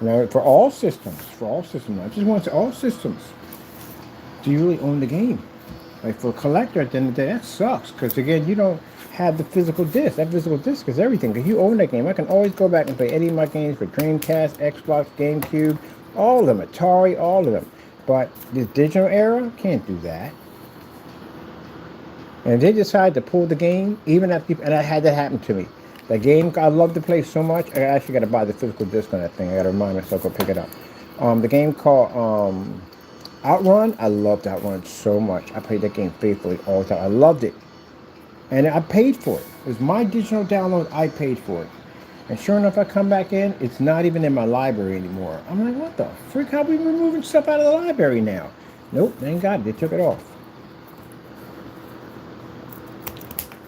You know, for all systems, I just want to say all systems. Do you really own the game? Like for a collector at the end of the day, that sucks. Because again, you don't have the physical disc. That physical disc is everything. Because you own that game. I can always go back and play any of my games for Dreamcast, Xbox, GameCube, all of them, Atari, all of them. But this digital era can't do that. And if they decide to pull the game, even after, and I had that happen to me. The game I love to play so much, I actually got to buy the physical disc on that thing. I got to remind myself to go pick it up. The game called Outrun, I loved Outrun so much. I played that game faithfully all the time. I loved it. And I paid for it. It was my digital download. I paid for it. And sure enough, I come back in, it's not even in my library anymore. I'm like, what the frick? How are we removing stuff out of the library now? Nope, thank God, they took it off.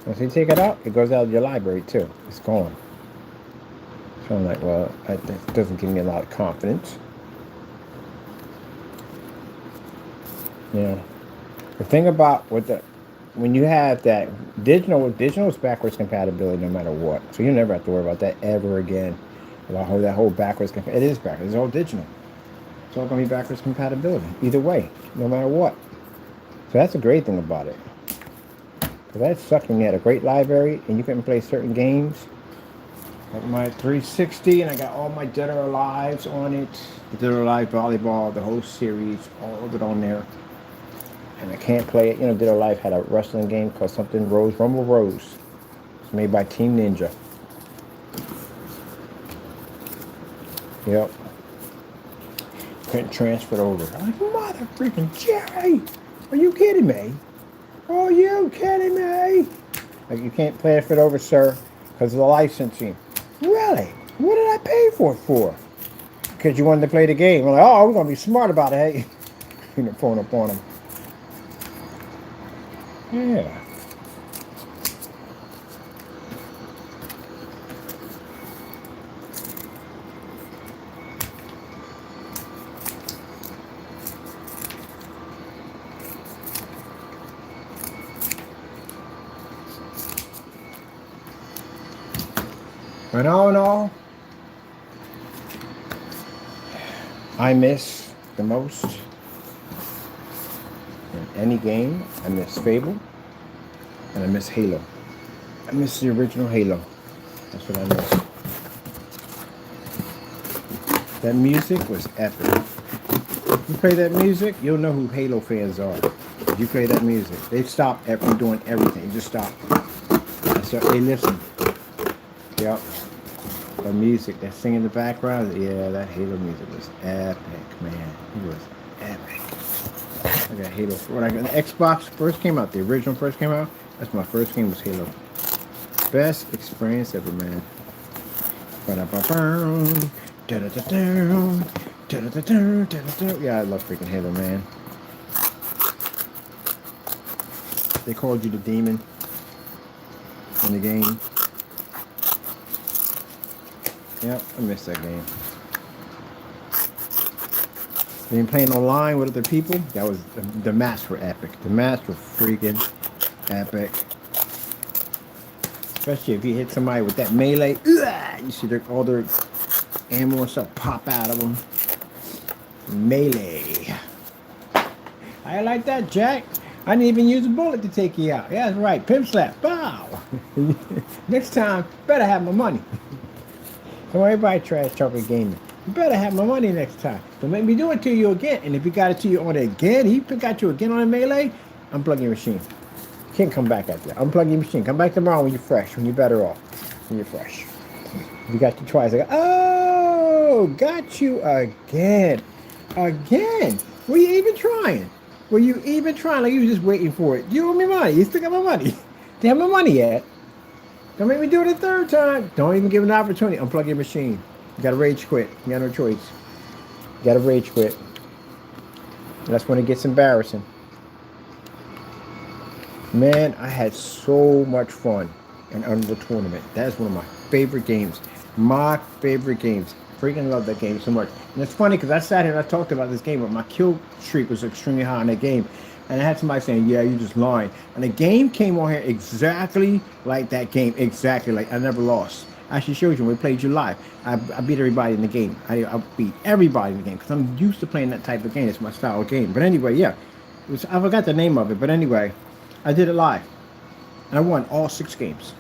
Once they take it out, it goes out of your library too. It's gone. So I'm like, well, that doesn't give me a lot of confidence. You know, the thing about when you have that digital is backwards compatibility no matter what. So you never have to worry about that ever again. About that whole backwards compatibility. It is backwards. It's all digital. It's all going to be backwards compatibility. Either way, no matter what. So that's a great thing about it. Because that sucked when you had a great library and you couldn't play certain games. Got my 360, and I got all my Dead or Alives on it. The Dead or Alive volleyball, the whole series, all of it on there. And I can't play it. You know, Dead or Alive had a wrestling game called something Rumble Rose. It's made by Team Ninja. Yep. Couldn't transfer it over. I'm like, mother freaking Jerry! Are you kidding me? Are you kidding me? Like, you can't transfer it over, sir, because of the licensing. Really? What did I pay for it for? Because you wanted to play the game. I'm like, oh, we're going to be smart about it, hey? You know, pulling up on them. Yeah. But all in all, I miss the most in any game. I miss Fable, and I miss Halo. I miss the original Halo. That's what I miss. That music was epic. You play that music, you'll know who Halo fans are. If you play that music, they stop from doing everything. Just stop. So they listen. Yep. The music, that singing in the background, yeah, that Halo music was epic, man. It was epic. I got Halo. When the Xbox first came out, the original first came out, that's my first game was Halo. Best experience ever, man. Yeah, I love freaking Halo, man. They called you the demon in the game. Yep, I missed that game. Been playing online with other people. That was the maps were epic. The maps were freaking epic. Especially if you hit somebody with that melee, you see all their ammo and stuff pop out of them. Melee. I like that, Jack. I didn't even use a bullet to take you out. Yeah, that's right. Pimp slap. Bow. Next time, better have my money. So everybody trash talking gaming. You better have my money next time. Don't make me do it to you again. And if you got it to you on it again, he got you again on a melee, unplug your machine. You can't come back after that. Unplug your machine. Come back tomorrow when you're fresh, when you're better off. When you're fresh. If you got you twice, I go, oh, got you again. Again. Were you even trying? Were you even trying? Like you were just waiting for it. You owe me money. You still got my money. They have my money yet. Don't make me do it a third time. Don't even give an opportunity. Unplug your machine. You gotta rage quit. You got no choice. You gotta rage quit. That's when it gets embarrassing. Man, I had so much fun in Unreal Tournament. That's one of my favorite games. My favorite games. Freaking love that game so much. And it's funny because I sat here and I talked about this game, but my kill streak was extremely high in that game. And I had somebody saying, yeah, you're just lying. And the game came on here exactly like that game. Exactly like I never lost. I actually showed you when we played you live. I beat everybody in the game. I beat everybody in the game because I'm used to playing that type of game. It's my style of game. But anyway, yeah. I forgot the name of it. But anyway, I did it live. And I won all 6 games.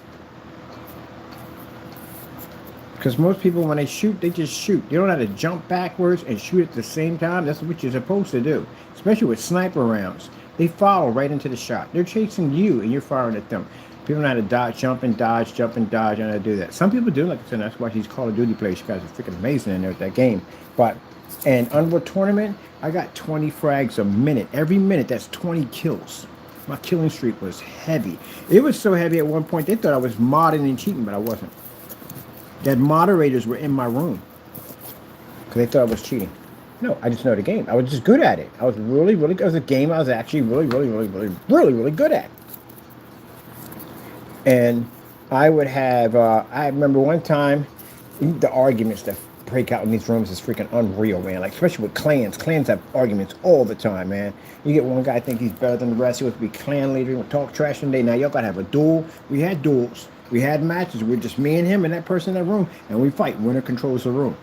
Because most people, when they shoot, they just shoot. You don't have to jump backwards and shoot at the same time. That's what you're supposed to do. Especially with sniper rounds. They follow right into the shot. They're chasing you and you're firing at them. People know how to dodge, jump and dodge, jump and dodge, and how to do that. Some people do, like I said, that's why these Call of Duty players, you guys are freaking amazing in there with that game. But in Unreal Tournament, I got 20 frags a minute. Every minute, that's 20 kills. My killing streak was heavy. It was so heavy at one point, they thought I was modding and cheating, but I wasn't. That moderators were in my room because they thought I was cheating. No, I just know the game. I was just good at it. I was really good. It was a game I was actually really good at. And I would have, I remember one time, the arguments that break out in these rooms is freaking unreal, man. Like, especially with clans. Clans have arguments all the time, man. You get one guy think he's better than the rest. He wants to be clan leader. He want to talk trash one day. Now, y'all got to have a duel. We had duels. We had matches. We're just me and him and that person in that room. And we fight. Winner controls the room.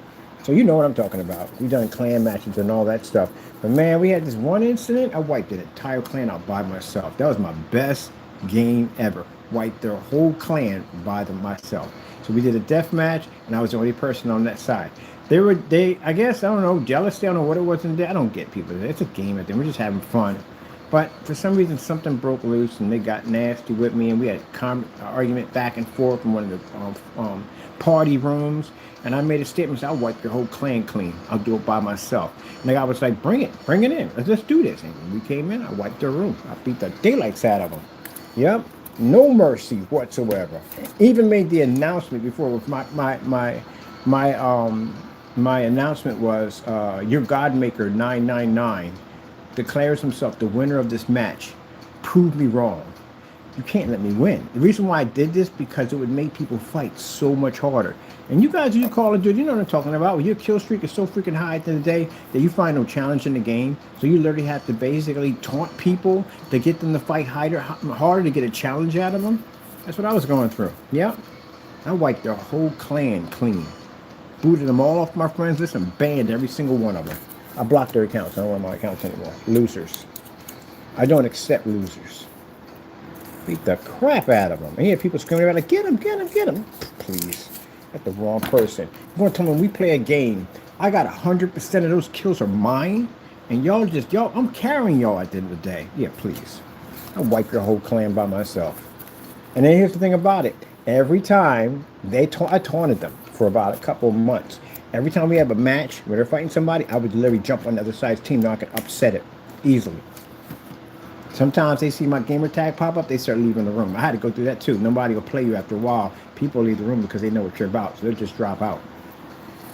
So you know what I'm talking about. We've done clan matches and all that stuff. But, man, we had this one incident. I wiped an entire clan out by myself. That was my best game ever. Wiped their whole clan by myself. So we did a death match, and I was the only person on that side. I guess, I don't know, jealous. I don't know what it was in there. I don't get people. It's a game at them. We're just having fun. But for some reason, something broke loose, and they got nasty with me, and we had an argument back and forth in one of the party rooms. And I made a statement, I'll wipe your whole clan clean. I'll do it by myself. And the guy was like, bring it in. Let's do this. And when we came in, I wiped their room. I beat the daylights out of them. Yep. No mercy whatsoever. Even made the announcement before with my announcement was your Godmaker 999 declares himself the winner of this match. Prove me wrong. You can't let me win. The reason why I did this because it would make people fight so much harder. And you guys who Call of Duty, you know what I'm talking about. When your kill streak is so freaking high at the end of the day that you find no challenge in the game. So you literally have to basically taunt people to get them to fight harder to get a challenge out of them. That's what I was going through. Yeah. I wiped their whole clan clean. Booted them all off my friends list and banned every single one of them. I blocked their accounts. I don't want my accounts anymore. Losers. I don't accept losers. Beat the crap out of them. And you hear people screaming about it, get him, get him, get him. Please. That's the wrong person. You want to tell me when we play a game, I got 100% of those kills are mine, and y'all, I'm carrying y'all at the end of the day. Yeah, please. I wipe your whole clan by myself. And then here's the thing about it. Every time I taunted them for about a couple of months. Every time we have a match where they're fighting somebody, I would literally jump on the other side's team, now I can upset it easily. Sometimes they see my gamer tag pop up, they start leaving the room. I had to go through that too. Nobody will play you after a while. People leave the room because they know what you're about, so they'll just drop out.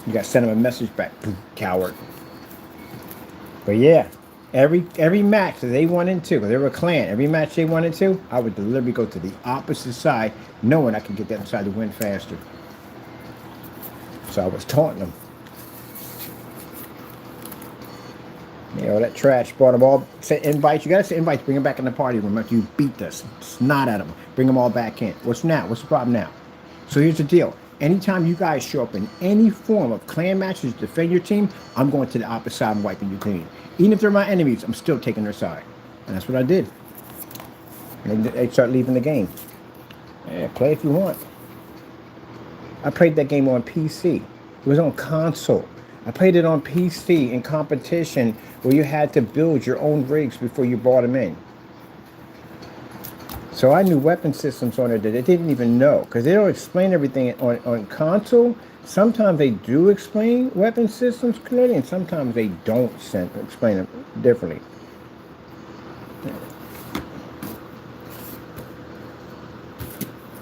You got to send them a message back, coward. But yeah, every match that they went into, because they were a clan, every match they went into, I would deliberately go to the opposite side, knowing I could get that side to win faster. So I was taunting them. You know, that trash brought them all, sent invites. You got to send invites, bring them back in the party room after you beat us. Snot at them. Bring them all back in. What's now? What's the problem now? So here's the deal. Anytime you guys show up in any form of clan matches to defend your team, I'm going to the opposite side and wiping you clean. Even if they're my enemies, I'm still taking their side. And that's what I did. And they start leaving the game. Yeah, play if you want. I played that game on PC. It was on console. I played it on PC in competition where you had to build your own rigs before you brought them in. So I knew weapon systems on it that they didn't even know, because they don't explain everything on console. Sometimes they do explain weapon systems clearly, and sometimes they don't explain them differently.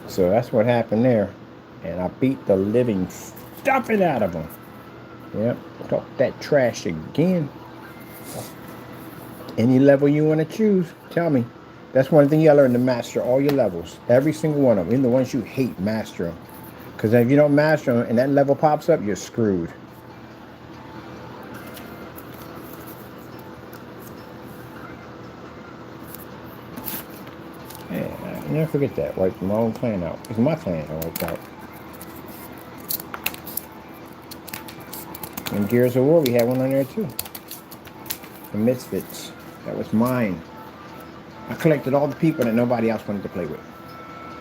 So that's what happened there. And I beat the living stuffing out of them. Yep, talk that trash again. Any level you want to choose, tell me. That's one thing you gotta learn to master all your levels. Every single one of them. Even the ones you hate, master them. Because if you don't master them and that level pops up, you're screwed. Yeah, I never forget that. Wipe my own clan out. It's my clan I wiped out. In Gears of War, we had one on there too. The Misfits. That was mine. I collected all the people that nobody else wanted to play with.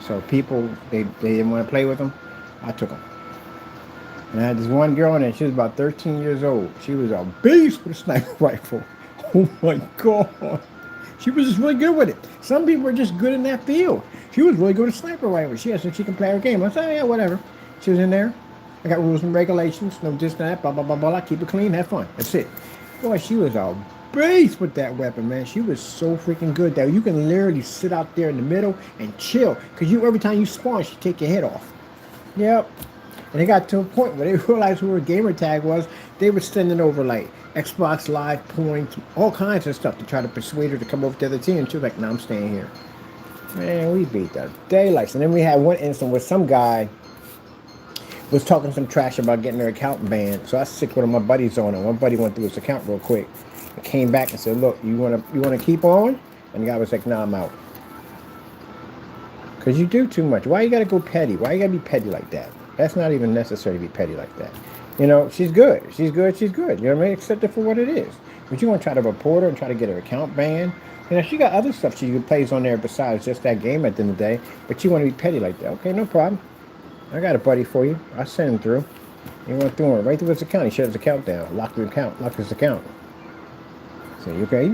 So people, they didn't want to play with them, I took them. And I had this one girl in there, she was about 13 years old. She was a beast with a sniper rifle. Oh my God. She was just really good with it. Some people are just good in that field. She was really good with a sniper rifle. She can play her game. I said, oh, yeah, whatever. She was in there. I got rules and regulations, no this and that, blah, blah, blah, blah. Keep it clean, have fun. That's it. Boy, she was a beast with that weapon, man. She was so freaking good that you can literally sit out there in the middle and chill. Because every time you spawn, she take your head off. Yep. And they got to a point where they realized who her gamer tag was. They were sending over like Xbox Live points, all kinds of stuff to try to persuade her to come over to the other team. And she was like, no, I'm staying here. Man, we beat the daylights. And then we had one instance where some guy was talking some trash about getting their account banned. So I sicked one of my buddies on it. One buddy went through his account real quick. Came back and said, look, you wanna keep on? And the guy was like, nah, I'm out. Because you do too much. Why you gotta go petty? Why you gotta be petty like that? That's not even necessary to be petty like that. You know, she's good. She's good. You know what I mean? Accept it for what it is. But you want to try to report her and try to get her account banned. You know, she got other stuff she plays on there besides just that game at the end of the day. But you want to be petty like that. Okay, no problem. I got a buddy for you. I'll send him through. He went through right through his account. He shut his account down. Lock your account. Lock his account. So okay,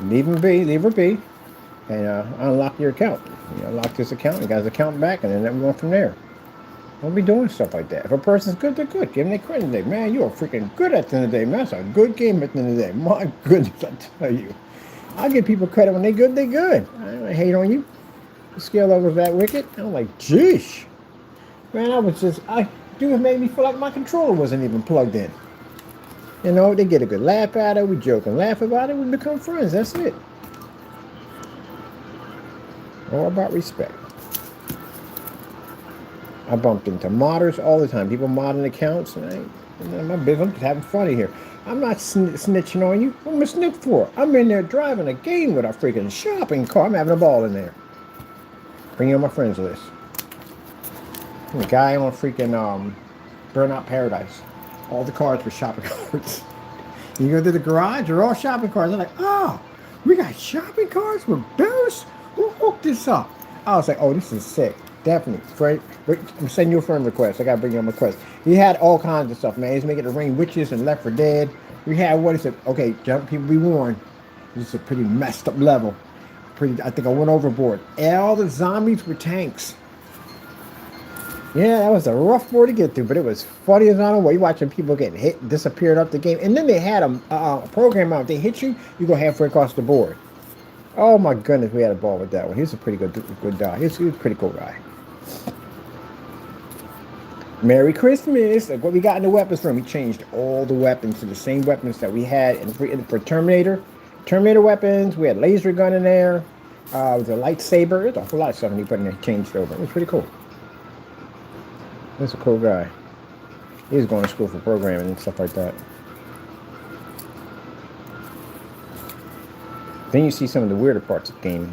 leave him be. Leave her be. And unlock your account. You know, lock this account. You got his account back, and then everyone from there. Don't be doing stuff like that. If a person's good, they're good. Give them their credit today. Man, you are freaking good at the end of the day. Man, that's a good game at the end of the day. My goodness, I tell you. I give people credit when they're good, they're good. I don't hate on you. The skill level was that wicked. I'm like, geesh. Man, dude made me feel like my controller wasn't even plugged in. You know, they get a good laugh out of it. We joke and laugh about it. We become friends. That's it. All about respect. I bumped into modders all the time. People modding accounts. And my business. I'm just having fun here. I'm not snitching on you. What am I snitch for? I'm in there driving a game with a freaking shopping cart. I'm having a ball in there. Bring you on my friends list. The guy on freaking Burnout Paradise. All the cars were shopping carts. You go to the garage, they're all shopping carts. They're like, oh, we got shopping carts with bills? Who hooked this up? I was like, oh, this is sick. Definitely. Fred, I'm sending you a friend request. I got to bring you on a request. He had all kinds of stuff, man. He's making it rain witches and Left 4 Dead. We had, what is it? Okay, jump, people be warned. This is a pretty messed up level. I think I went overboard. All the zombies were tanks. Yeah, that was a rough board to get through, but it was funny as I don't know. You watching people getting hit, disappeared off the game. And then they had a program out. If they hit you, you go halfway across the board. Oh my goodness, we had a ball with that one. He was a pretty good guy. He was a pretty cool guy. Merry Christmas. Like what we got in the weapons room, he changed all the weapons to the same weapons that we had for Terminator. Terminator weapons, we had laser gun in there. It was a lightsaber. There's a whole lot of stuff he put in there, changed over. It was pretty cool. He's a cool guy. He was going to school for programming and stuff like that. Then you see some of the weirder parts of gaming,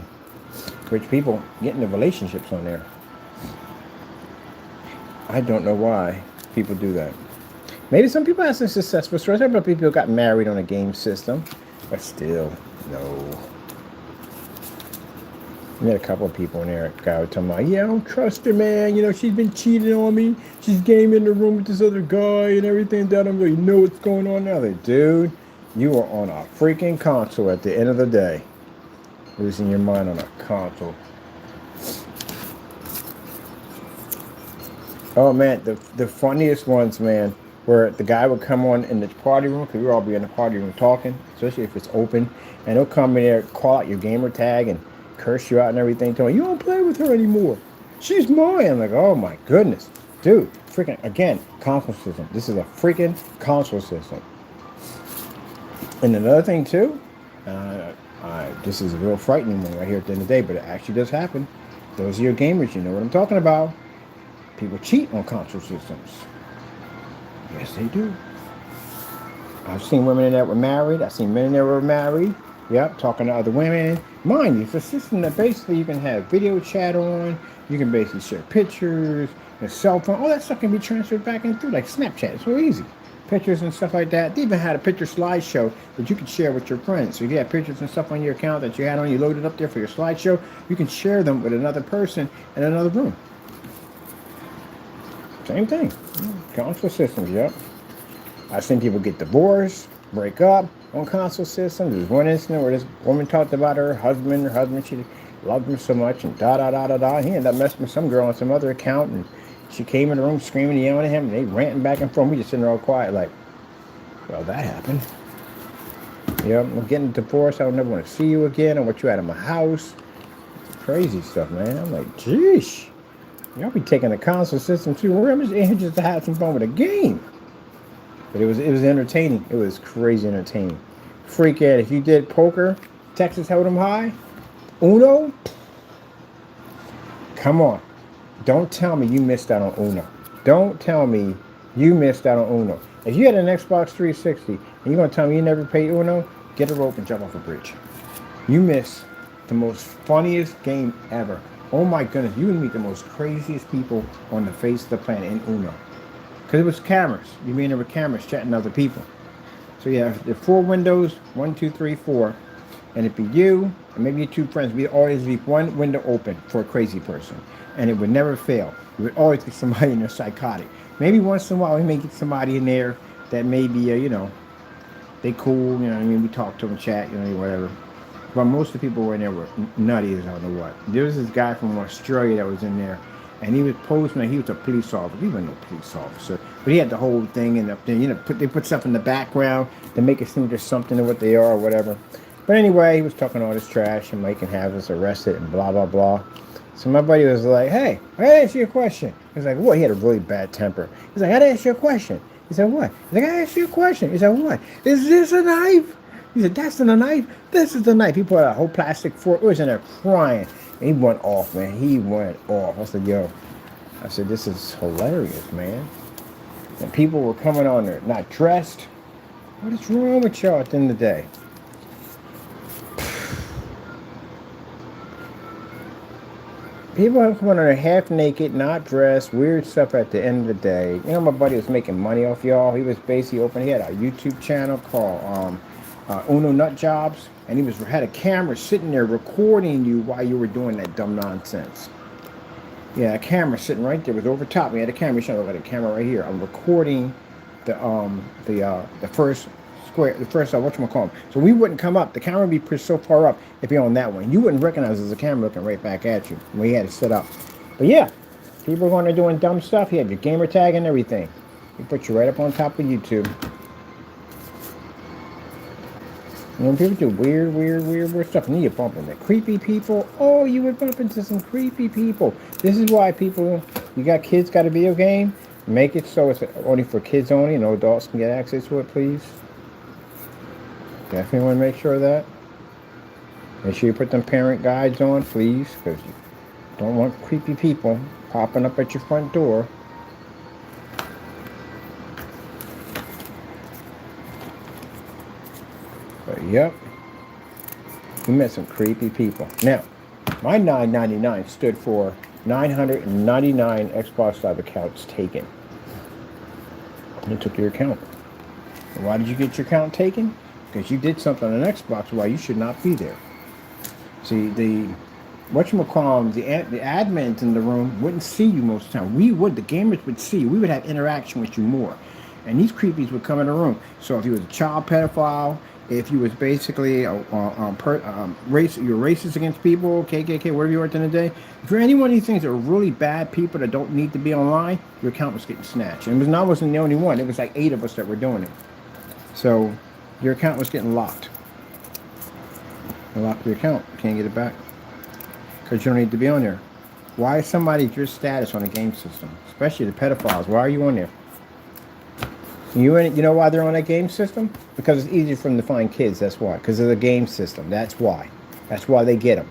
which people get into relationships on there. I don't know why people do that. Maybe some people have some successful stories. But people got married on a game system, but still, no. We had a couple of people in there. A guy was talking about, yeah, I don't trust her, man. You know, she's been cheating on me. She's gaming in the room with this other guy and everything. That I don't really know what's going on now. Like, dude, you are on a freaking console at the end of the day. Losing your mind on a console. Oh, man, the funniest ones, man, where the guy would come on in the party room, because we'd all be in the party room talking, especially if it's open, and he'll come in there, call out your gamer tag, and curse you out and everything, telling you don't play with her anymore. She's mine. I'm like, oh, my goodness. Dude, freaking, again, console system. This is a freaking console system. And another thing, too, this is a real frightening one right here at the end of the day, but it actually does happen. Those are your gamers. You know what I'm talking about. People cheat on console systems. Yes, they do. I've seen women in there that were married. I've seen men in there that were married. Yep, talking to other women. Mind you, it's a system that basically you can have video chat on. You can basically share pictures, your cell phone. All that stuff can be transferred back and through, like Snapchat. It's so easy. Pictures and stuff like that. They even had a picture slideshow that you could share with your friends. So if you have pictures and stuff on your account that you had on, you loaded up there for your slideshow, you can share them with another person in another room. Same thing. Console systems, yep. I've seen people get divorced, break up on console systems. There's one incident where this woman talked about her husband, she loved him so much, and da-da-da-da-da. He ended up messing with some girl on some other account, and she came in the room screaming and yelling at him, and they ranting back and forth. We just sitting there all quiet like, well, that happened. Yep, I'm getting divorced. I don't never want to see you again. I want you out of my house. Crazy stuff, man. I'm like, geesh. Y'all be taking the console system too. I'm just in here just to have some fun with a game. But it was entertaining. It was crazy entertaining. Freak out. If you did poker, Texas held them high. Uno. Come on. Don't tell me you missed out on Uno. Don't tell me you missed out on Uno. If you had an Xbox 360 and you're going to tell me you never played Uno, get a rope and jump off a bridge. You missed the most funniest game ever. Oh my goodness, you would meet the most craziest people on the face of the planet in Uno. Because it was cameras. You mean there were cameras chatting to other people. So yeah, there are 4 windows, 1, 2, 3, 4. And it'd be you, and maybe your 2 friends. We'd always leave one window open for a crazy person. and it would never fail. We would always get somebody in there psychotic. Maybe once in a while we may get somebody in there that maybe, they cool, you know what I mean? We talk to them, chat, whatever. But most of the people who were in there were nutty as I don't know what. There was this guy from Australia that was in there, and he was posing like he was a police officer. He wasn't no police officer, but he had the whole thing, and they put stuff in the background to make it seem there's something to what they are or whatever. But anyway, he was talking all this trash and making have us arrested and blah blah blah. So my buddy was like, "Hey, I gotta ask you a question." He's like, "What?" He had a really bad temper. He's like, "I gotta ask you a question." He said, "What?" He's like, "I gotta ask you a question." He said, "What? Is this a knife?" He said, "That's not a knife. This is the knife." He put out a whole plastic fork. He was in there crying. And he went off, man. He went off. I said, "Yo," I said, "this is hilarious, man." And people were coming on there not dressed. What is wrong with y'all at the end of the day? People are coming on there half naked, not dressed, weird stuff at the end of the day. My buddy was making money off y'all. He was basically he had a YouTube channel called Uno Nut Jobs, and he had a camera sitting there recording you while you were doing that dumb nonsense. Yeah, a camera sitting right there was over top. We had a camera. Showing like a camera right here. I'm recording the first square, the first whatchamacallit. So we wouldn't come up. The camera would be pushed so far up if you're on that one. You wouldn't recognize there's a camera looking right back at you. We had it set up. But yeah, people were going there doing dumb stuff. He had your gamer tag and everything. He put you right up on top of YouTube. People do weird stuff. And then you bump into creepy people. Oh, you would bump into some creepy people. This is why you got kids got a video game. Make it so it's only for kids only. No adults can get access to it, please. Definitely want to make sure of that. Make sure you put them parent guides on, please, because you don't want creepy people popping up at your front door. But yep, we met some creepy people. Now, my $9.99 stood for 999 Xbox Live accounts taken. You took your account. And why did you get your account taken? Because you did something on an Xbox while you should not be there. See, the admins in the room wouldn't see you most of the time. The gamers would see you. We would have interaction with you more. And these creepies would come in the room. So if you was a child pedophile, if you was basically you're racist against people, KKK, whatever you are at the end of the day, if you're any one of these things that are really bad people that don't need to be online, your account was getting snatched. And I wasn't the only one. It was like 8 of us that were doing it. So your account was getting locked. You lock your account. You can't get it back. Because you don't need to be on there. Why is somebody your status on a game system? Especially the pedophiles. Why are you on there? You know why they're on that game system? Because it's easier for them to find kids. That's why. Because of the game system. That's why. That's why they get them.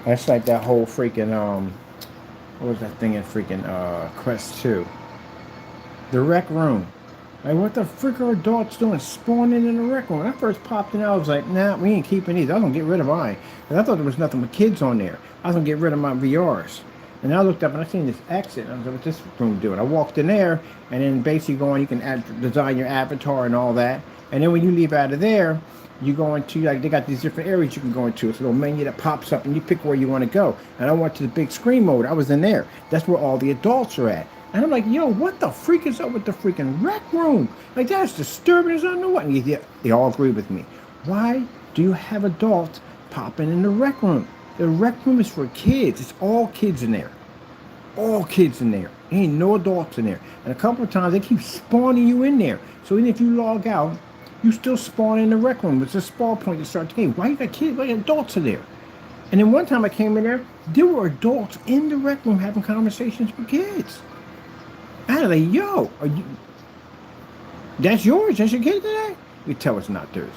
That's like that whole freaking what was that thing in freaking Quest 2? The rec room. Like, what the frick are adults doing spawning in the rec room? When I first popped in, I was like, nah, we ain't keeping these. I was going to get rid of mine. Because I thought there was nothing but kids on there. I was going to get rid of my VRs. And I looked up and I seen this exit. And I was like, what's this room doing? I walked in there, and then basically you can design your avatar and all that. And then when you leave out of there, you go into, like, they got these different areas you can go into. It's a little menu that pops up, and you pick where you want to go. And I went to the big screen mode. I was in there. That's where all the adults are at. And I'm like, yo, what the freak is up with the freaking rec room? Like, that's disturbing as I don't know what. And they all agree with me. Why do you have adults popping in the rec room? The rec room is for kids. It's all kids in there. All kids in there. Ain't no adults in there. And a couple of times they keep spawning you in there. So even if you log out, you still spawn in the rec room. It's a spawn point to start the game. Why you got kids? Why adults in there? And then one time I came in there were adults in the rec room having conversations with kids. I was like, yo, that's yours? That's your kid today? You tell it's not theirs.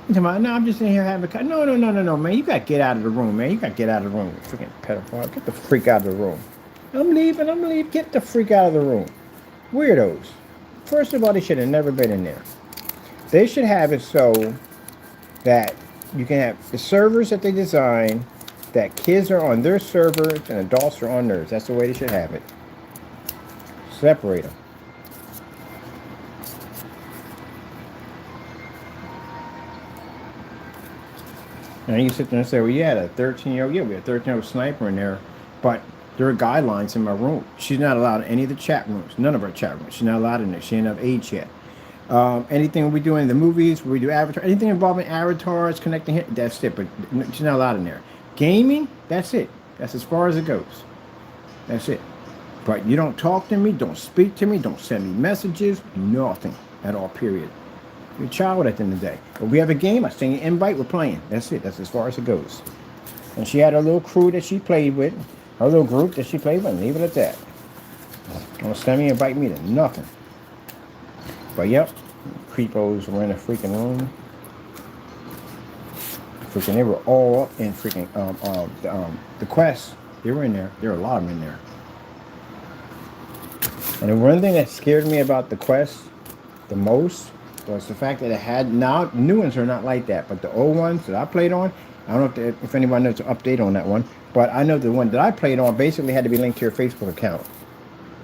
You talking about, no, I'm just in here having a No, man. You got to get out of the room, man. You got to get out of the room. Freaking pedophile. Get the freak out of the room. I'm leaving. Get the freak out of the room. Weirdos. First of all, they should have never been in there. They should have it so that you can have the servers that they design, that kids are on their servers and adults are on theirs. That's the way they should have it. Separate them. And you sit there and say, well, yeah, that 13-year-old, yeah, we had a 13-year-old sniper in there, but there are guidelines in my room. She's not allowed in any of the chat rooms, none of our chat rooms. She's not allowed in there. She ain't of age yet. Anything we do in the movies, we do avatar, anything involving avatars, connecting hit, that's it. But she's not allowed in there. Gaming, that's it. That's as far as it goes. That's it. But you don't talk to me, don't speak to me, don't send me messages, nothing at all, period. You're a child at the end of the day. If we have a game, I send you an invite, we're playing. That's it. That's as far as it goes. And she had a little crew that she played with, her little group that she played with, and leave it at that. Don't send me, invite me to nothing. But yep, creepos were in a freaking room. Freaking, they were all up in freaking the quest. They were in there. There were a lot of them in there. And the one thing that scared me about the quest the most was the fact that it had, now new ones are not like that, but the old ones that I played on, I don't know if anybody knows the update on that one, but I know the one that I played on basically had to be linked to your Facebook account.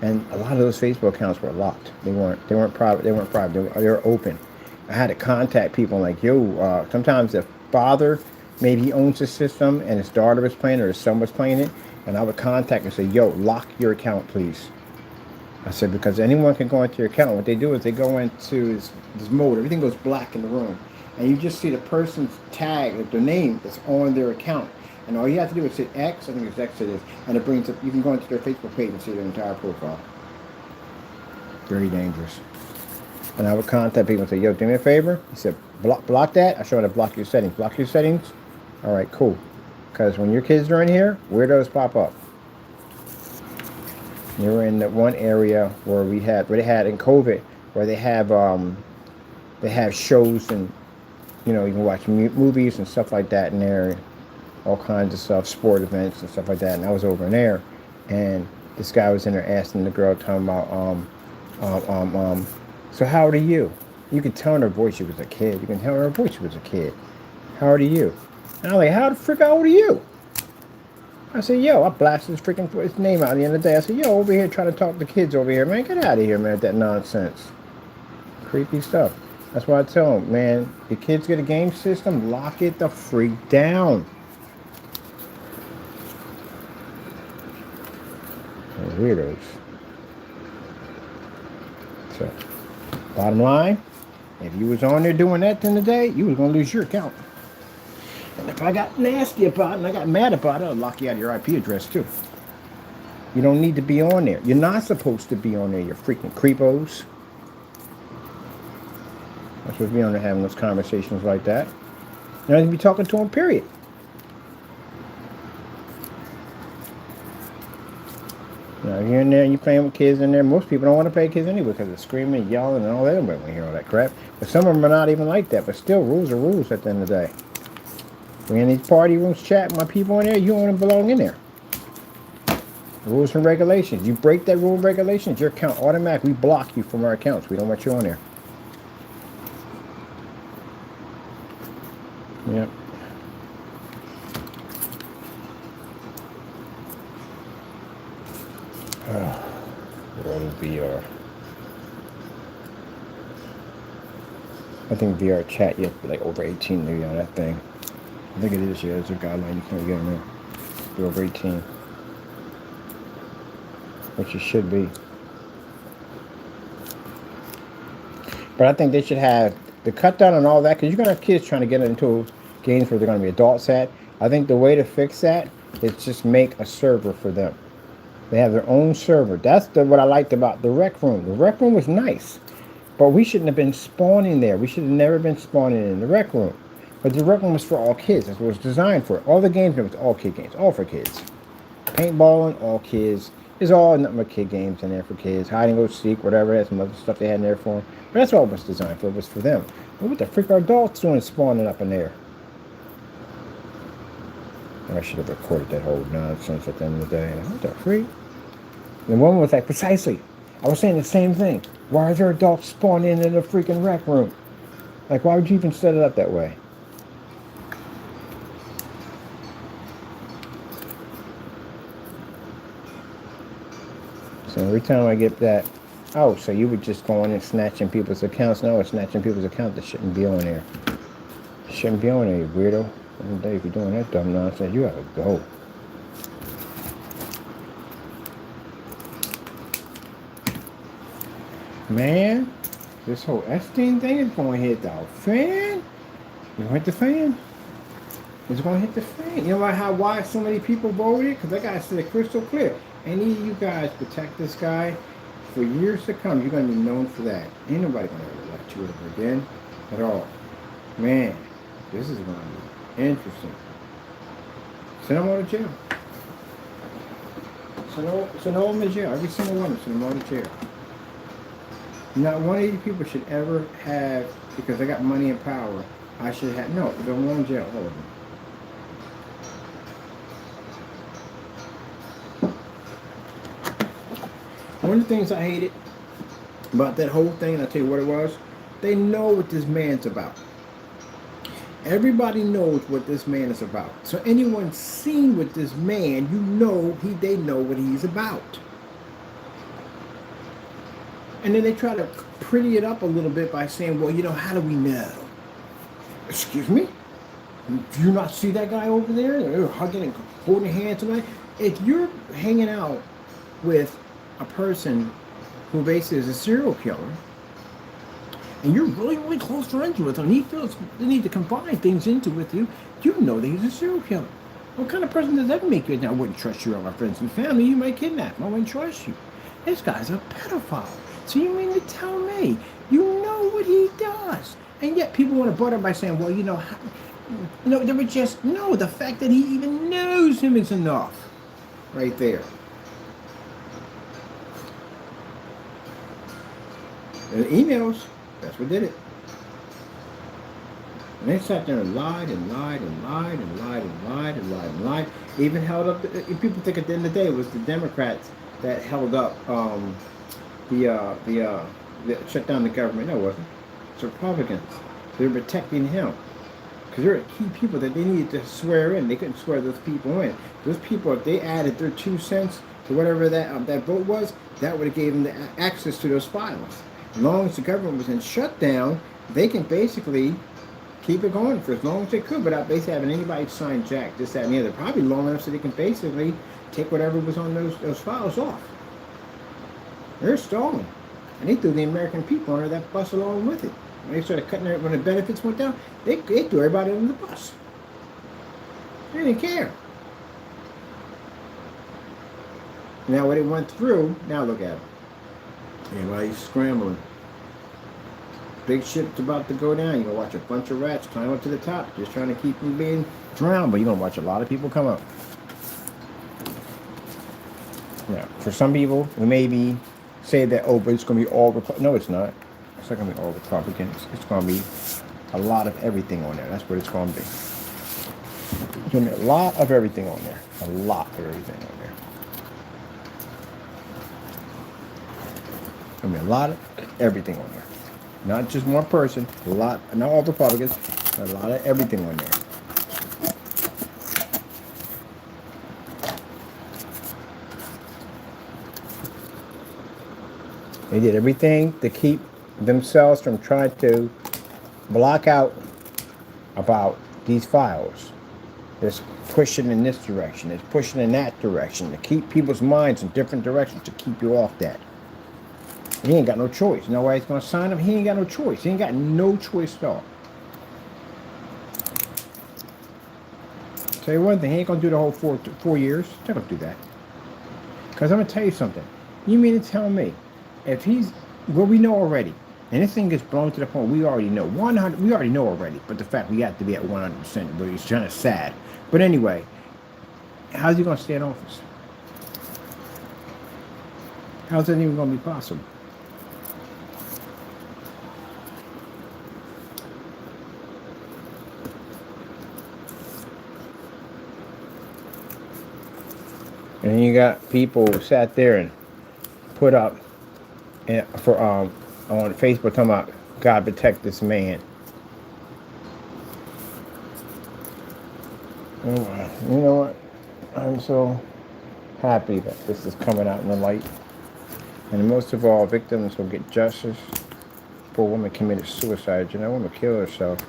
And a lot of those Facebook accounts were locked. They weren't private. They were open. I had to contact people like, yo, sometimes the father, maybe he owns the system and his daughter was playing or his son was playing it, and I would contact and say, yo, lock your account, please. I said, because anyone can go into your account. What they do is they go into this mode. Everything goes black in the room. And you just see the person's tag, like their name that's on their account. And all you have to do is hit X, I think it's X it is, and it brings up, you can go into their Facebook page and see their entire profile. Very dangerous. And I would contact people and say, yo, do me a favor. He said, block that. I showed him to block your settings. Block your settings? All right, cool. Because when your kids are in here, weirdos pop up. They were in that one area where they had in COVID, where they have shows and, you know, you can watch movies and stuff like that in there, all kinds of stuff, sport events and stuff like that. And I was over in there, and this guy was in there asking the girl, talking about, so how old are you? You could tell in her voice she was a kid. You can tell in her voice she was a kid. How old are you? And I'm like, how the frick old are you? I said, yo, I blasted his name out at the end of the day. I said, yo, over here trying to talk to kids over here, man. Get out of here, man, with that nonsense. Creepy stuff. That's why I tell them, man, the kids get a game system, lock it the freak down. They're weirdos. So, bottom line, if you was on there doing that at the end of the day, you was going to lose your account. And if I got nasty about it and I got mad about it, I'll lock you out of your IP address too. You don't need to be on there. You're not supposed to be on there, you freaking creepos. I'm supposed to be on there having those conversations like that. You're not going to be talking to them, period. Now, if you're in there and you're playing with kids in there, most people don't want to play kids anyway because they're screaming, yelling, and all that. Everybody want to hear all that crap. But some of them are not even like that. But still, rules are rules at the end of the day. We're in these party rooms chatting my people in there, you don't belong in there. Rules and regulations. You break that rule and regulations, your account automatically, we block you from our accounts. We don't want you on there. Yep. World of VR. I think VR chat, you have to be like over 18 to be on that thing. I think it is, yeah. There's a guideline you can't get in there. You're over 18. Which you should be. But I think they should have the cut down on all that, because you're going to have kids trying to get into games where they're going to be adults at. I think the way to fix that is just make a server for them. They have their own server. That's what I liked about the rec room. The rec room was nice. But we shouldn't have been spawning there. We should have never been spawning in the rec room. But the rec room was for all kids. That's what it was designed for. All the games, it was all kid games. All for kids. Paintballing, all kids. There's all nothing but kid games in there for kids. Hide and go seek, whatever. That's some other stuff they had in there for them. But that's all it was designed for. It was for them. But what the freak are adults doing spawning up in there? I should have recorded that whole nonsense at the end of the day. What the freak? And one was like, precisely. I was saying the same thing. Why are there adults spawning in the freaking rec room? Like, why would you even set it up that way? So every time I get that, oh, so you were just going and snatching people's accounts. No, it's snatching people's accounts that shouldn't be on there. Shouldn't be on there, you weirdo. One day, if you're doing that dumb nonsense, you gotta go. Man, this whole Epstein thing is going to hit the fan. It's going to hit the fan. It's going to hit the fan. You know why so many people voted? Because I got to say it crystal clear. Any of you guys protect this guy for years to come. You're going to be known for that. Ain't nobody going to ever elect you ever again at all. Man, this is going to be interesting. Send them all to jail. Send all of them to jail. Every single one of them, send them all to jail. Not one of these people should ever have, because they got money and power, I should have, no, they're all in jail, all of them. One of the things I hated about that whole thing, and I'll tell you what it was, they know what this man's about. Everybody knows what this man is about. So anyone seen with this man, you know they know what he's about. And then they try to pretty it up a little bit by saying, well, you know, how do we know? Excuse me? Do you not see that guy over there? They're hugging and holding hands tonight. If you're hanging out with a person who basically is a serial killer, and you're really, really close friends with him, and he feels the need to confide things into with you, you know that he's a serial killer. What kind of person does that make you? Now, I wouldn't trust you or my friends and family. You might kidnap him. I wouldn't trust you. This guy's a pedophile. So you mean to tell me you know what he does? And yet people want to butter by saying, well, you know, they were just, no, the fact that he even knows him is enough. Right there. And the emails, that's what did it. And they sat there and lied and lied and lied and lied and lied and lied and lied. Even held up, people think at the end of the day it was the Democrats that held up the shut down the government. No, it wasn't. It's Republicans. They're protecting him. Because there are key people that they needed to swear in. They couldn't swear those people in. Those people, if they added their 2 cents to whatever that vote was, that would have given them the access to those files. As long as the government was in shutdown, they can basically keep it going for as long as they could without basically having anybody sign jack, this, that, and the other. Probably long enough so they can basically take whatever was on those files off. They're stalling. And they threw the American people under that bus along with it. When they started cutting it, when the benefits went down, they threw everybody under the bus. They didn't care. Now what it went through, now look at it. Everybody's scrambling. Big ship's about to go down. You're going to watch a bunch of rats climb up to the top, just trying to keep them being drowned. But you're going to watch a lot of people come up. Now, for some people, we maybe say that, oh, but it's going to be all Republicans. No, it's not. It's not going to be all Republicans. It's going to be a lot of everything on there. That's what it's going to be. It's going to be a lot of everything on there. A lot of everything on there. It's going to be a lot of everything on there. Not just one person. A lot, not all Republicans. But a lot of everything on there. They did everything to keep themselves from trying to block out about these files. It's pushing in this direction. It's pushing in that direction to keep people's minds in different directions to keep you off that. He ain't got no choice. You know why he's going to sign him? He ain't got no choice. He ain't got no choice at all. Tell you one thing, he ain't going to do the whole 4 years. He's not going to do that. Because I'm going to tell you something. You mean to tell me, if he's, well, we know already, and this thing gets blown to the point we already know. 100, we already know already, but the fact we have to be at 100%, but it's kind of sad. But anyway, how's he going to stay in office? How's that even going to be possible? And you got people who sat there and put up for on Facebook talking about God protect this man. You know what? I'm so happy that this is coming out in the light. And most of all, victims will get justice. Poor woman committed suicide. You know, woman killed herself.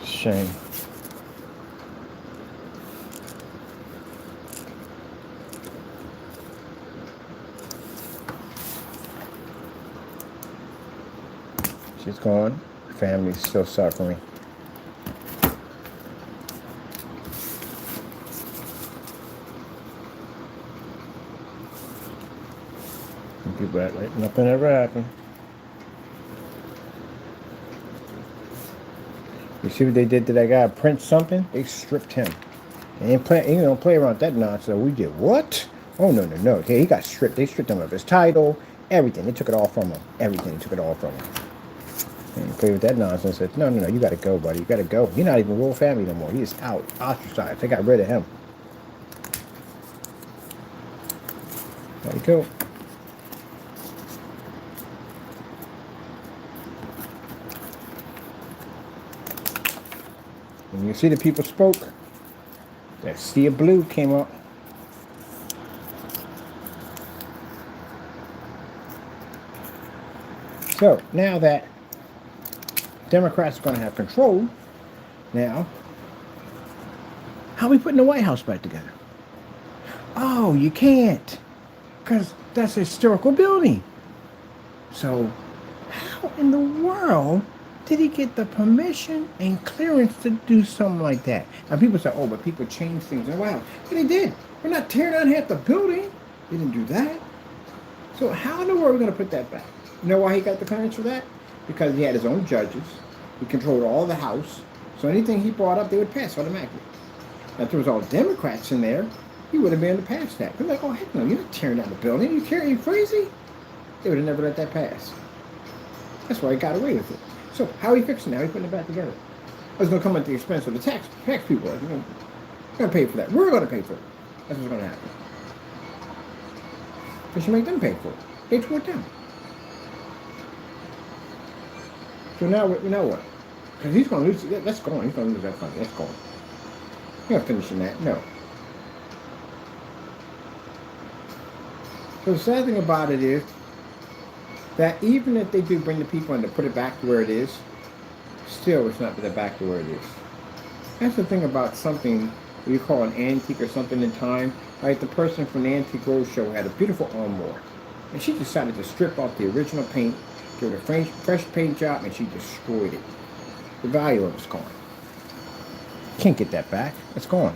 Shame. She's gone. Family's still suffering. People act like nothing ever happened. You see what they did to that guy, Prince something? They stripped him. And you don't play around with that nonsense. We did what? Oh, no. Okay, he got stripped. They stripped him of his title, everything. They took it all from him. Everything. They took it all from him. And play with that nonsense. Said, no, you got to go, buddy. You got to go. You're not even royal family no more. He is out, ostracized. They got rid of him. There you go. And you see the people spoke. That sea of blue came up. So now that Democrats are going to have control, now, how are we putting the White House back together? Oh, you can't, because that's a historical building. So how in the world did he get the permission and clearance to do something like that? Now people say, oh, but people change things. And wow, but they did. We're not tearing down half the building. They didn't do that. So how in the world are we going to put that back? You know why he got the clearance for that? Because he had his own judges. He controlled all the House. So anything he brought up, they would pass automatically. Now, if there was all Democrats in there, he would have been able to pass that. They're like, oh, heck no, you're not tearing down the building. You crazy? They would have never let that pass. That's why he got away with it. So how are we fixing it? How are we putting it back together? It's going to come at the expense of the tax people. We're going to pay for that. We're going to pay for it. That's what's going to happen. They should make them pay for it. They tore it down. So now what? Because he's going to lose. That's gone. He's going to lose that funding. That's gone. You're not finishing that. No. So the sad thing about it is that even if they do bring the people in to put it back to where it is, still it's not back to where it is. That's the thing about something you call an antique or something in time. Like the person from the Antique Roadshow had a beautiful armoire, and she decided to strip off the original paint, give it a fresh paint job, and she destroyed it. The value of it's gone. Can't get that back. It's gone.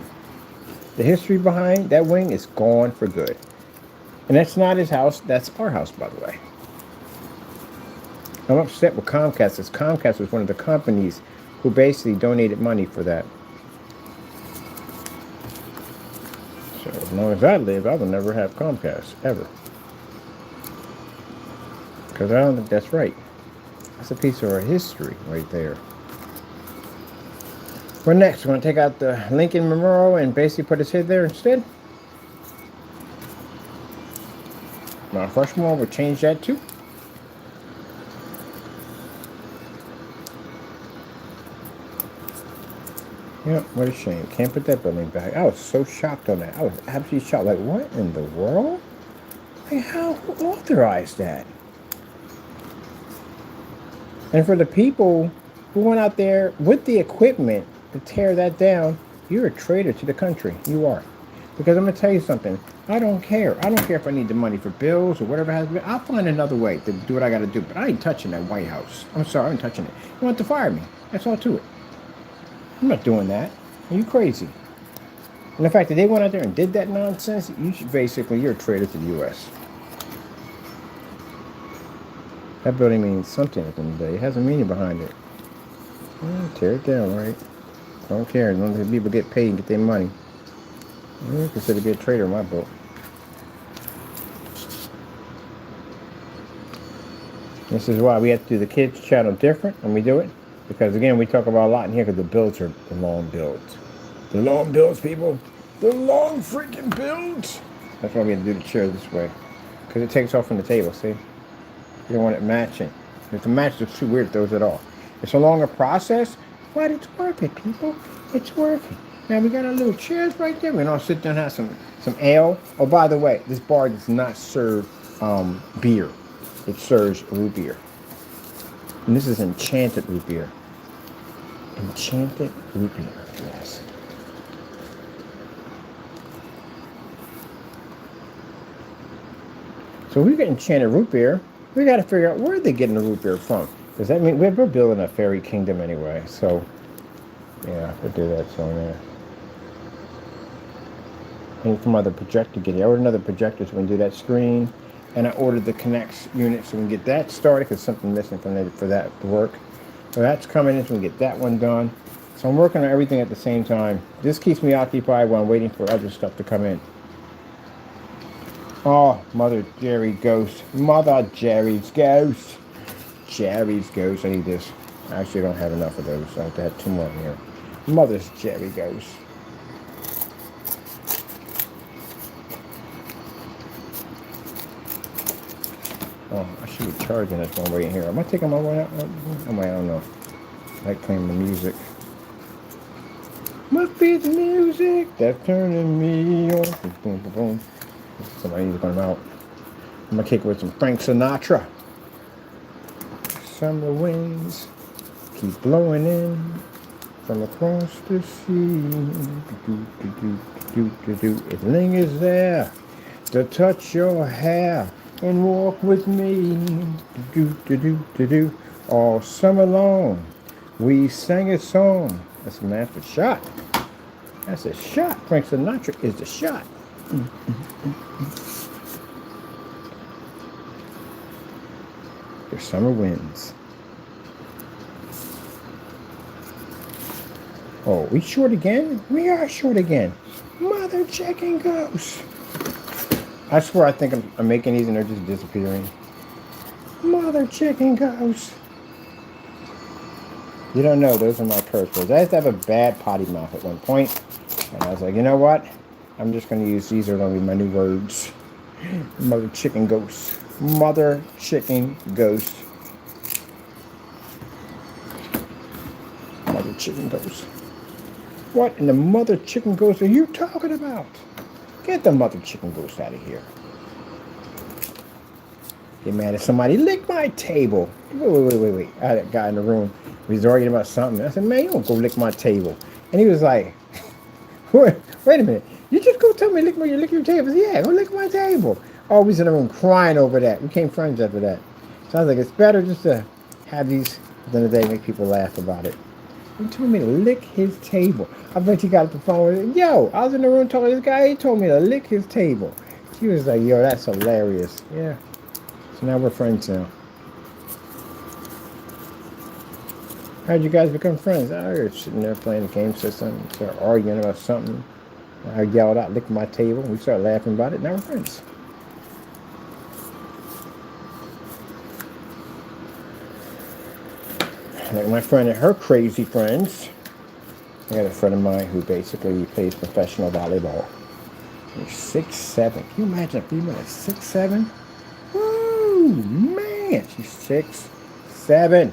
The history behind that wing is gone for good. And that's not his house. That's our house, by the way. I'm upset with Comcast, because Comcast was one of the companies who basically donated money for that. So as long as I live, I will never have Comcast, ever. Because I don't think that's right. That's a piece of our history right there. What next? We're going to take out the Lincoln Memorial and basically put his head there instead? Mount Rushmore, we'll change that too. Yeah, what a shame. Can't put that building back. I was so shocked on that. I was absolutely shocked. Like, what in the world? Like, who authorized that? And for the people who went out there with the equipment to tear that down, you're a traitor to the country. You are. Because I'm going to tell you something. I don't care. I don't care if I need the money for bills or whatever it has to be. I'll find another way to do what I got to do. But I ain't touching that White House. I'm sorry, I ain't touching it. You want to fire me. That's all to it. I'm not doing that. Are you crazy? And the fact that they went out there and did that nonsense, you're a traitor to the U.S. That building means something at the end of the day. It has a meaning behind it. Tear it down, right? I don't care. As long as people get paid and get their money. I'm considered to be a traitor in my book. This is why we have to do the kids channel different when we do it. Because again, we talk about a lot in here because the builds are the long builds. The long builds, people. The long freaking builds. That's why we have to do the chair this way. Because it takes off from the table, see? You don't want it matching. If the match is too weird, it throws it off. It's a longer process, but it's worth it, people. It's worth it. Now we got our little chairs right there. We can all sit down and have some ale. Oh, by the way, this bar does not serve beer. It serves root beer. And this is enchanted root beer. Enchanted root beer. Yes. So we get enchanted root beer. We got to figure out where they're getting the root beer from. Does that mean we're building a fairy kingdom anyway? So yeah, we'll do that soon. Yeah. I need some other projector to get it. I ordered another projector so we can do that screen. And I ordered the Connect unit so we can get that started because something missing from there for that to work. So that's coming in so we can get that one done. So I'm working on everything at the same time. This keeps me occupied while I'm waiting for other stuff to come in. Oh, Mother Jerry Ghost. Mother Jerry's Ghost. Jerry's Ghost. I need this. I actually don't have enough of those. So I have to have 2 more in here. Mother's Jerry Ghost. Oh, I should be charging this one right here. Am I taking my one out? I don't know. I like playing the music. Must be the music that's turning me on. Boom, boom, boom, boom. Somebody's going out. I'm going to kick with some Frank Sinatra. Summer winds keep blowing in from across the sea. It lingers there to touch your hair and walk with me. All summer long we sang a song. That's a man for shot. That's a shot. Frank Sinatra is the shot. There's summer winds. Oh, we short again? We are short again. Mother chicken ghost. I swear I think I'm making these and they're just disappearing. Mother chicken ghost. You don't know, those are my curse words. I used to have a bad potty mouth at one point. And I was like, you know what? I'm just going to use, these are going to be my new words. Mother chicken ghost. Mother chicken ghost. Mother chicken ghost. What in the mother chicken ghost are you talking about? Get the mother chicken ghost out of here. Get mad at somebody. Lick my table. Wait. I had a guy in the room. He was arguing about something. I said, man, you don't go lick my table. And he was like, wait a minute. You just go tell me lick your table. I said, yeah, go lick my table. Oh, we was in the room crying over that. We became friends after that. So I was like, it's better just to have these, at the end of the day, make people laugh about it. He told me to lick his table. I bet he got off the phone with, yo, I was in the room talking to this guy. He told me to lick his table. She was like, yo, that's hilarious. Yeah. So now we're friends now. How'd you guys become friends? I was sitting there playing the game system, started arguing about something. I yelled out, lick my table. We started laughing about it. Now we're friends. Like my friend and her crazy friends. I got a friend of mine who basically plays professional volleyball. She's 6'7". Can you imagine a female at 6'7"? Woo, man, she's 6'7".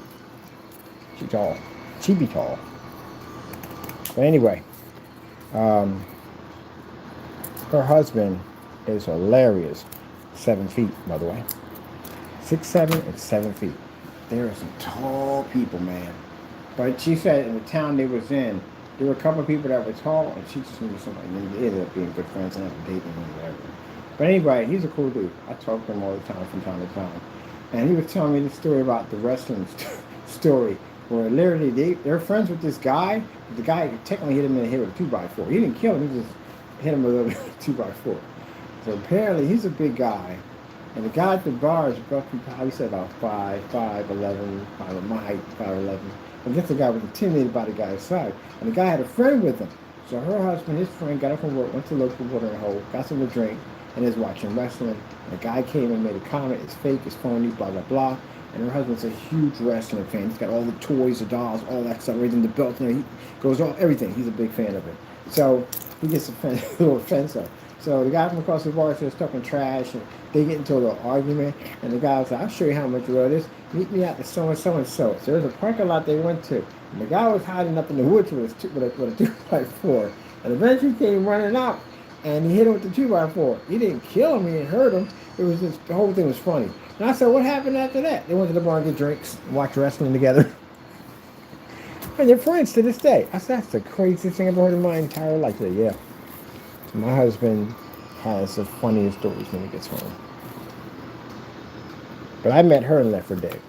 She's tall. She be tall. But anyway, her husband is hilarious. 7 feet, by the way. 6'7" and 7 feet. There are some tall people, man. But she said in the town they was in, there were a couple of people that were tall, and she just knew somebody. And they ended up being good friends and having dating and whatever. But anyway, he's a cool dude. I talk to him all the time from time to time. And he was telling me the story about the wrestling story, where literally they're friends with this guy. The guy technically hit him in the head with a 2x4. He didn't kill him, he just hit him with a 2x4. So apparently he's a big guy. And the guy at the bar is roughly, he said about 5'11", my height, 5'11". And this guy was intimidated by the guy's side. And the guy had a friend with him. So her husband, his friend, got up from work, went to the local watering hole, got some to drink, and is watching wrestling. And the guy came and made a comment, it's fake, it's phony, blah, blah, blah. And her husband's a huge wrestling fan. He's got all the toys, the dolls, all that stuff, everything, the belt, he goes all, everything. He's a big fan of it. So he gets a little offensive. So the guy from across the bar starts talking trash, and they get into a little argument. And the guy was like, I'll show you how much real it is. Meet me at the so-and-so and so. So there's a parking lot they went to. And the guy was hiding up in the woods with a 2x4. And eventually he came running out, and he hit him with the 2x4. He didn't kill him, he didn't hurt him. It was just, the whole thing was funny. And I said, what happened after that? They went to the bar and get drinks and watch wrestling together. And they're friends to this day. I said, that's the craziest thing I've ever heard in my entire life. Said, yeah. My husband has the funniest stories when he gets home. But I met her in Left 4 Dead.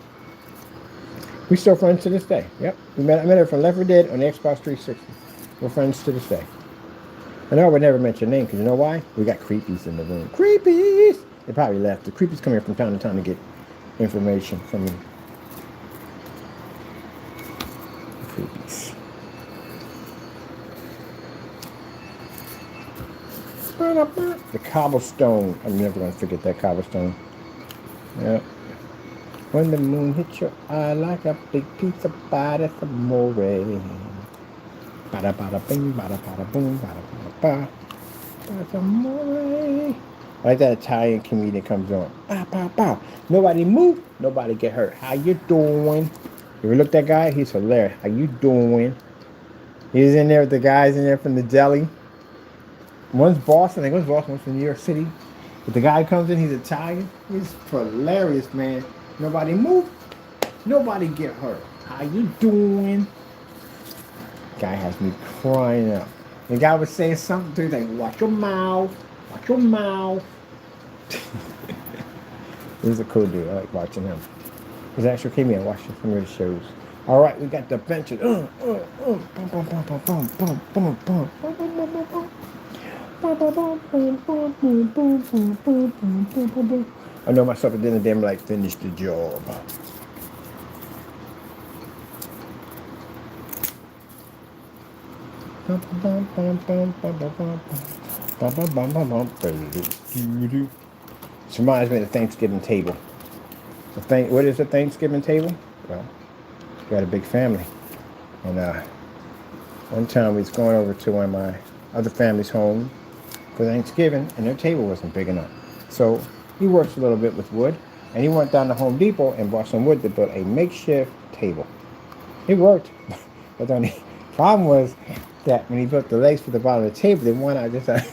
We still friends to this day. Yep. I met her from Left 4 Dead on the Xbox 360. We're friends to this day. And I would never mention your name because you know why? We got creepies in the room. Creepies! They probably left. The creepies come here from time to time to get information from me. Creepies. The cobblestone. I'm never going to forget that cobblestone. Yep. When the moon hits your eye like a big piece of pie, that's amore. Bada bada bing, bada bada boom, bada bada ba. That's amore. Like that Italian comedian comes on. Bow, bow, bow. Nobody move, nobody get hurt. How you doing? You ever look at that guy? He's hilarious. How you doing? He's in there with the guys in there from the deli. One's Boston, I think one's Boston, one's from New York City. But the guy comes in, he's Italian. He's hilarious, man. Nobody move, nobody get hurt. How you doing? Guy has me crying up. The guy was saying something to me like, watch your mouth, watch your mouth. He's a cool dude. I like watching him. He's actually came in and watched some of his shows. All right, we got the benches. I know myself at the end of the day, I'm like, finish the job. This reminds me of the Thanksgiving table. What is a Thanksgiving table? Well, we got a big family. And one time we was going over to one of my other family's home for Thanksgiving, and their table wasn't big enough. So he works a little bit with wood, and he went down to Home Depot and bought some wood to build a makeshift table. It worked, but the only problem was that when he built the legs for the bottom of the table, they went out just a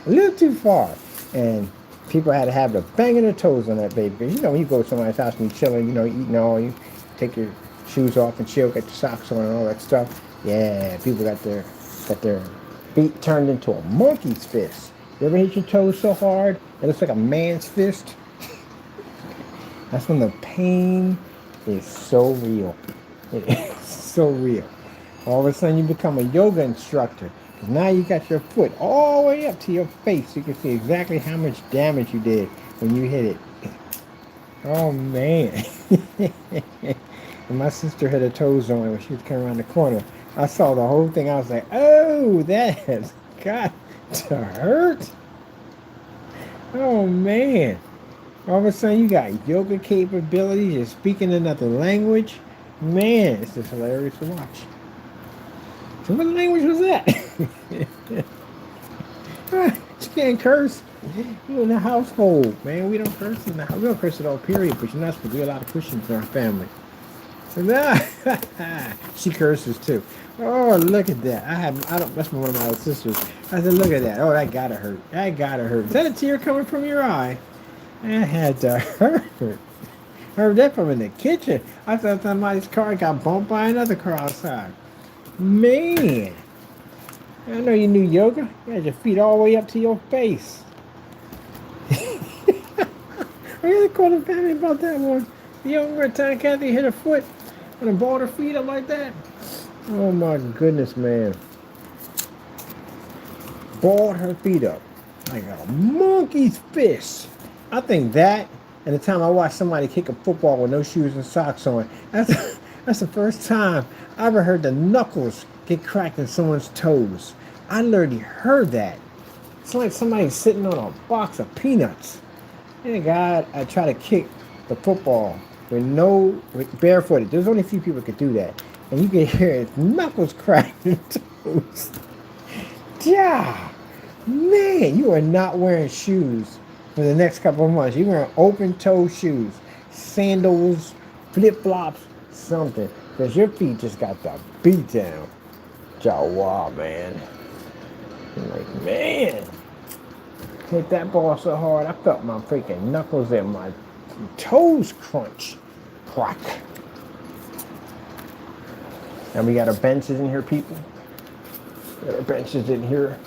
little too far, and people had to have the banging their toes on that baby. Because you know, when you go to somebody's house and you're chilling, you know, eating all, you take your shoes off and chill, get your socks on and all that stuff. Yeah, people got their feet turned into a monkey's fist. You ever hit your toes so hard it looks like a man's fist? That's when the pain is so real. It is so real. All of a sudden you become a yoga instructor. Because now you got your foot all the way up to your face. You can see exactly how much damage you did when you hit it. Oh, man. And my sister had her toes on when she was coming around the corner. I saw the whole thing. I was like, oh, that has got to hurt. Oh, man. All of a sudden, you got yoga capabilities. You're speaking another language. Man, it's just hilarious to watch. So what language was that? You can't curse. You're in the household, man. We don't curse in the house. We don't curse at all, period. But you're not supposed to be a lot of Christians in our family. So now, she curses too. Oh, look at that. That's one of my other sisters. I said, look at that. Oh, that gotta hurt. That gotta hurt. Is that a tear coming from your eye? That had to hurt. Heard that from in the kitchen. I thought somebody's car got bumped by another car outside. Man. I know you knew yoga. You had your feet all the way up to your face. I really called the family about that one. You know, one time Kathy hit her foot and balled her feet up like that. Oh my goodness, man. Balled her feet up like a monkey's fist. I think that, and the time I watched somebody kick a football with no shoes and socks on, that's the first time I ever heard the knuckles get cracked in someone's toes. I literally heard that. It's like somebody sitting on a box of peanuts. And God, I try to kick the football with barefooted. There's only a few people that could do that. And you can hear his knuckles cracking toes. Yeah. Man, you are not wearing shoes for the next couple of months. You're wearing open-toe shoes, sandals, flip-flops, something. Because your feet just got the beat down. Jawa, man. I'm like, man. Hit that ball so hard, I felt my freaking knuckles and my toes crunch. Crack. And we got our benches in here, people. Got our benches in here.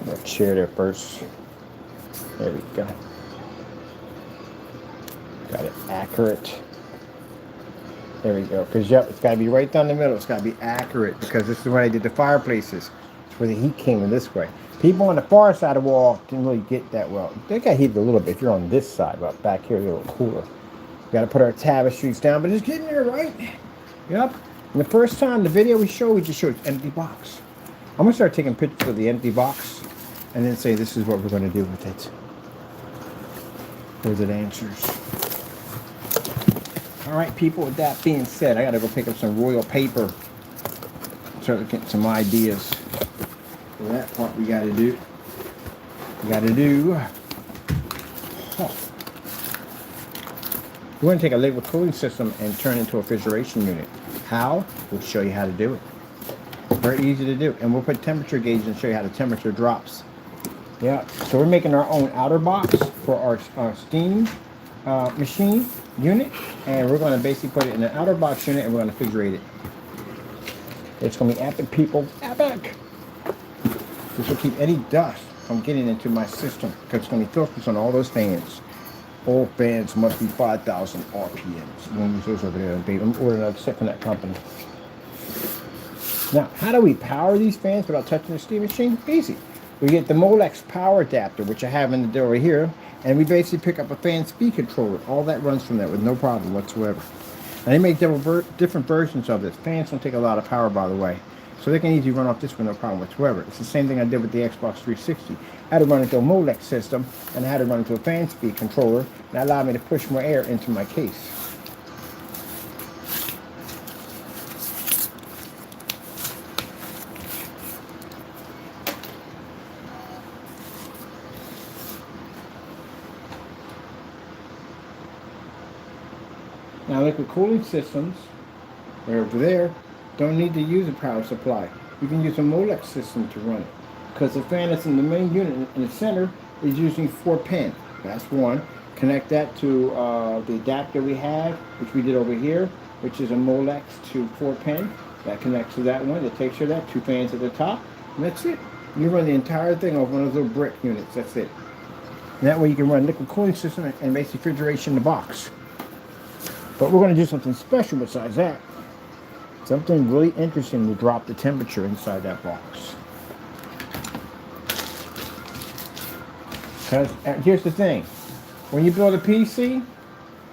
That chair there first. There we go. Got it accurate. There we go. Because, yep, it's got to be right down the middle. It's got to be accurate because this is when I did the fireplaces. It's where the heat came in this way. People on the far side of the wall didn't really get that well. They got heated a little bit if you're on this side, but back here, a little cooler. We got to put our tapestries down, but it's getting there, right? Yep. And the first time the video we just showed empty box. I'm going to start taking pictures of the empty box and then say this is what we're going to do with it. Those are the answers. All right, people, with that being said, I got to go pick up some royal paper. Start looking at some ideas. For that part we got to do. We're going to take a liquid cooling system and turn it into a refrigeration unit. How? We'll show you how to do it. Very easy to do. And we'll put temperature gauges and show you how the temperature drops. Yeah, so we're making our own outer box for our steam machine unit. And we're going to basically put it in an outer box unit and we're going to refrigerate it. It's going to be epic, people. Epic! This will keep any dust from getting into my system because it's going to be filters on all those fans. All fans must be 5,000 RPMs. We'll use those over there. I'm ordering another set from that company. Now, how do we power these fans without touching the steam machine? Easy. We get the Molex power adapter, which I have in the door over here, and we basically pick up a fan speed controller. All that runs from that with no problem whatsoever. And they make different versions of this. Fans don't take a lot of power, by the way. So they can easily run off this with no problem whatsoever. It's the same thing I did with the Xbox 360. I had to run into a Molex system, and I had to run into a fan speed controller, and that allowed me to push more air into my case. Now liquid cooling systems, they're over there, don't need to use a power supply. You can use a Molex system to run it. Because the fan that's in the main unit in the center is using 4 pin. That's one. Connect that to the adapter we have, which we did over here, which is a Molex to 4 pin. That connects to that one. That takes care of that. 2 fans at the top. And that's it. You run the entire thing off one of those little brick units. That's it. And that way you can run liquid cooling system and basically refrigeration in the box. But we're going to do something special besides that. Something really interesting to drop the temperature inside that box. Because here's the thing. When you build a PC,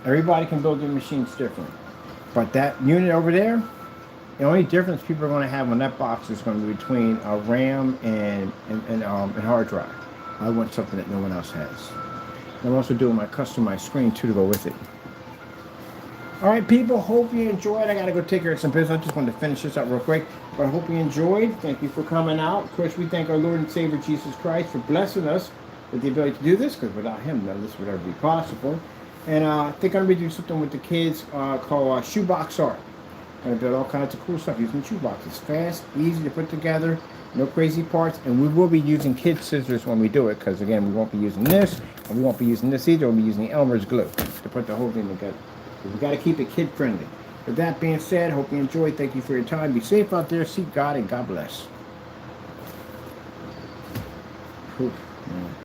everybody can build their machines different. But that unit over there, the only difference people are going to have on that box is going to be between a RAM and hard drive. I want something that no one else has. I'm also doing my customized screen too to go with it. All right, people, hope you enjoyed. I got to go take care of some business. I just wanted to finish this up real quick. But I hope you enjoyed. Thank you for coming out. Of course, we thank our Lord and Savior Jesus Christ for blessing us with the ability to do this, because without him, none of this would ever be possible. And I think I'm going to be doing something with the kids called shoebox art. I'm going to build all kinds of cool stuff using shoeboxes. Fast, easy to put together, no crazy parts. And we will be using kid scissors when we do it, because, again, we won't be using this, and we won't be using this either. We'll be using Elmer's glue to put the whole thing together. We've got to keep it kid friendly. With that being said, hope you enjoyed. Thank you for your time. Be safe out there. Seek God, and God bless.